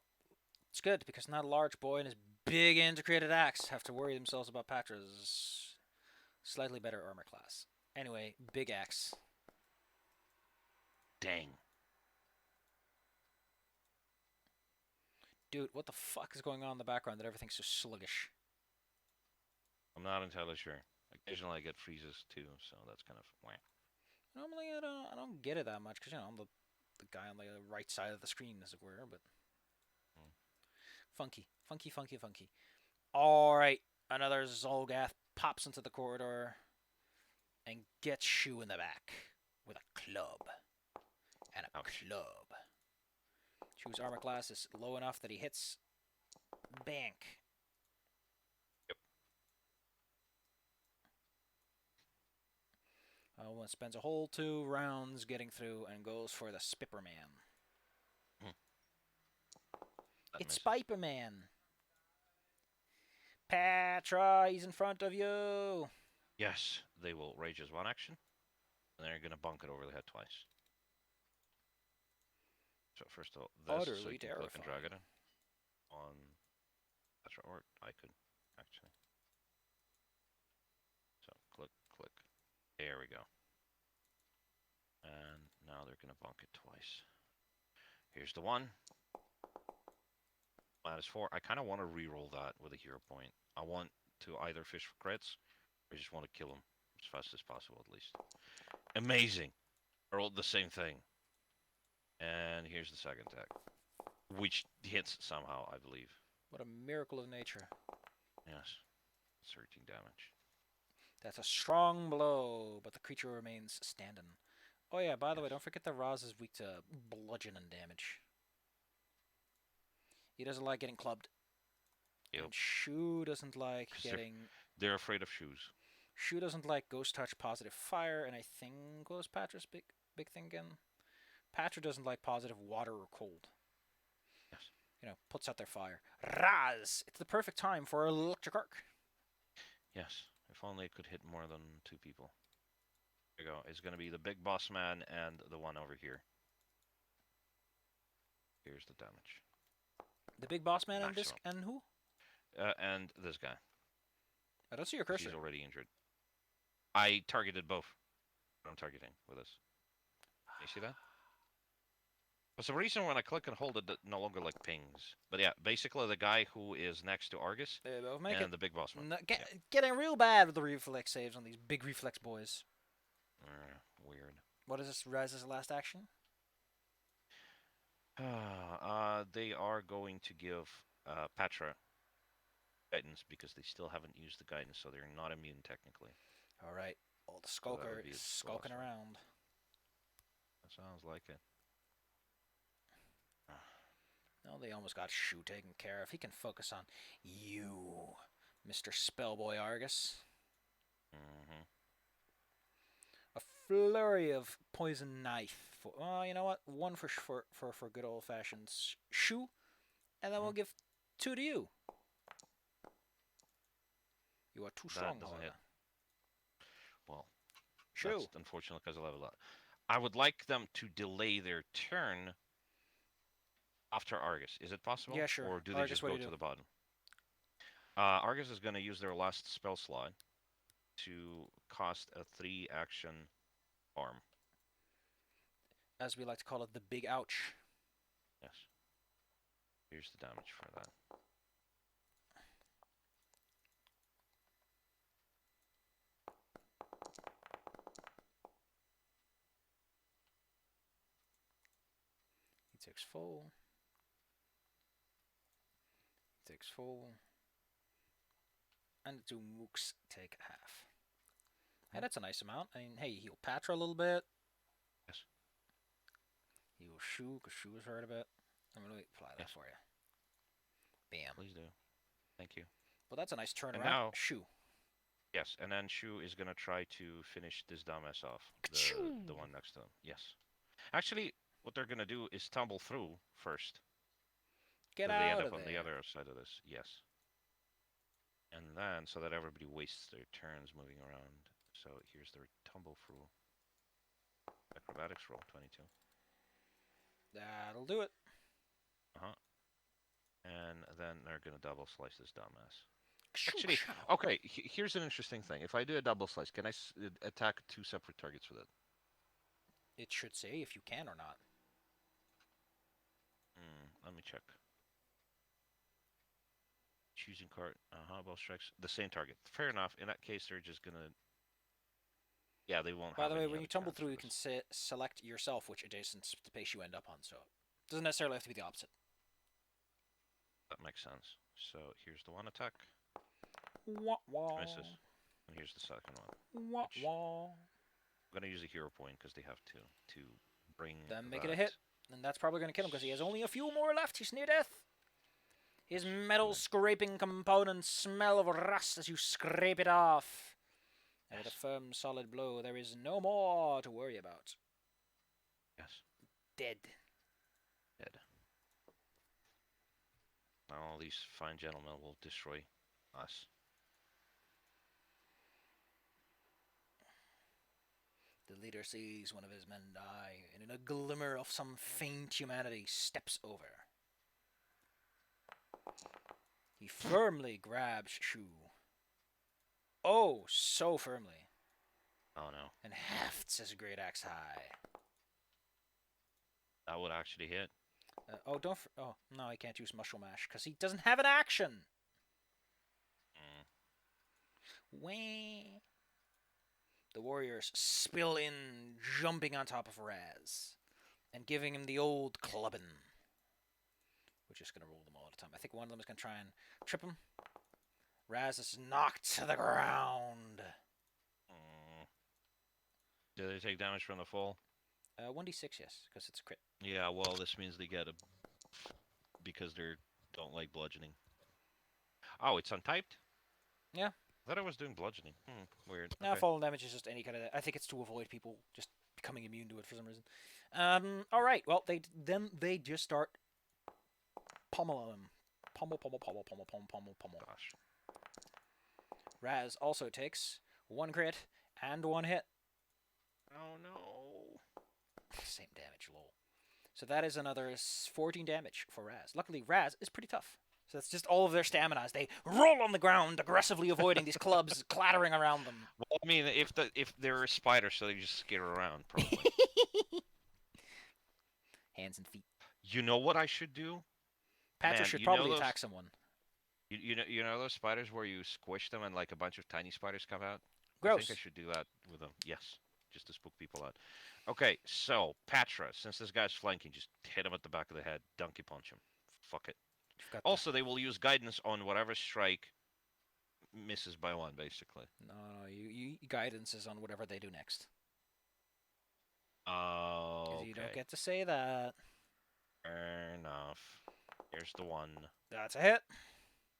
it's good, because not a large boy and his big integrated axe have to worry themselves about Patra's slightly better armor class. Anyway, big axe. Dang. Dude, what the fuck is going on in the background that everything's so sluggish? I'm not entirely sure. Occasionally I get freezes too, so that's kind of wah. Normally I don't get it that much, because, you know, I'm the guy on the right side of the screen, as it were, but... Funky. Funky, funky, funky. Alright, another Zolgath pops into the corridor and gets Shu in the back with a club. And a club. Shu's armor class is low enough that he hits bank. Yep. One spends a whole 2 rounds getting through and goes for the Spipper Man. It's Spiper Man. Patra, he's in front of you. Yes, they will rage as one action, and they're gonna bonk it over the head twice. So first of all, this, Utterly so you can terrifying. click and drag it on Petra, or I could actually. So click, click. There we go. And now they're gonna bonk it twice. Here's the one. -4. I kind of want to re-roll that with a hero point. I want to either fish for crits, or just want to kill them as fast as possible, at least. Amazing. I rolled the same thing. And here's the second attack, which hits somehow, I believe. What a miracle of nature. Yes. 13 damage. That's a strong blow, but the creature remains standing. Oh yeah, by the way, don't forget that Raz is weak to bludgeon and damage. He doesn't like getting clubbed. Yep. And Shu doesn't like getting... They're afraid of shoes. Shu doesn't like ghost touch, positive fire, and I think was Patra's big thing again. Patra doesn't like positive water or cold. Yes. You know, puts out their fire. Raz! It's the perfect time for electric arc. Yes. If only it could hit more than 2 people. There you go. It's going to be the big boss man and the one over here. Here's the damage. The big boss man and Maximum. this and who? And this guy. I don't see your cursor. He's already injured. I targeted both. I'm targeting with this. You see that? For some reason, when I click and hold it, it no longer like pings. But yeah, basically the guy who is next to Argus and the big boss man. Getting real bad with the reflex saves on these big reflex boys. Weird. What is this? Raz's last action? They are going to give Patra guidance because they still haven't used the guidance, so they're not immune technically. All right. Well, the skulker is skulking around. That sounds like it. No, they almost got Shu taken care of. He can focus on you, Mr. Spellboy Argus. A flurry of poison knife. You know what? One for good old fashioned Shu, and then we'll give 2 to you. You are too strong, however. Well, Shu. that's unfortunate because I leveled up. I would like them to delay their turn after Argus. Is it possible? Yeah, sure. Or do they Argus, just go to the bottom? Argus is going to use their last spell slot to cost a 3-action arm. As we like to call it, the big ouch. Yes. Here's the damage for that. takes full. Takes full. And the two mooks take half. Hey, that's a nice amount. I mean, hey, you heal Patra a little bit. Yes. Heal Shu, because Shu was hurt a bit. I'm going to apply that Yes. for you. Bam. Please do. Thank you. Well, that's a nice turnaround. And now, Shu. yes, and then Shu is gonna try to finish this dumbass off. The one next to him. Yes. Actually, what they're gonna do is tumble through first. Get So they end out up of on there. the other side of this. Yes. And then, so that everybody wastes their turns moving around. So here's their tumble through. Acrobatics roll 22. That'll do it. And then they're gonna double slice this dumbass. Shoo, Actually, shoo. okay. Here's an interesting thing. If I do a double slice, can I attack two separate targets with it? It should say if you can or not. Let me check. Choosing card. Both strikes. The same target. Fair enough. In that case, they're just gonna. Yeah, they won't. By have the way, any when you other tumble chance through, for you can this. select yourself which adjacent space you end up on. So it doesn't necessarily have to be the opposite. That makes sense. So here's the one attack. Wah, wah. Misses. And here's the second one. Wah, wah. I'm gonna use a hero point because they have to bring. Then make it a hit. And that's probably going to kill him because he has only a few more left. He's near death. His metal scraping components smell of rust as you scrape it off. And with a firm, solid blow, there is no more to worry about. Yes. Dead. Dead. Now all these fine gentlemen will destroy us. The leader sees one of his men die, and in a glimmer of some faint humanity, steps over. He firmly grabs Shu. Oh, so firmly. Oh no. And hefts his great axe high. That would actually hit. Oh, oh, no, he can't use Mushroom Mash because he doesn't have an action. Wah. The warriors spill in, jumping on top of Raz and giving him the old clubbing. We're just going to roll them all at a time. I think one of them is going to try and trip him. Raz is knocked to the ground. Do they take damage from the fall? 1d6, yes, because it's a crit. Yeah, well, this means they get a... because they don't like bludgeoning. Oh, it's untyped? Yeah. I thought I was doing bludgeoning. Weird. No, Okay. fallen damage is just any kind of... I think it's to avoid people just becoming immune to it for some reason. All right, well, they just start pummeling him. Pummel. Gosh. Raz also takes 1 crit and 1 hit. Oh no. Same damage, lol. So that is another 14 damage for Raz. Luckily, Raz is pretty tough. So that's just all of their stamina as they roll on the ground, aggressively avoiding these clubs clattering around them. Well, I mean, if they're a spider, so they just skitter around, probably. Hands and feet. You know what I should do? Patra Man, should you probably know those, attack someone. You know those spiders where you squish them and like a bunch of tiny spiders come out? Gross. I think I should do that with them. Yes, just to spook people out. Okay, so Patra, since this guy's flanking, just hit him at the back of the head, donkey punch him. Fuck it. Also, they will use guidance on whatever strike misses by 1, basically. No, you guidance is on whatever they do next. Oh, Because you don't get to say that. Fair enough. Here's the 1. That's a hit.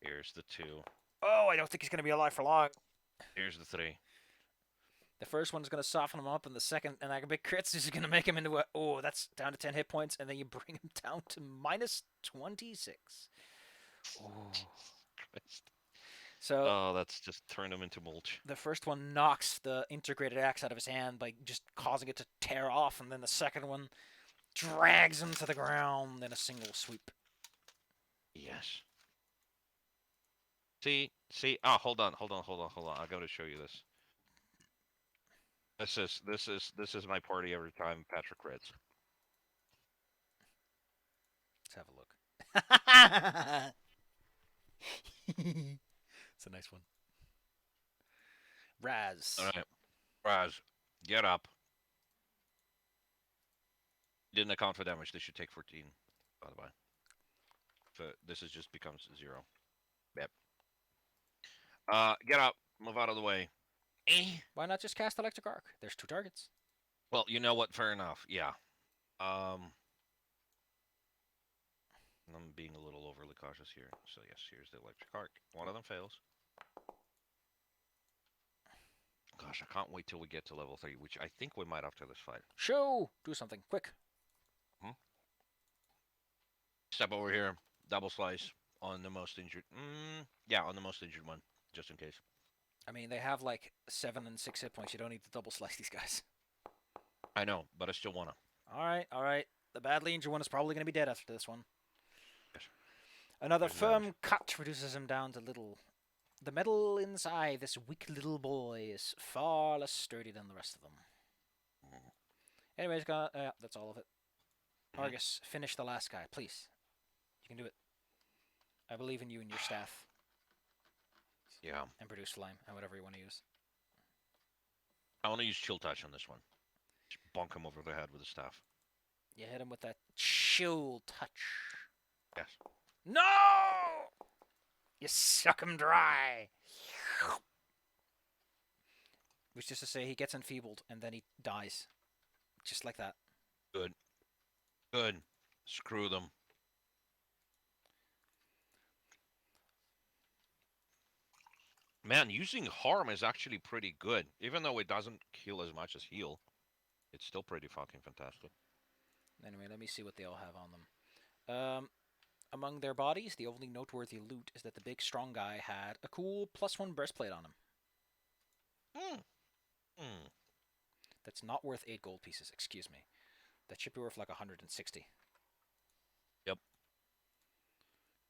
Here's the 2. Oh, I don't think he's going to be alive for long. Here's the 3. The first one's going to soften him up, and the second, and like a big crits, is going to make him into a... Oh, that's down to 10 hit points, and then you bring him down to minus 26. Oh. So, oh, that's just turned him into mulch. The first one knocks the integrated axe out of his hand by just causing it to tear off, and then the second one drags him to the ground in a single sweep. Yes. See. Ah, hold on. I got to show you this. This is my party every time Patrick crits. Let's have a look. It's a nice one. Raz. All right, Raz, get up. Didn't account for damage. They should take 14, by the way. So this is just becomes 0. Yep. Get out. Move out of the way. Eh. Why not just cast Electric Arc? There's 2 targets. Well, you know what? Fair enough. Yeah. I'm being a little overly cautious here. So yes, here's the electric arc. One of them fails. Gosh, I can't wait till we get to level 3, which I think we might after this fight. Shoo! Do something quick. Step over here. Double slice on the most injured. Yeah, on the most injured one, just in case. I mean, they have like 7 and 6 hit points. You don't need to double slice these guys. I know, but I still wanna. Alright, alright. The badly injured one is probably going to be dead after this one. Yes. Another There's firm cut reduces him down to little. The metal inside this weak little boy is far less sturdy than the rest of them. Anyways, that's all of it. Argus, finish the last guy, please. You can do it. I believe in you and your staff. Yeah. And produce flame, and whatever you want to use. I want to use chill touch on this one. Just bonk him over the head with the staff. You hit him with that chill touch. Yes. No! You suck him dry. Which is to say, he gets enfeebled and then he dies. Just like that. Good. Good. Screw them. Man, using harm is actually pretty good. Even though it doesn't kill as much as heal, it's still pretty fucking fantastic. Anyway, let me see what they all have on them. Among their bodies, the only noteworthy loot is that the big strong guy had a cool +1 breastplate on him. That's not worth 8 gold pieces, excuse me. That should be worth like 160. Yep.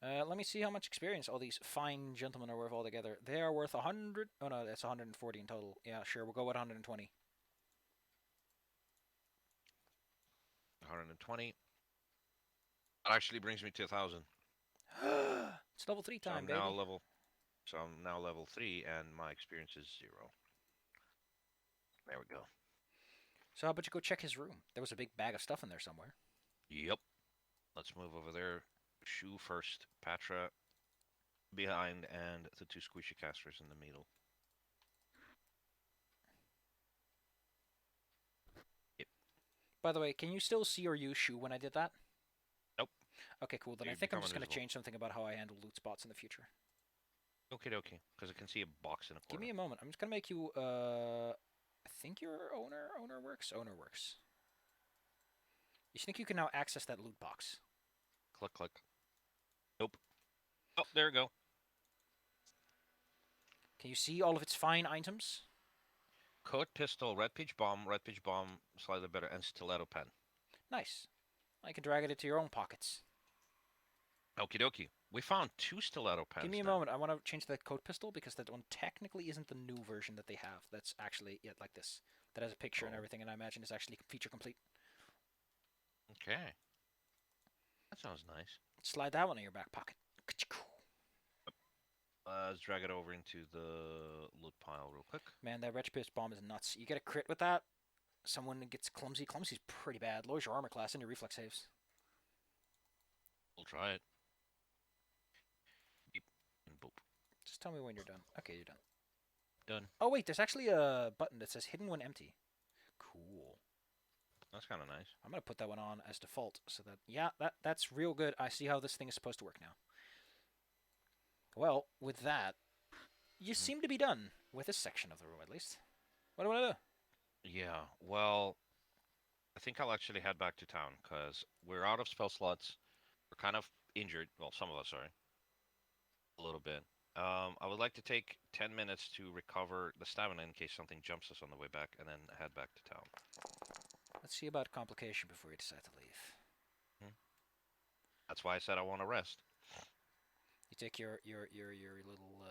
Let me see how much experience all these fine gentlemen are worth altogether. They are worth 100. Oh no, that's 140 in total. Yeah, sure, we'll go with 120. 120. That actually brings me to 1,000. It's level 3 time, baby. So I'm now level 3, and my experience is 0. There we go. So how about you go check his room? There was a big bag of stuff in there somewhere. Yep. Let's move over there. Shu first, Patra behind, and the 2 squishy casters in the middle. Yep. By the way, can you still see or use Shu when I did that? Nope. Okay, cool. Then I think I'm just going to change something about how I handle loot spots in the future. Okay, because I can see a box in a corner. Give me a moment. I'm just going to make you, I think your owner works? Owner works. You think you can now access that loot box? Click, click. Nope. Oh, there we go. Can you see all of its fine items? Coat pistol, red pitch bomb, slightly better, and stiletto pen. Nice. I can drag it into your own pockets. Okie dokie. We found 2 stiletto pens. Give me a moment. I want to change that coat pistol because that one technically isn't the new version that they have. That's actually like this. That has a picture and everything, and I imagine is actually feature complete. Okay. That sounds nice. Slide that one in your back pocket. Let's drag it over into the loot pile real quick. Man, that red pitch bomb is nuts. You get a crit with that, someone gets clumsy. Clumsy's pretty bad. Lowers your armor class and your reflex saves. We'll try it. Beep and boop. Just tell me when you're done. Okay, you're done. Done. Oh wait, there's actually a button that says hidden when empty. Cool. That's kind of nice. I'm gonna put that one on as default, so that that's real good. I see how this thing is supposed to work now. Well, with that, you seem to be done with this section of the room, at least. What do I want to do? Yeah, well, I think I'll actually head back to town, because we're out of spell slots. We're kind of injured. Well, some of us are. A little bit. I would like to take 10 minutes to recover the stamina in case something jumps us on the way back, and then head back to town. Let's see about complication before you decide to leave. That's why I said I want to rest. You take your little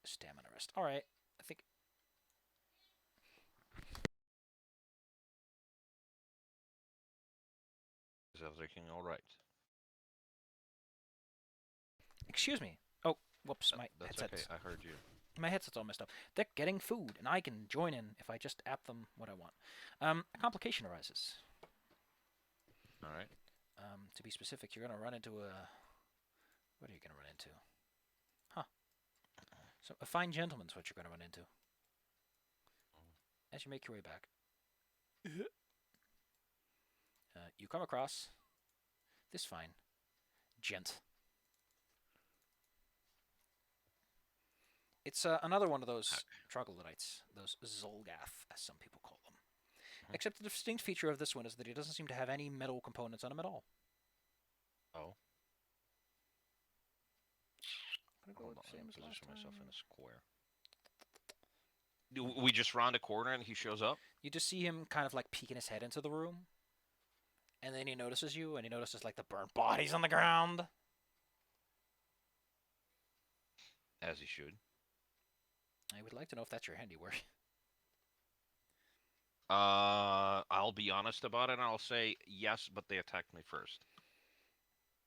stamina rest. All right, I think. Is everything all right? Excuse me. Oh, whoops, my That's headset's. okay. I heard you. My headset's all messed up. They're getting food, and I can join in if I just app them what I want. A complication arises. All right. To be specific, you're gonna run into a. What are you gonna run into? Huh. So a fine gentleman's what you're gonna run into as you make your way back. You come across this fine gent. It's another one of those troglodytes, those Zolgath, as some people call them. Except the distinct feature of this one is that he doesn't seem to have any metal components on him at all. Oh. I'm gonna go Hold with on. the Let same me as last position myself in time. a square. Do we just round a corner and he shows up? You just see him kind of like peeking his head into the room, and then he notices you, and he notices like the burnt bodies on the ground. As he should. I would like to know if that's your handiwork. I'll be honest about it, and I'll say yes, but they attacked me first.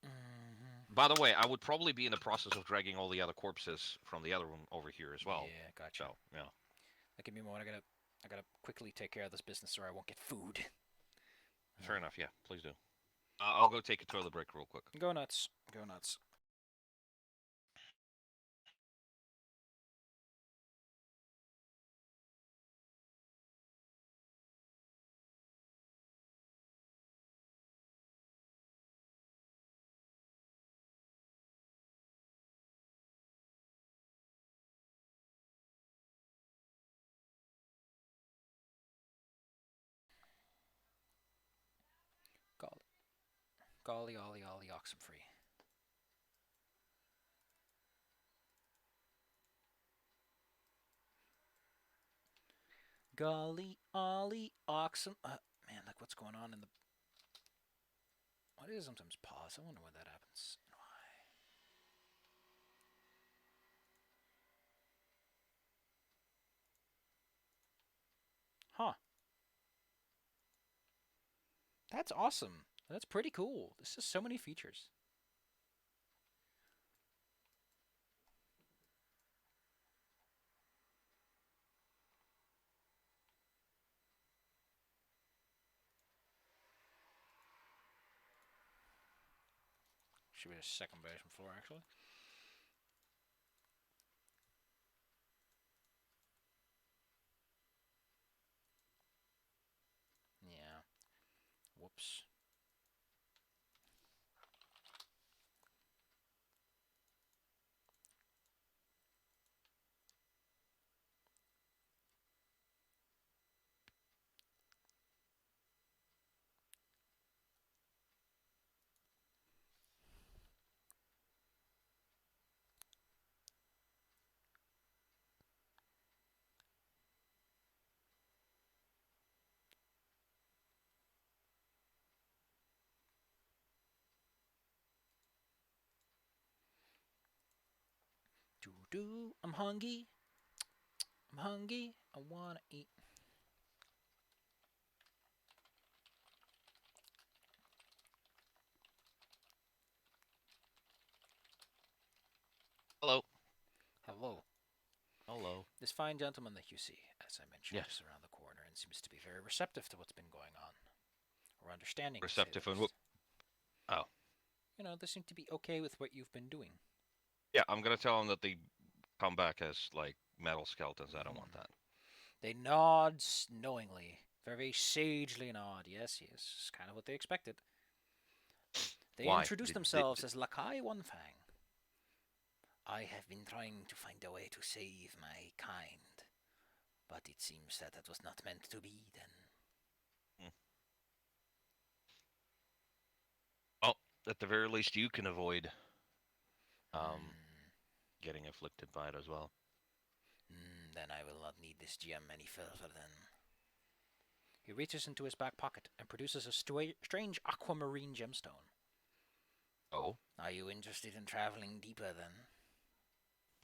Mm-hmm. By the way, I would probably be in the process of dragging all the other corpses from the other room over here as well. Yeah, gotcha. So, yeah. Give me a moment. I gotta quickly take care of this business, or I won't get food. Fair enough. Yeah, please do. I'll go take a toilet break real quick. Go nuts. Go nuts. Golly, golly, ollie, ollie, oxen free. Golly, ollie, oxen. Man, like what's going on in the. Why do you sometimes pause? I wonder why that happens. Huh. That's awesome. That's pretty cool. This is so many features. Should be a second basement floor, actually. Yeah. Whoops. Doo doo. I'm hungry. I'm hungry. I wanna eat. Hello. Hello. Hello. This fine gentleman that you see, as I mentioned, is Yes. around the corner and seems to be very receptive to what's been going on. Or understanding, to say Receptive the and least. oh. You know, they seem to be okay with what you've been doing. Yeah, I'm gonna tell him that they come back as like metal skeletons. I don't want that. They nod knowingly, very sagely nod. Yes, yes, it's kind of what they expected. They Why? introduce themselves as Lakai Onefang. I have been trying to find a way to save my kind, but it seems that that was not meant to be then. Hmm. Well, at the very least, you can avoid um, getting afflicted by it as well. Then I will not need this gem any further then. He reaches into his back pocket and produces a strange aquamarine gemstone. Oh, Are you interested in traveling deeper then?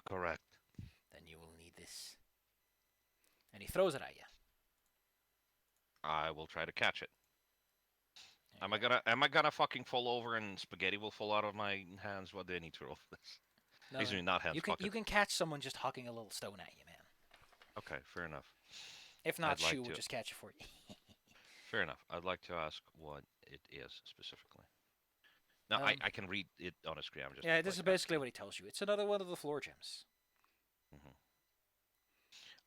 correct. Then you will need this. And he throws it at you. I will try to catch it. There Am you I go. gonna fucking fall over and spaghetti will fall out of my hands? What do I need to roll for this? No, Excuse me, not hands, you pocket. can catch someone just hucking a little stone at you, man. Okay, fair enough. If not, I'd Shu like will to. just catch it for you. Fair enough. I'd like to ask what it is specifically. No, I can read it on a screen. I'm just Yeah, this like is basically asking. what he tells you. It's another one of the floor gems. Hmm.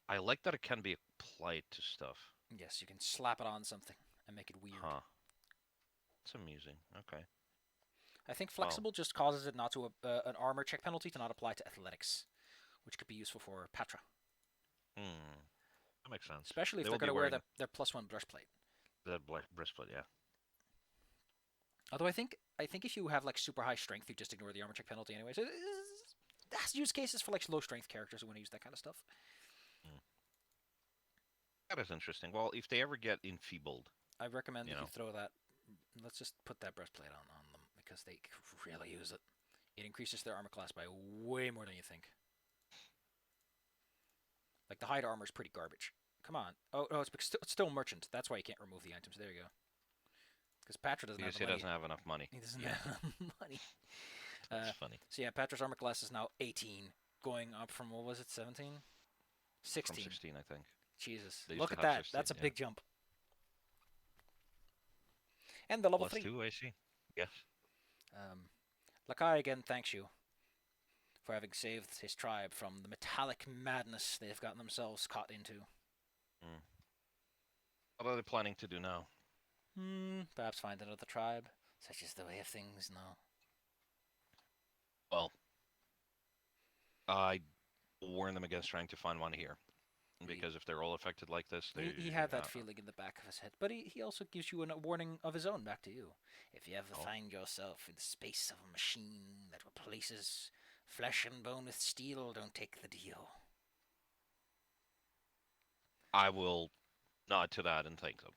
I like that it can be applied to stuff. Yes, you can slap it on something and make it weird. Huh. It's amusing. Okay. I think Well. flexible just causes it not to an armor check penalty to not apply to athletics, which could be useful for Patra, Hmm. That makes sense. especially if They they're will going be to wear wearing their +1 breastplate. the black breastplate. Yeah. Although I think if you have like super high strength, you just ignore the armor check penalty anyway. So it has use cases for like low strength characters who want to use that kind of stuff. Hmm. That is interesting. Well, if they ever get enfeebled, I recommend you that you know, throw that. Let's just put that breastplate on them because they really use it. It increases their armor class by way more than you think. Like the hide armor is pretty garbage. Come on. Oh no, it's still merchant. That's why you can't remove the items. There you go. Because Patra doesn't have because the he money. doesn't have enough money. He doesn't Yeah, have money. that's Uh, funny. so yeah, Patra's armor class is now 18, going up from what was it, 17? From 16. 16, I think. Jesus, They used look to at have that. 16. That's a Yeah. big jump. And the level Plus 3. 2, I see. Yes. Lakai again thanks you for having saved his tribe from the metallic madness they've gotten themselves caught into. Mm. What are they planning to do now? Perhaps find another tribe. Such is the way of things now. Well, I warn them against trying to find one here. He, Because if they're all affected like this, he they. had that feeling in the back of his head, but he also gives you a warning of his own back to you. If you ever Oh, find yourself in the space of a machine that replaces flesh and bone with steel, don't take the deal. I will nod to that and thank them.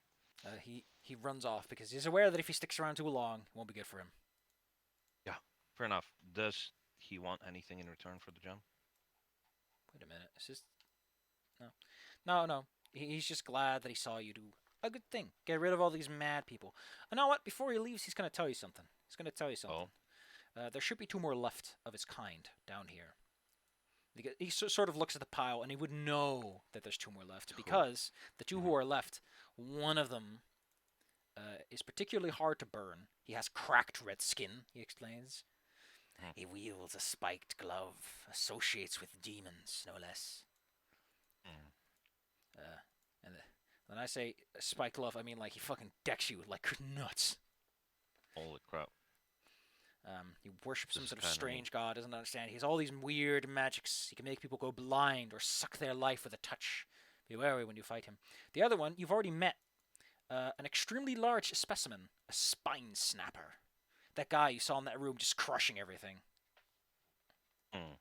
He runs off because he's aware that if he sticks around too long, it won't be good for him. Yeah, fair enough. Does he want anything in return for the gem? Wait a minute, is this no, no? He's just glad that he saw you do a good thing. Get rid of all these mad people. You know what? Before he leaves, he's gonna tell you something. He's gonna tell you something. Oh. There should be 2 more left of his kind down here. He sort of looks at the pile and he would know that there's 2 more left Who? because the 2 who are left, one of them is particularly hard to burn. He has cracked red skin, he explains. Hmm. He wields a spiked glove, associates with demons, no less. Hmm. And when I say spiked glove, I mean like he fucking decks you like nuts. Holy crap. He worships some This is sort of kind of strange god, doesn't understand. He has all these weird magics. He can make people go blind or suck their life with a touch. Be wary when you fight him. The other one, you've already met. An extremely large specimen, a spine snapper. That guy you saw in that room just crushing everything. Hmm.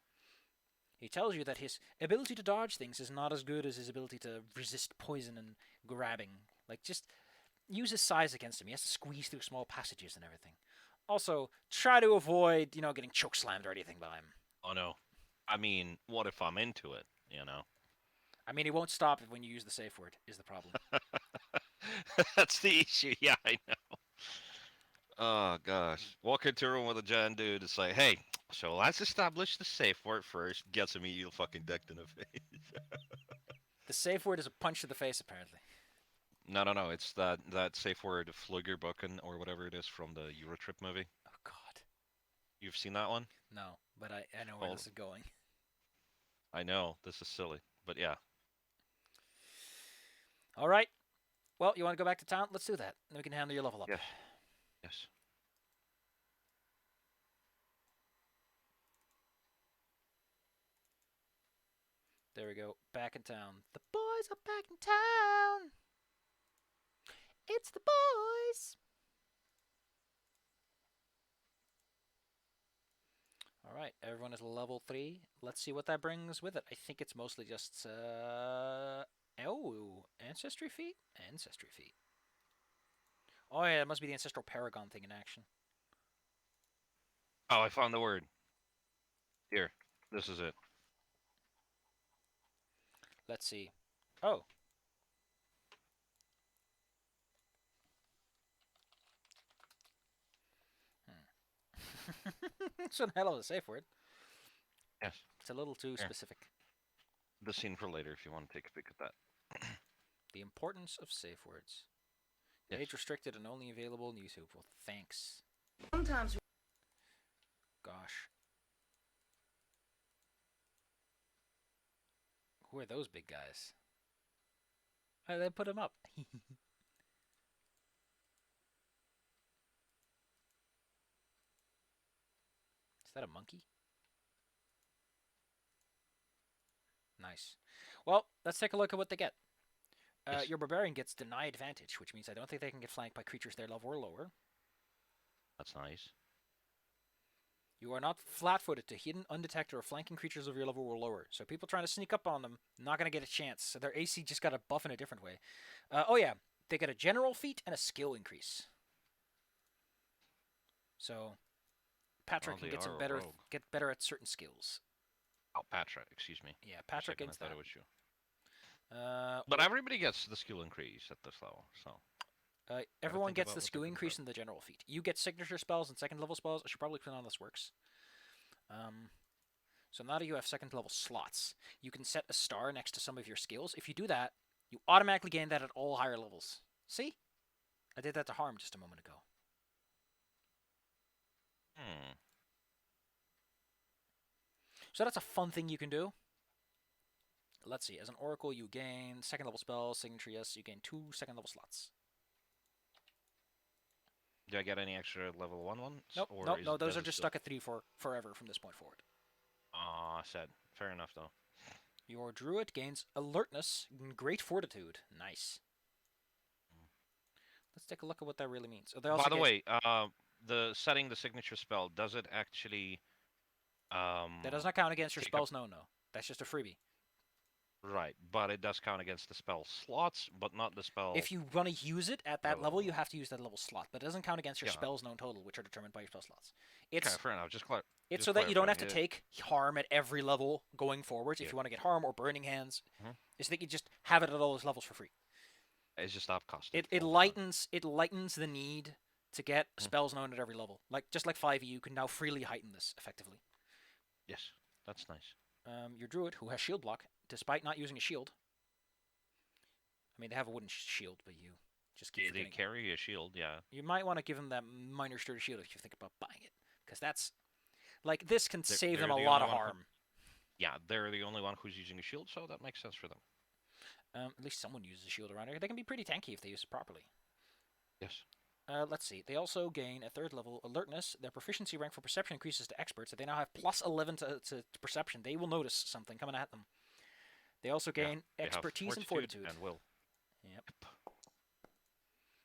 He tells you that his ability to dodge things is not as good as his ability to resist poison and grabbing. Like, just use his size against him. He has to squeeze through small passages and everything. Also, try to avoid, getting chokeslammed or anything by him. Oh no. I mean, what if I'm into it? You know. I mean, he won't stop it when you use the safe word, is the problem. That's the issue. Yeah, I know. Oh gosh. Walk into a room with a giant dude and say, "Hey, so let's establish the safe word first." Gets immediately fucking decked in the face. The safe word is a punch to the face, apparently. No, no, no. It's that safe word, Fluggerbucken or whatever it is from the Eurotrip movie. Oh, God. You've seen that one? No, but I know where Oh, this is going. I know this is silly, but yeah. All right. Well, you want to go back to town? Let's do that. Then we can handle your level up. Yes. Yes. There we go. Back in town. The boys are back in town. It's the boys. All right. Everyone is level 3. Let's see what that brings with it. I think it's mostly just ancestry feat. Ancestry feat. Oh yeah, it must be the ancestral paragon thing in action. Oh, I found the word. Here. This is it. Let's see. Oh. It's a hell of a safe word. Yes. It's a little too Here. specific. The scene for later if you want to take a peek at that. The importance of safe words. Yes. Age restricted and only available on YouTube. Well, thanks. Sometimes Gosh. Who are those big guys? Oh, they put him up. Is that a monkey? Nice. Well, let's take a look at what they get. Yes. Your barbarian gets deny advantage, which means I don't think they can get flanked by creatures their level or lower. That's nice. You are not flat-footed to hidden, undetected, or flanking creatures of your level or lower. So people trying to sneak up on them, not going to get a chance. So their AC just got a buff in a different way. Oh yeah, they get a general feat and a skill increase. So Patrick can They get some are a better, rogue. get better at certain skills. Oh, Patra, excuse me. Yeah, For a Patrick second, gets I thought that. it was you. But Well, everybody gets the skill increase at this level, so. everyone think gets about the what skill they're increase and the general feat. You get signature spells and second level spells. I should probably explain how this works. So now that you have second level slots, you can set a star next to some of your skills. If you do that, you automatically gain that at all higher levels. See? I did that to Harm just a moment ago. So that's a fun thing you can do. Let's see. As an Oracle, you gain second level spells, signature, yes, you gain 2 second level slots. Do I get any extra level 1 ones? Nope, Or nope, is, no, those does are it just still... stuck at 3 for forever from this point forward. Sad. Fair enough, though. Your Druid gains alertness and great fortitude. Nice. Let's take a look at what that really means. Oh, they also By the get, way, the setting the signature spell, does it actually... that does not count against your take up... spells, no. That's just a freebie. Right, but it does count against the spell slots, but not the spell... If you want to use it at that level, you Oh. have to use that level slot. But it doesn't count against your Yeah. spells known total, which are determined by your spell slots. Okay, It's fair enough. Just so that you don't have to clarifying. take harm at every level going forwards. If Yeah. you want to get harm or burning hands, Mhm. is that you just have it at all those levels for free. It's just upcasted. It all the time. lightens the need to get Mhm. spells known at every level. Like just like 5e, you can now freely heighten this effectively. Yes, that's nice. Your druid, who has shield block, despite not using a shield. I mean, they have a wooden shield, but you just keep They forgetting. carry a shield, yeah. You might want to give them that minor sturdy shield if you think about buying it, because that's like this can save them a lot of harm. Yeah, they're the only one who's using a shield, so that makes sense for them. At least someone uses a shield around here. They can be pretty tanky if they use it properly. Yes. Let's see. They also gain a third level alertness. Their proficiency rank for perception increases to expert, so they now have plus 11 to perception. They will notice something coming at them. They also gain They have expertise and fortitude. and will. Yep.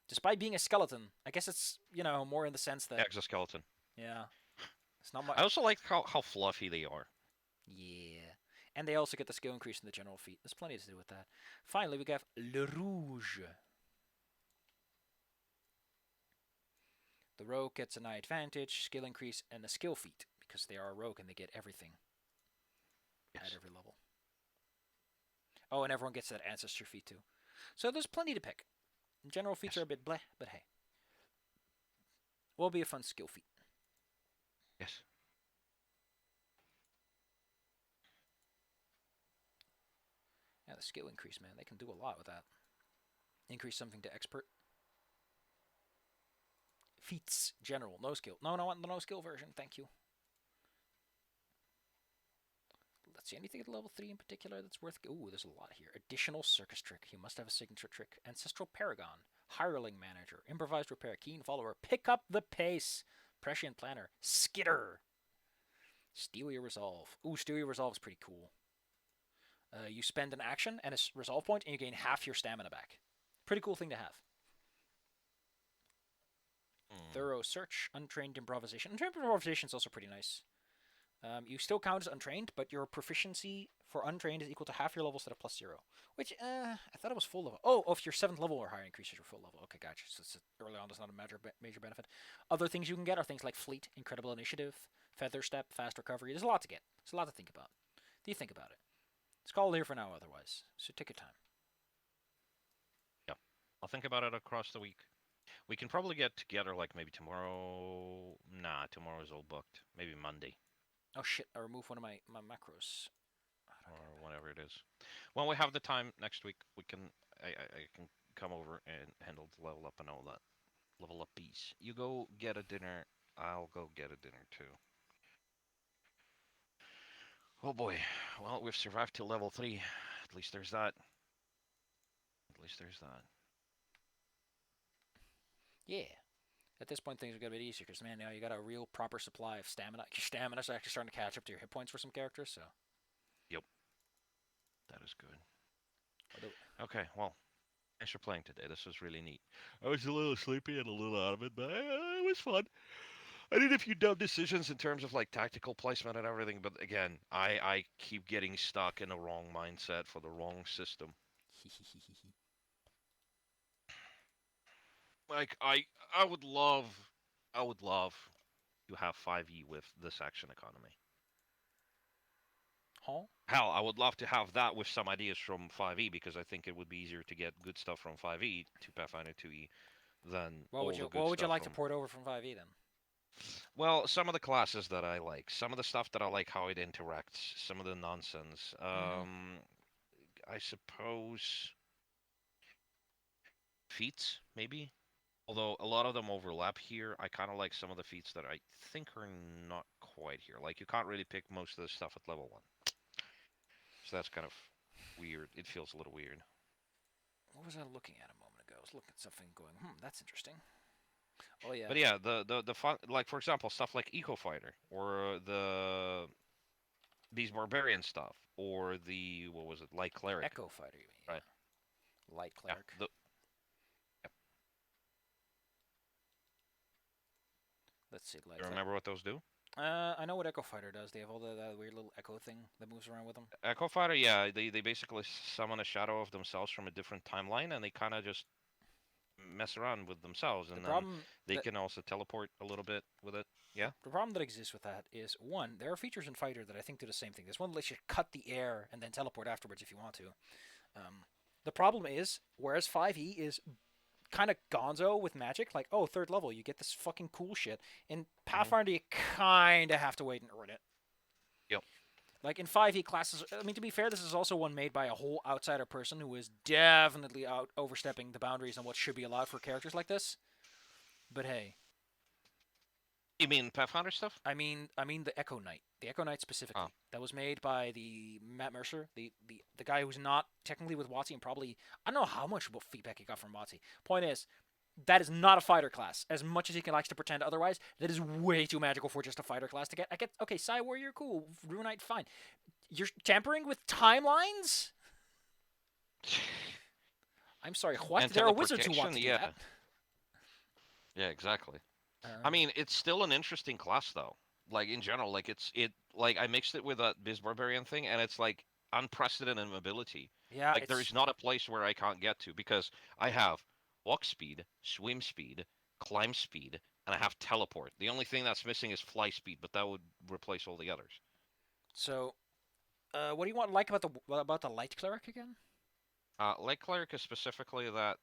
Despite being a skeleton, I guess it's, more in the sense that... Exoskeleton. Yeah. It's not much... I also like how fluffy they are. Yeah. And they also get the skill increase in the general feat. There's plenty to do with that. Finally, we have Le Rouge. The rogue gets an eye advantage, skill increase, and a skill feat, because they are a rogue and they get everything at every level. Oh, and everyone gets that ancestor feat too. So there's plenty to pick. General feats are a bit bleh, but hey. Will be a fun skill feat. Yes. Yeah, the skill increase, man. They can do a lot with that. Increase something to expert. Feats, general, no skill. No, I want the no skill version, thank you. Let's see, anything at level 3 in particular that's worth... Ooh, there's a lot here. Additional circus trick. You must have a signature trick. Ancestral Paragon. Hireling Manager. Improvised Repair. Keen Follower. Pick up the pace. Prescient Planner. Skitter. Steely Resolve. Ooh, Steely Resolve is pretty cool. You spend an action and a resolve point, and you gain half your stamina back. Pretty cool thing to have. Thorough Search. Untrained Improvisation. Untrained Improvisation is also pretty nice. You still count as untrained, but your proficiency for untrained is equal to half your level set of +0. Which, I thought it was full level. Oh, if you're 7th level or higher, increases your full level. Okay, gotcha. So it's early on, it's not a major benefit. Other things you can get are things like Fleet, Incredible Initiative, Feather Step, Fast Recovery. There's a lot to get. There's a lot to think about. Do you think about it? It's called here for now otherwise, so take your time. Yeah. I'll think about it across the week. We can probably get together like maybe tomorrow. Nah, tomorrow's all booked. Maybe Monday. Oh shit, I removed one of my macros. Or whatever it is. When we have the time next week, I can come over and handle the level up and all that. Level up piece. You go get a dinner. I'll go get a dinner too. Oh boy. Well, we've survived till level 3. At least there's that. At least there's that. Yeah. At this point, things are gonna be easier because man, now you got a real proper supply of stamina. Your stamina's actually starting to catch up to your hit points for some characters. So. Yep. That is good. Although, Okay, well, thanks for playing today. This was really neat. I was a little sleepy and a little out of it, but it was fun. I did a few dumb decisions in terms of like tactical placement and everything, but again, I keep getting stuck in the wrong mindset for the wrong system. Like I would love to have 5e with this action economy. huh? Hell, I would love to have that with some ideas from 5e because I think it would be easier to get good stuff from 5e to Pathfinder 2e than all the good What would you stuff like to from. port over from 5e then? Well, some of the classes that I like, some of the stuff that I like how it interacts, some of the nonsense. Mm-hmm. I suppose feats maybe. Although a lot of them overlap here, I kind of like some of the feats that I think are not quite here. Like you can't really pick most of the stuff at level 1. So that's kind of weird. It feels a little weird. What was I looking at a moment ago? I was looking at something going, that's interesting. Oh yeah, But yeah, the fun, like for example, stuff like Eco Fighter or these barbarian stuff or the what was it, Light Cleric, Echo Fighter, you mean? right? Yeah. Light Yeah, Cleric. yep. Let's see, Light You Cleric. remember what those do? I know what Echo Fighter does. They have all that weird little echo thing that moves around with them. Echo Fighter, yeah, they basically summon a shadow of themselves from a different timeline, and they kind of just mess around with themselves, The and then problem they that can also teleport a little bit with it. Yeah. the problem that exists with that is one, there are features in Fighter that I think do the same thing. There's one that lets you cut the air and then teleport afterwards if you want to. The problem is, whereas 5e is kind of gonzo with magic, like, oh, third level, you get this fucking cool shit. In Hmm. Pathfinder, you kind of have to wait and earn it. Yep. Like in 5e classes, I mean, to be fair, this is also one made by a whole outsider person who is definitely out overstepping the boundaries on what should be allowed for characters like this. But hey, You mean Pathfinder stuff? I mean the Echo Knight Oh. specifically. That was made by the Matt Mercer, the guy who's not technically with WotC and probably I don't know how much feedback he got from WotC. Point is, that is not a fighter class. As much as he can likes to pretend otherwise, that is way too magical for just a fighter class to get. I get okay, Psy Warrior, cool, Rune Knight, fine. You're tampering with timelines? I'm sorry, what? And There are wizards who want teleportation, to do yeah. that. Yeah, exactly. I Um, mean, it's still an interesting class though. Like in general, like it like I mixed it with that Biz Barbarian thing, and it's like unprecedented ability. yeah, Like there it's is not a place where I can't get to because I have walk speed, swim speed, climb speed, and I have teleport. The only thing that's missing is fly speed, but that would replace all the others. so. What do you want like about the light cleric again? Like Cleric is specifically that,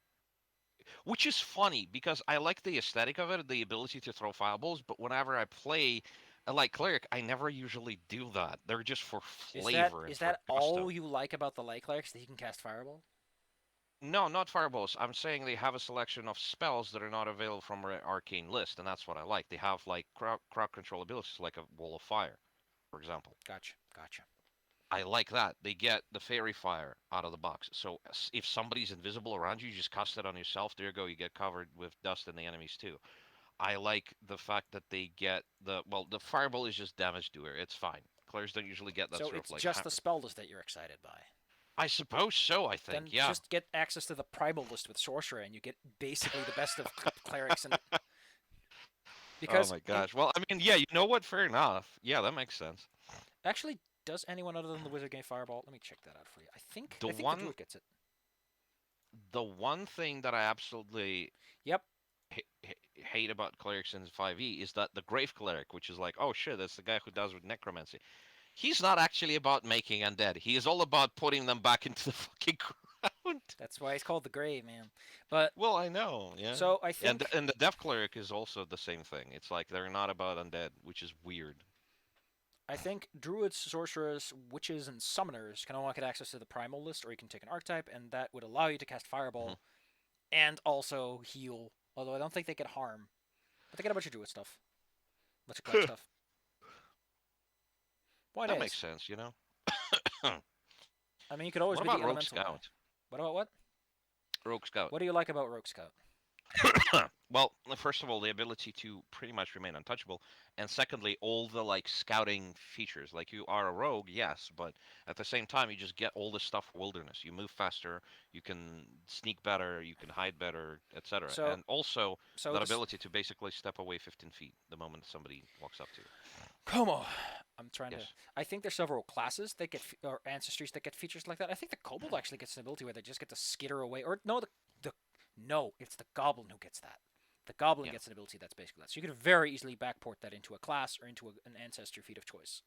which is funny because I like the aesthetic of it, the ability to throw fireballs, but whenever I play a Light Cleric, I never usually do that. They're just for flavor and Is for that gusto. all you like about the light clerics that he can cast fireball? No, not fireballs. I'm saying they have a selection of spells that are not available from our arcane list, and that's what I like. They have like crowd control abilities, like a wall of fire, for example. Gotcha, gotcha. I like that. They get the fairy fire out of the box. So if somebody's invisible around you, you just cast it on yourself. There you go. You get covered with dust and the enemies too. I like the fact that they get the fireball is just damage doer. It's fine. Clerics don't usually get that So sort of it's like. just the spell list that you're excited by. I suppose so. I think Then yeah. just get access to the primal list with sorcerer, and you get basically the best of clerics. And Oh because my in gosh. Well, I mean, yeah. You know what? Fair enough. Yeah, that makes sense. actually, does anyone other than the wizard gain fireball? Let me check that out for you. The I think the one, druid gets it. the one thing that I absolutely Yep. hate about clerics in 5e is that the grave cleric, which is like, oh shit, that's the guy who does with necromancy. He's not actually about making undead. He is all about putting them back into the fucking ground. That's why it's called the grave, man. But Well, I know, yeah. so I And think and the death cleric is also the same thing. It's like they're not about undead, which is weird. druids, sorcerers, witches, and summoners can all get access to the primal list, or you can take an archetype, and that would allow you to cast Hmm. fireball and also heal. Although I don't think they can harm. But they get a bunch of druid stuff. A bunch of cleric stuff. Point That makes is, sense, you know. I mean, you could always What be the about Rogue elemental guy. Scout? What about what? Rogue Scout. What do you like about Rogue Scout? Well, first of all, the ability to pretty much remain untouchable, and secondly, all the like scouting features. Like you are a rogue, yes, but at the same time, you just get all this stuff for wilderness. You move faster, you can sneak better, you can hide better, etc. So, And also so that this ability to basically step away 15 feet the moment somebody walks up to you. Komo. I'm trying to. Yes. I think there's several classes that get or ancestries that get features like that. I think the kobold actually gets an ability where they just get to skitter away. Or no, the no, it's the goblin who gets that. The goblin Yeah. gets an ability that's basically that. So you could very easily backport that into a class or into an ancestry feat of choice.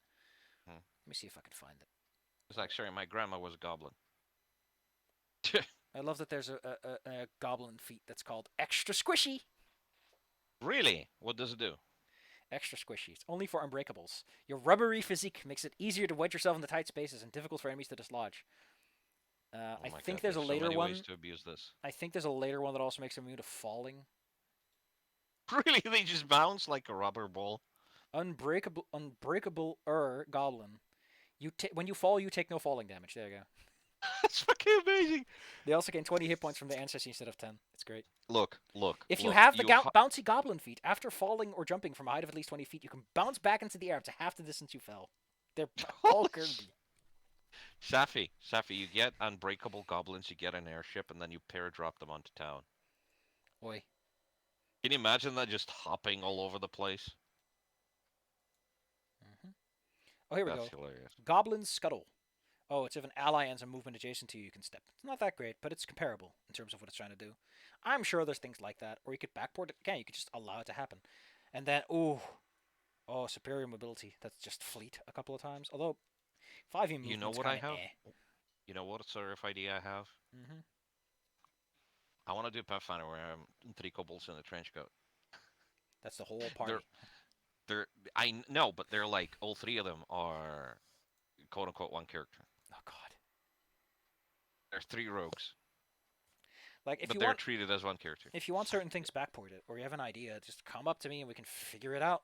Hmm. Let me see if I can find it. It's like, sorry, my grandma was a goblin. I love that there's a goblin feat that's called extra squishy. Really? What does it do? Extra squishy. It's only for unbreakables. Your rubbery physique makes it easier to wedge yourself into tight spaces and difficult for enemies to dislodge. Oh I my think god, there's there's a so later many ways one. to abuse this. I think there's a later one that also makes them immune to falling. Really? They just bounce like a rubber ball? Unbreakable goblin. When you fall, you take no falling damage. There you go. That's fucking amazing. They also gain 20 hit points from the ancestry instead of 10. It's great. Look, look, If you look. have the bouncy goblin feat, after falling or jumping from a height of at least 20 feet, you can bounce back into the air up to half the distance you fell. They're all Kirby. Safi, you get unbreakable goblins, you get an airship, and then you pair-drop them onto town. Oi. Can you imagine that just hopping all over the place? Mm-hmm. Oh, here we That's go. hilarious. Goblin Scuttle. Oh, it's if an ally ends a movement adjacent to you, you can step. It's not that great, but it's comparable in terms of what it's trying to do. I'm sure there's things like that, or you could backport it. Again, you could just allow it to happen. And then, superior mobility. That's just fleet a couple of times. Although, 5e You know movement's what I kind of have? eh. You know what sort of idea I have? Mm-hmm. I want to do Pathfinder where I'm three kobolds in a trench coat. That's the whole They're, party. they're, I know, but they're like, all three of them are quote-unquote one character. Oh, God. They're three rogues, Like, but they're treated as one character. if you want certain things backported, or you have an idea, just come up to me and we can figure it out.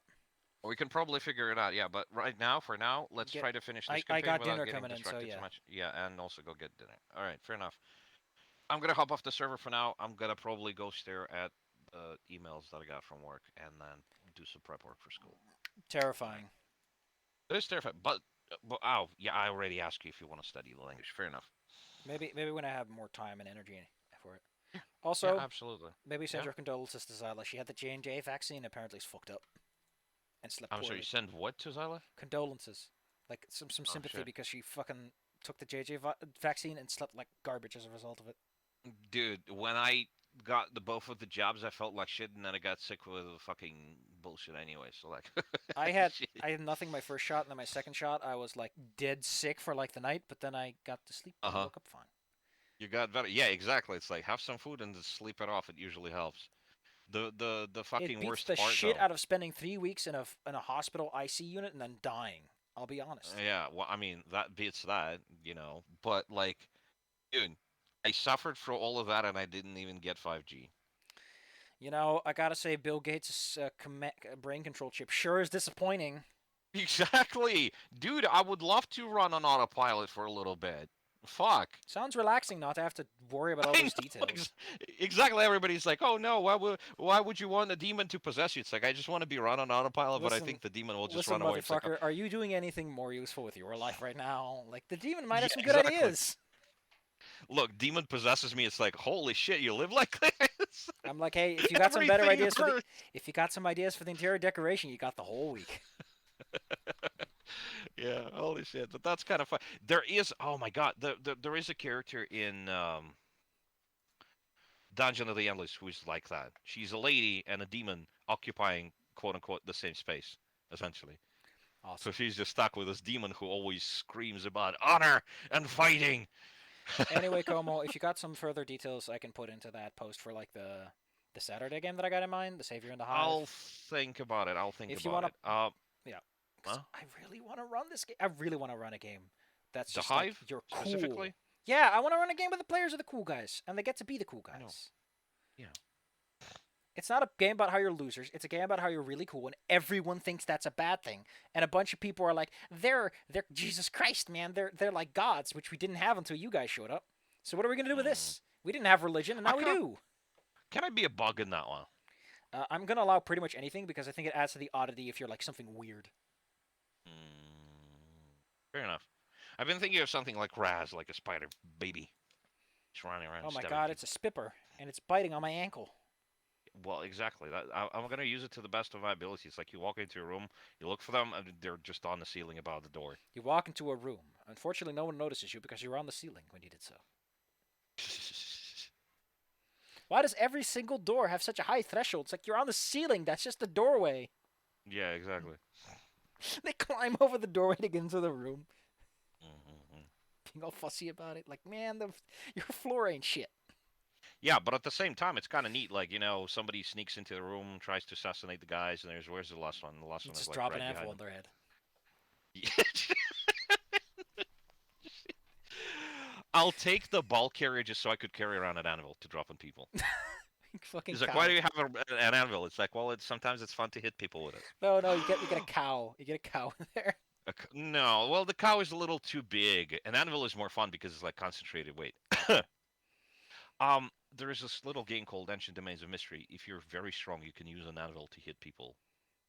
We can probably figure it out, yeah. But for now, let's Get, try to finish this I campaign got without dinner getting coming in, so distracted too yeah. much. Yeah, and also go get dinner. All right, fair enough. I'm gonna hop off the server for now. I'm gonna probably go stare at the emails that I got from work and then do some prep work for school. All right. Terrifying. It is terrifying, but oh yeah, I already asked you if you want to study the language. Fair enough. Maybe when I have more time and energy for it. Yeah, Also, absolutely. maybe send Yeah. your condolences to Zyla. She had the J&J vaccine. Apparently, is fucked up and slept I'm sorry. poorly. Send what to Zyla? Condolences, like some Oh sympathy shit, because she fucking took the JJ vaccine and slept like garbage as a result of it. dude. When I got the both of the jobs, I felt like shit, and then I got sick with the fucking bullshit anyway. So like, I had shit. I had nothing my first shot, and then my second shot, I was like dead sick for like the night, but then I got to sleep Uh and huh. woke up fine. You got better. Yeah, exactly. It's like have some food and just sleep it off. It usually helps. The It fucking beats worst the part shit though. out of spending 3 weeks in a hospital IC unit and then dying. I'll be honest. Yeah, well, I mean that beats that, you know. But like, dude, I suffered for all of that and I didn't even get 5G. You know, I gotta say, Bill Gates' brain control chip sure is disappointing. Exactly, dude. I would love to run on autopilot for a little bit. Fuck. Sounds relaxing not to have to worry about all I those know details. exactly. Everybody's like, "Oh no, why would you want a demon to possess you?" It's like I just want to be run on autopilot, but I Listen, think the demon will just listen, run away. It's like, motherfucker, are you doing anything more useful with your life right now? Like, the demon might yeah, have some good exactly. ideas. Look, demon possesses me. It's like, holy shit, you live like this. I'm like, hey, if you got some better Everything ideas hurts. if you got some ideas for the interior decoration, you got the whole week. Yeah, holy shit. But that's kind of fun. There is, oh my god, there is a character in Dungeon of the Endless who's like that. She's a lady and a demon occupying quote unquote the same space, essentially. So Awesome. she's just stuck with this demon who always screams about honor and fighting. Anyway, Como, if you got some further details, I can put into that post for like the Saturday game that I got in mind, the Savior in the Hive. I'll think about it. I'll think If you about want to, it. yeah, because Huh? I really want to run this game. I really want to run a game that's The just like Hive you're cool. specifically? Yeah, I want to run a game where the players are the cool guys and they get to be the cool I know. guys. Yeah. It's not a game about how you're losers. It's a game about how you're really cool, and everyone thinks that's a bad thing. And a bunch of people are like, they're Jesus Christ, man. They're like gods, which we didn't have until you guys showed up. So what are we gonna do with Mm. this? We didn't have religion, and I now we kind of do. can I be a bug in that one? I'm gonna allow pretty much anything because I think it adds to the oddity if you're like something weird. Fair enough. I've been thinking of something like Raz, like a spider baby, just running around Oh my stabbing god, it's a people. spipper, and it's biting on my ankle. Well, exactly. I'm gonna use it to the best of my abilities. Like you walk into a room, you look for them, and they're just on the ceiling above the door. You walk into a room. Unfortunately, no one notices you because you're on the ceiling when you did so. Why does every single door have such a high threshold? It's like you're on the ceiling. That's just a doorway. Yeah, exactly. They climb over the doorway to get into the room, Hmm. being all fussy about it. Like, man, your floor ain't shit. Yeah, but at the same time, it's kind of neat. Like somebody sneaks into the room, tries to assassinate the guys, and where's the last one? The last You one is just like drop an right apple behind on them. their head. I'll take the ball carrier just so I could carry around an anvil to drop on people. Fucking He's like, why do cow. you have an anvil? It's like, well, sometimes it's fun to hit people with it. No, no, you get a cow. You get a cow in there. No, well, the cow is a little too big. An anvil is more fun because it's like concentrated weight. There is this little game called Ancient Domains of Mystery. If you're very strong, you can use an anvil to hit people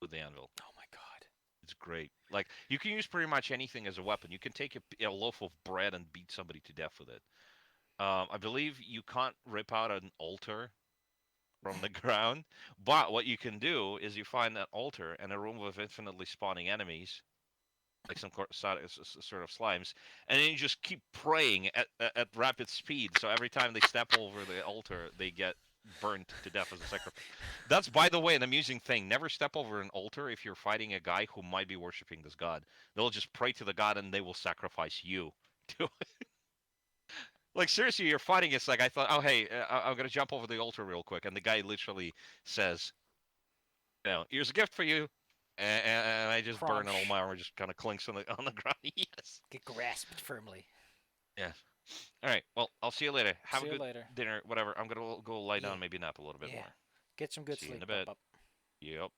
with the anvil. Oh my god. It's great. Like you can use pretty much anything as a weapon. You can take a loaf of bread and beat somebody to death with it. I believe you can't rip out an altar from the ground, but what you can do is you find an altar and a room with infinitely spawning enemies, like some sort of slimes, and then you just keep praying at rapid speed. So every time they step over the altar, they get burnt to death as a sacrifice. That's, by the way, an amusing thing. Never step over an altar if you're fighting a guy who might be worshiping this god. They'll just pray to the god and they will sacrifice you. To like seriously, you're fighting. It's like I thought. Oh hey, I'm gonna jump over the altar real quick, and the guy literally says, here's a gift for you. And I just burn, and all Crunch. my armor just kind of clinks on the ground. Yes. Get grasped firmly. Yeah. All right. Well, I'll see you later. Have a See you good later. dinner. Whatever. I'm gonna go lie Yeah. down, maybe nap a little bit Yeah. more. Get some good See you in sleep. a Up, bit. up. Yep.